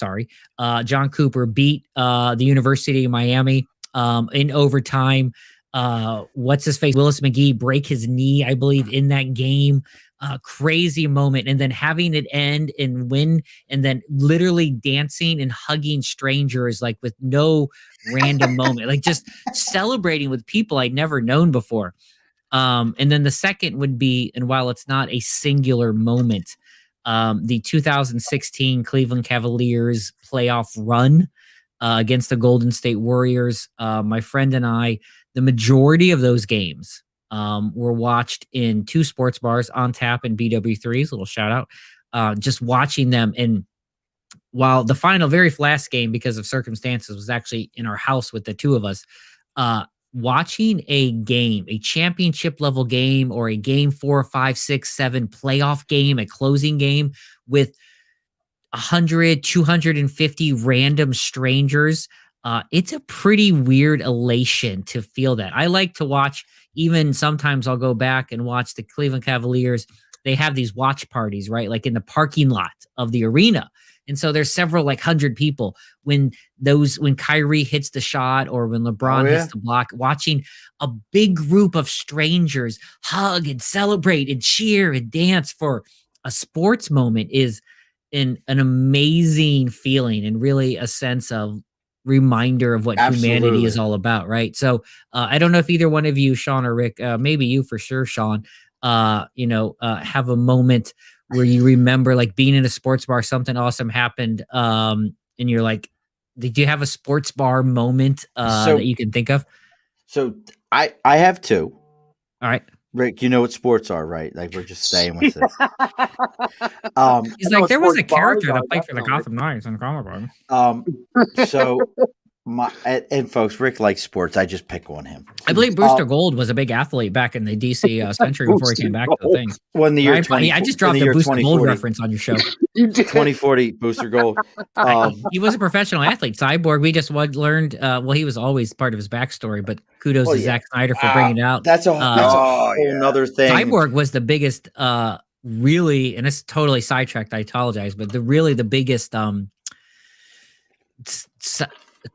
John Cooper beat the University of Miami in overtime. What's his face? Willis McGee break his knee, I believe, in that game. Crazy moment. And then having it end and win, and then literally dancing and hugging strangers, like with no random moment, like just celebrating with people I'd never known before. And then the second would be, and while it's not a singular moment, the 2016 Cleveland Cavaliers playoff run against the Golden State Warriors. My friend and I, the majority of those games were watched in two sports bars, On Tap and BW3's, little shout out, just watching them. And while the very last game, because of circumstances, was actually in our house with the two of us, watching a game, a championship level game, or a game 4, 5, 6, 7 playoff game, a closing game with 100, 250 random strangers. It's a pretty weird elation to feel that. I like to watch, even sometimes I'll go back and watch the Cleveland Cavaliers. They have these watch parties, right? Like in the parking lot of the arena. And so there's several like 100 people when Kyrie hits the shot or when LeBron hits the block, watching a big group of strangers hug and celebrate and cheer and dance for a sports moment is an amazing feeling, and really a sense of reminder of what humanity is all about, right? So I don't know if either one of you, Sean or Rick, maybe you for sure, Sean, have a moment where you remember like being in a sports bar, something awesome happened, and you're like, did you have a sports bar moment that you can think of? So I have two. All right. Rick, you know what sports are, right? Like we're just staying with it. He's like, there was a character that played for the Gotham Knights in the comic book. So and folks, Rick likes sports. I just pick on him. I believe Booster Gold was a big athlete back in the DC century before he came back to the thing. When the year I just dropped a Booster Gold reference on your show. 2040 Booster Gold. He was a professional athlete. Cyborg, we just learned. He was always part of his backstory, but kudos to Zack Snyder for bringing it out. That's a whole another thing. Cyborg was the biggest, really, and it's totally sidetracked. I apologize, but the biggest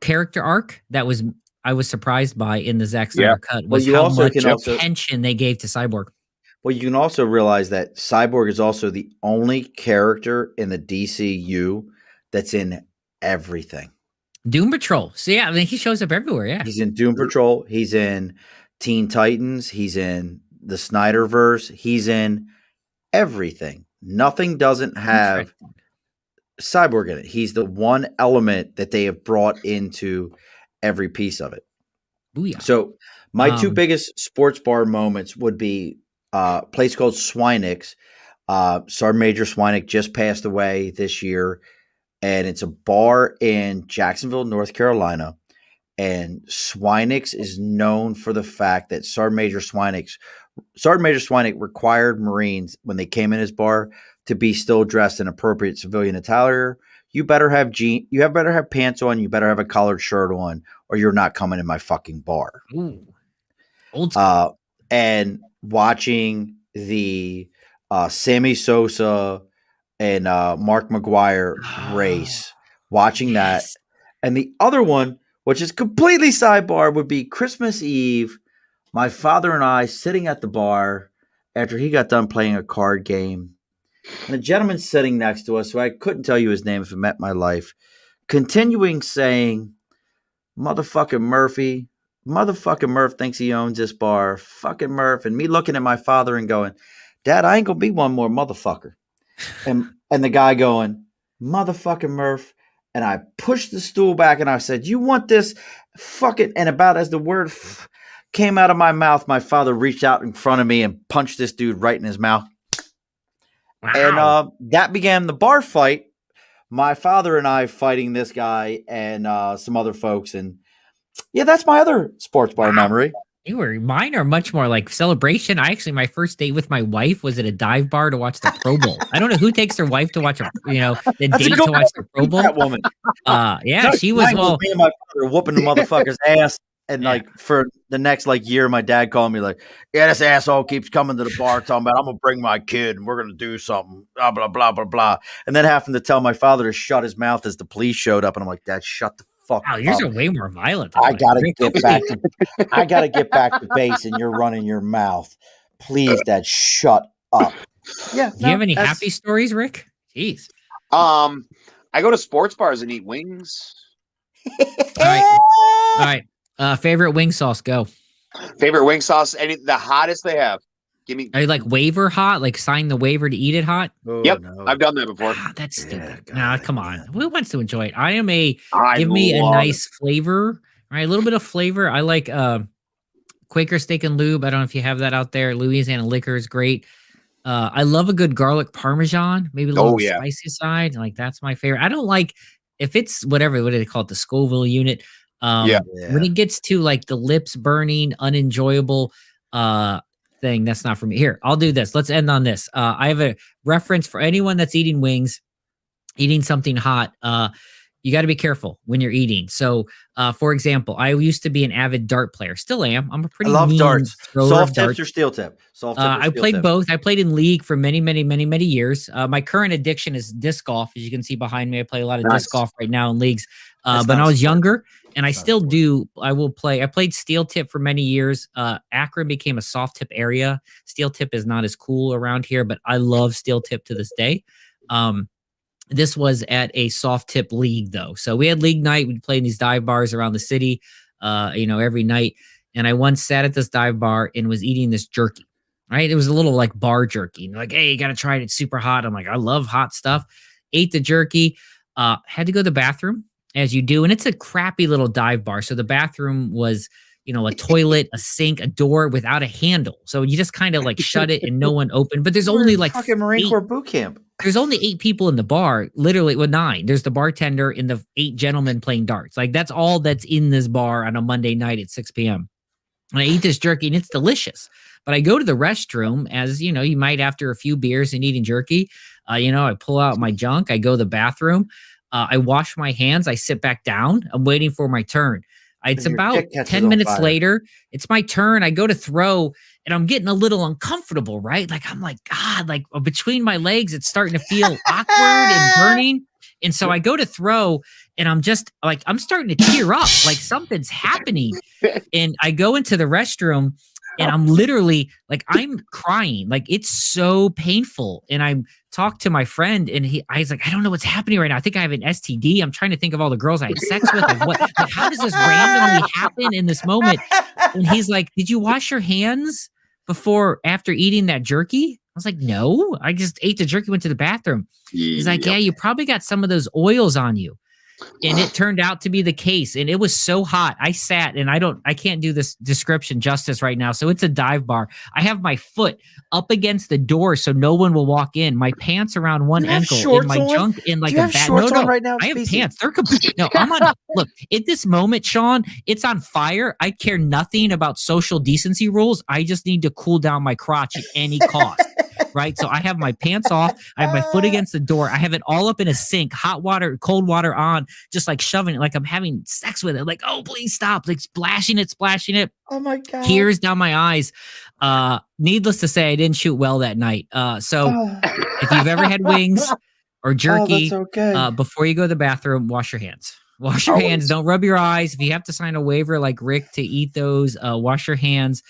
character arc that I was surprised by in the Zack Snyder cut was how much attention they gave to Cyborg. Well, you can also realize that Cyborg is also the only character in the DCU that's in everything. Doom Patrol. So yeah, I mean, he shows up everywhere. Yeah. He's in Doom Patrol. He's in Teen Titans. He's in the Snyderverse. He's in everything. Nothing doesn't have Cyborg in it. He's the one element that they have brought into every piece of it. Booyah. So my two biggest sports bar moments would be a place called Swinix. Sergeant Major Swinick just passed away this year, and it's a bar in Jacksonville, North Carolina. And Swinix is known for the fact that Sergeant Major Swinick required Marines when they came in his bar to be still dressed in appropriate civilian attire. You better have better have pants on. You better have a collared shirt on, or you're not coming in my fucking bar. Ooh. Old school. And watching the Sammy Sosa and Mark McGuire race, watching that. And the other one, which is completely sidebar, would be Christmas Eve. My father and I sitting at the bar after he got done playing a card game. And a gentleman sitting next to us, who I couldn't tell you his name if it meant my life, continuing saying, motherfucking Murph thinks he owns this bar. Fucking Murph. And me looking at my father and going, Dad, I ain't going to be one more motherfucker. And the guy going, motherfucking Murph. And I pushed the stool back and I said, you want this fucking, and about as the word came out of my mouth, my father reached out in front of me and punched this dude right in his mouth. Wow. And that began the bar fight. My father and I fighting this guy and some other folks. And yeah, that's my other sports bar memory. Mine are much more like celebration. My first date with my wife was at a dive bar to watch the Pro Bowl. I don't know who takes their wife to watch the date to watch the Pro Bowl. That woman. She was me and my father whooping the motherfucker's ass. And for the next year, my dad called me this asshole keeps coming to the bar talking about I'm gonna bring my kid and we're gonna do something, blah blah blah blah blah. And then having to tell my father to shut his mouth as the police showed up, and I'm like, Dad, shut the fuck up. Yours are way more violent. I gotta get back to base, and you're running your mouth. Please, Dad, shut up. Yeah. Do you have any happy stories, Rick? Jeez. I go to sports bars and eat wings. All right. Favorite wing sauce, go. Favorite wing sauce, the hottest they have. Give me. Are you like waiver hot? Like sign the waiver to eat it hot? Oh, yep, no. I've done that before. That's stupid. Come on. Who wants to enjoy it? Give me a nice flavor. All right, a little bit of flavor. I like Quaker Steak and Lube. I don't know if you have that out there. Louisiana Liquor is great. I love a good garlic parmesan, maybe a little spicy side. That's my favorite. I don't like if it's what do they call it? The Scoville unit. When it gets to the lips burning, unenjoyable thing, that's not for me. Here, I'll do this. Let's end on this. I have a reference for anyone that's eating wings, eating something hot. You got to be careful when you're eating. So, for example, I used to be an avid dart player. Still am. I'm a pretty I love darts. Soft darts. tips or steel tip? I played both. I played in league for many, many, many, many years. My current addiction is disc golf. As you can see behind me, I play a lot of disc golf right now in leagues. But when I was younger, and I still do, I will play. I played steel tip for many years. Akron became a soft tip area. Steel tip is not as cool around here, but I love steel tip to this day. This was at a soft tip league though. So we had league night. We'd play in these dive bars around the city, every night. And I once sat at this dive bar and was eating this jerky, right? It was a little bar jerky. And hey, you got to try it. It's super hot. I'm like, I love hot stuff. Ate the jerky, had to go to the bathroom as you do. And it's a crappy little dive bar. So the bathroom was, a toilet, a sink, a door without a handle. So you just kind of shut it and no one opened. But there's only fucking Marine Corps boot camp. There's only 8 people in the bar, literally, 9. There's the bartender and the 8 gentlemen playing darts. That's all that's in this bar on a Monday night at 6 p.m. And I eat this jerky and it's delicious. But I go to the restroom as, you might after a few beers and eating jerky, I pull out my junk. I go to the bathroom. I wash my hands. I sit back down. I'm waiting for my turn. It's about 10 minutes later. It's my turn. I go to throw and I'm getting a little uncomfortable, right? I'm God, between my legs, it's starting to feel awkward and burning. And so I go to throw and I'm just I'm starting to tear up, something's happening. And I go into the restroom And I'm literally like, I'm crying. Like, it's so painful. And I talked to my friend and I was like, I don't know what's happening right now. I think I have an STD. I'm trying to think of all the girls I had sex with. Like, how does this randomly happen in this moment? And he's like, did you wash your hands after eating that jerky? I was like, no, I just ate the jerky, went to the bathroom. He's like, yeah, you probably got some of those oils on you. And it turned out to be the case. And it was so hot. I sat and I can't do this description justice right now. So it's a dive bar. I have my foot up against the door so no one will walk in. My pants around one ankle and my junk in like a bag. No, right now, I have pants. They're complete. No, I'm on. Look, at this moment, Sean, it's on fire. I care nothing about social decency rules. I just need to cool down my crotch at any cost. Right. So I have my pants off. I have my foot against the door. I have it all up in a sink, hot water, cold water on, just like shoving it like I'm having sex with it. Like, oh, please stop. Like splashing it. Oh my God. Tears down my eyes. Needless to say, I didn't shoot well that night. So if you've ever had wings or jerky, before you go to the bathroom, wash your hands. Wash your hands. Don't rub your eyes. If you have to sign a waiver like Rick to eat those, wash your hands.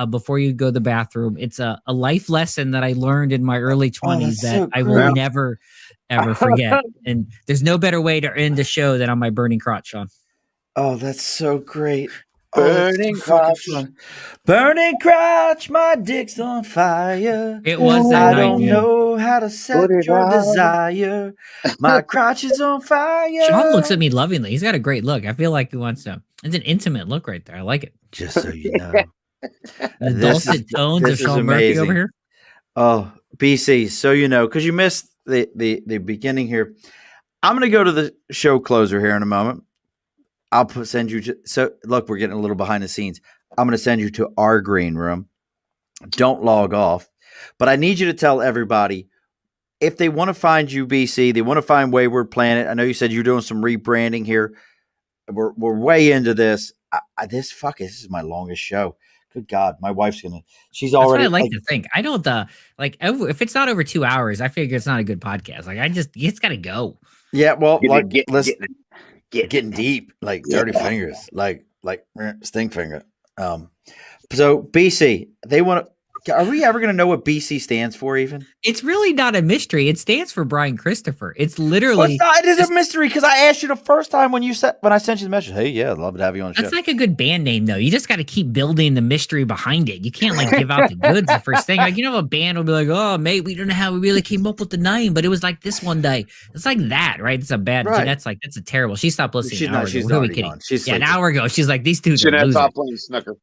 Before you go to the bathroom. It's a life lesson that I learned in my early 20s that I will never, ever forget. And there's no better way to end the show than on my burning crotch, Sean. Oh, that's so great. Burning crotch. Burning crotch, my dick's on fire. It was that I night, don't man. know how to set your desire. My crotch is on fire. Sean looks at me lovingly. He's got a great look. I feel like he wants to. It's an intimate look right there. I like it. Just so you know. The dulcet tones of Sean Murphy over here. Oh, BC, so you know, because you missed the beginning here. I'm going to go to the show closer here in a moment. I'll send you to, so look, we're getting a little behind the scenes. I'm going to send you to our green room. Don't log off, but I need you to tell everybody if they want to find you, BC, they want to find Wayward Planet. I know you said you're doing some rebranding here. We're way into this. This is my longest show. Good God, my wife's she's already. That's what I like to think. I don't if it's not over 2 hours, I figure it's not a good podcast. Like it's got to go. Yeah, well, getting deep, like dirty fingers, like stink finger. So BC, they want to. Are we ever going to know what BC stands for? Even it's really not a mystery. It stands for Brian Christopher. It's literally. It is a mystery because I asked you the first time when I sent you the message. Hey, yeah, I'd love to have you on the show. That's like a good band name, though. You just got to keep building the mystery behind it. You can't give out the goods the first thing. Like a band will be like, "Oh, mate, we don't know how we really came up with the name, but it was like this one day." It's like that, right? It's a bad. Right. That's a terrible. She stopped listening. She's an hour not. She's ago. already gone. She's an hour ago. She's like, these dudes are losing. Stop playing snooker.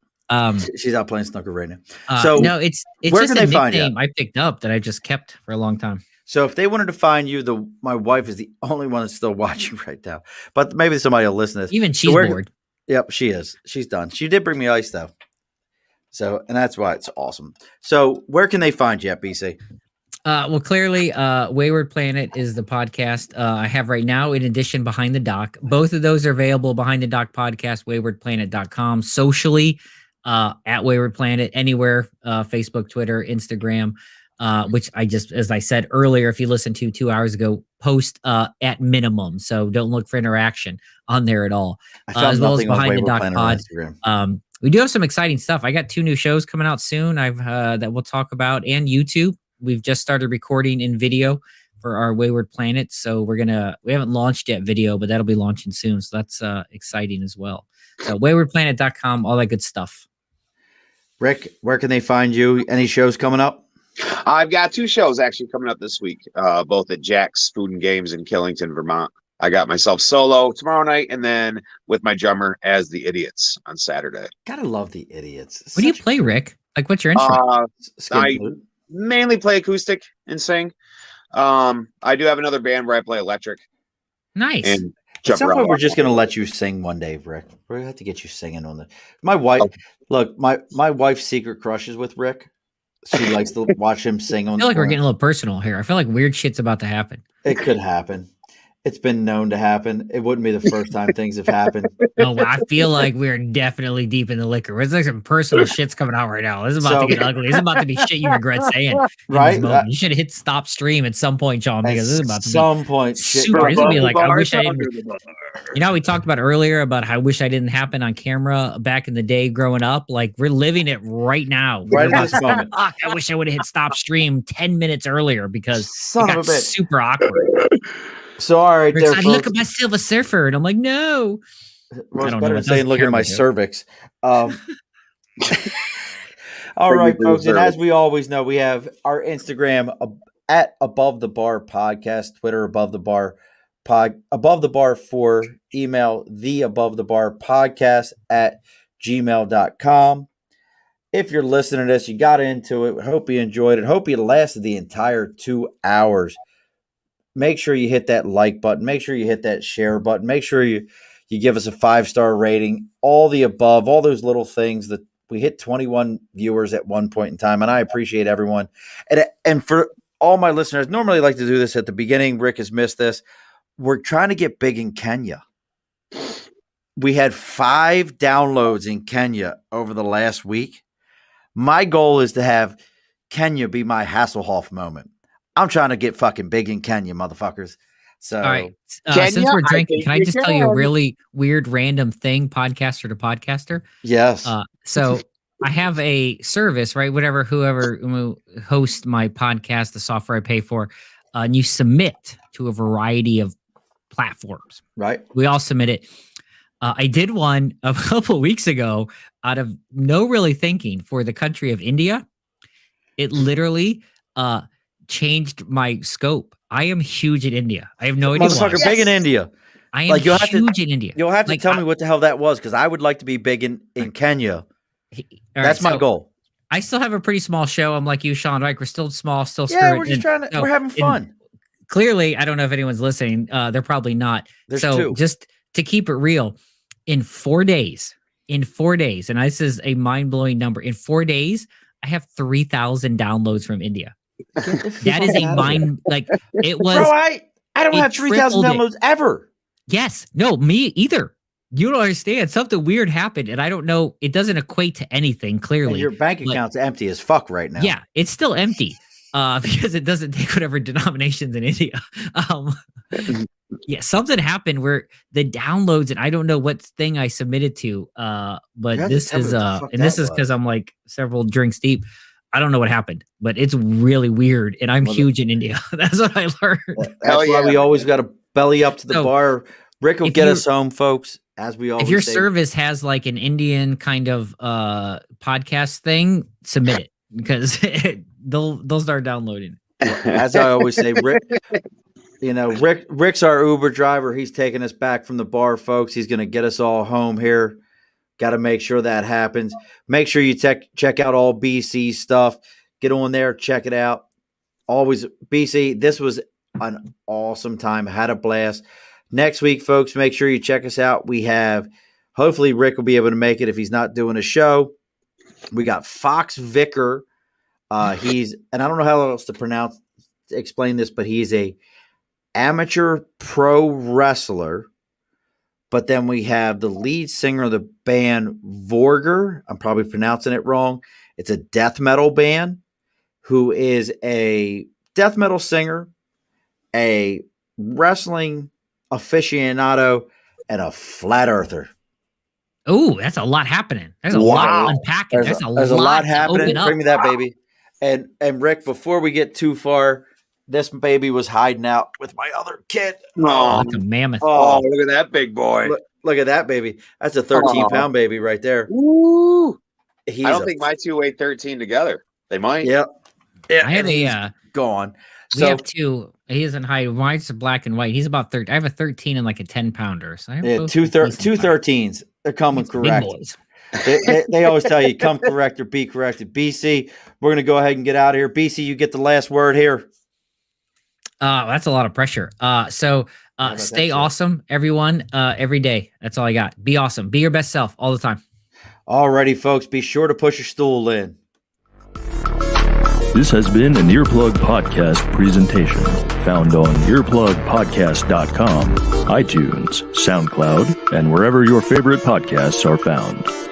She's out playing snooker right now. So no, it's just a nickname I picked up that I just kept for a long time. So if they wanted to find you, my wife is the only one that's still watching right now. But maybe somebody will listen to this. Even she's bored. Yep, she is. She's done. She did bring me ice though. So and that's why it's awesome. So where can they find you at, BC? Well, clearly, Wayward Planet is the podcast I have right now. In addition, Behind the Dock, both of those are available. Behind the Dock podcast, waywardplanet.com, socially. At Wayward Planet, anywhere, Facebook, Twitter, Instagram, which I just, as I said earlier, if you listened to 2 hours ago, post at minimum. So don't look for interaction on there at all. As well as Behind the Dock Pod. We do have some exciting stuff. I got 2 new shows coming out soon. That we'll talk about, and YouTube. We've just started recording in video for our Wayward Planet. So we haven't launched yet video, but that'll be launching soon. So that's exciting as well. So waywardplanet.com, all that good stuff. Rick, where can they find you? Any shows coming up? I've got 2 shows actually coming up this week, both at Jack's Food and Games in Killington, Vermont. I got myself solo tomorrow night, and then with my drummer as the Idiots on Saturday. Gotta love the Idiots. What do you play, Rick? Like, what's your instrument? I mainly play acoustic and sing. I do have another band where I play electric. Nice. And at some point, we're just going to let you sing one day, Rick. We're going to have to get you singing on my wife. Okay. Look, my wife's secret crush is with Rick. She likes to watch him sing. I feel like we're getting a little personal here. I feel like weird shit's about to happen. It could happen. It's been known to happen. It wouldn't be the first time things have happened. Oh, well, I feel like we're definitely deep in the liquor. There's like some personal shit's coming out right now. This is about to get ugly. This is about to be shit you regret saying. Right? You should have hit stop stream at some point, John, because this is about to be some point. super. This would be like, I wish I didn't. You know, we talked about earlier about how I wish I didn't happen on camera back in the day growing up. Like, we're living it right now. Right at this moment. Fuck, I wish I would have hit stop stream 10 minutes earlier because Son it of got a bitch. super awkward. So, all right, there, I look at my Silver Surfer and I'm like, no. Well, I it's don't better know. than saying look at my cervix. All right, folks. And as we always know, we have our Instagram at Above the Bar Podcast, Twitter Above the Bar Above the Bar for email, the Above the Bar Podcast at gmail.com. If you're listening to this, you got into it. Hope you enjoyed it. Hope you lasted the entire 2 hours. Make sure you hit that like button. Make sure you hit that share button. Make sure you give us a 5-star rating. All the above, all those little things that we hit 21 viewers at one point in time, and I appreciate everyone. And for all my listeners, normally I like to do this at the beginning. Rick has missed this. We're trying to get big in Kenya. We had 5 downloads in Kenya over the last week. My goal is to have Kenya be my Hasselhoff moment. I'm trying to get fucking big in Kenya, motherfuckers. So, all right. Since we're drinking, can I just tell you a really weird, random thing, podcaster to podcaster? yes. So I have a service, right? Whoever hosts my podcast, the software I pay for, and you submit to a variety of platforms. Right. We all submit it. I did one a couple of weeks ago out of no really thinking for the country of India. It literally changed my scope. I am huge in India. I have no idea why. Motherfucker, big in India. I am huge in India. You'll have to tell me what the hell that was, because I would like to be big in Kenya. That's my goal. I still have a pretty small show. I'm like you, Sean, right? We're still small, still Yeah, we're just trying to, we're having fun. Clearly, I don't know if anyone's listening. They're probably not. There's so 2. Just to keep it real, in 4 days, and this is a mind-blowing number, in 4 days, I have 3,000 downloads from India. That is a mind, like, it was. Bro, I don't have 3,000 downloads ever. Yes. No, me either. You don't understand. Something weird happened, and I don't know. It doesn't equate to anything, clearly. And your bank account's empty as fuck right now. Yeah, it's still empty because it doesn't take whatever denominations in India. Yeah, something happened where the downloads, and I don't know what thing I submitted to, but this is because I'm like several drinks deep. I don't know what happened, but it's really weird, and I'm huge in India. That's what I learned. That's why we always got to belly up to the bar. Rick will get us home, folks, as we always say. If your service has like an Indian kind of podcast thing, submit it, because they'll start downloading. As I always say, Rick, Rick's our Uber driver. He's taking us back from the bar, folks. He's going to get us all home here. Got to make sure that happens. Make sure you check out all BC stuff. Get on there, check it out. Always BC. This was an awesome time. I had a blast. Next week, folks, make sure you check us out. We have, hopefully Rick will be able to make it if he's not doing a show. We got Fox Vicker. He's, and I don't know how else to explain this, but he's a amateur pro wrestler. But then we have the lead singer of the band Vorger. I'm probably pronouncing it wrong. It's a death metal band who is a death metal singer, a wrestling aficionado, and a flat earther. Oh, that's a lot happening. There's a lot unpacking. There's a lot happening. Bring me that baby. And Rick, before we get too far, this baby was hiding out with my other kid. Oh, like a mammoth. Oh, look at that big boy. Look at that baby. That's a 13-pound baby right there. Woo. I don't think my 2 weigh 13 together. They might. Yep. Yeah, I have gone. We have 2. He isn't high. Mine's black and white. He's about 13. I have a 13 and like a 10-pounder. So I have two 13s. They're coming correct. They always tell you, come correct or be corrected. BC, we're going to go ahead and get out of here. BC, you get the last word here. That's a lot of pressure. So stay awesome, everyone, every day. That's all I got. Be awesome. Be your best self all the time. Alrighty, folks. Be sure to push your stool in. This has been an Earplug Podcast presentation, found on earplugpodcast.com, iTunes, SoundCloud, and wherever your favorite podcasts are found.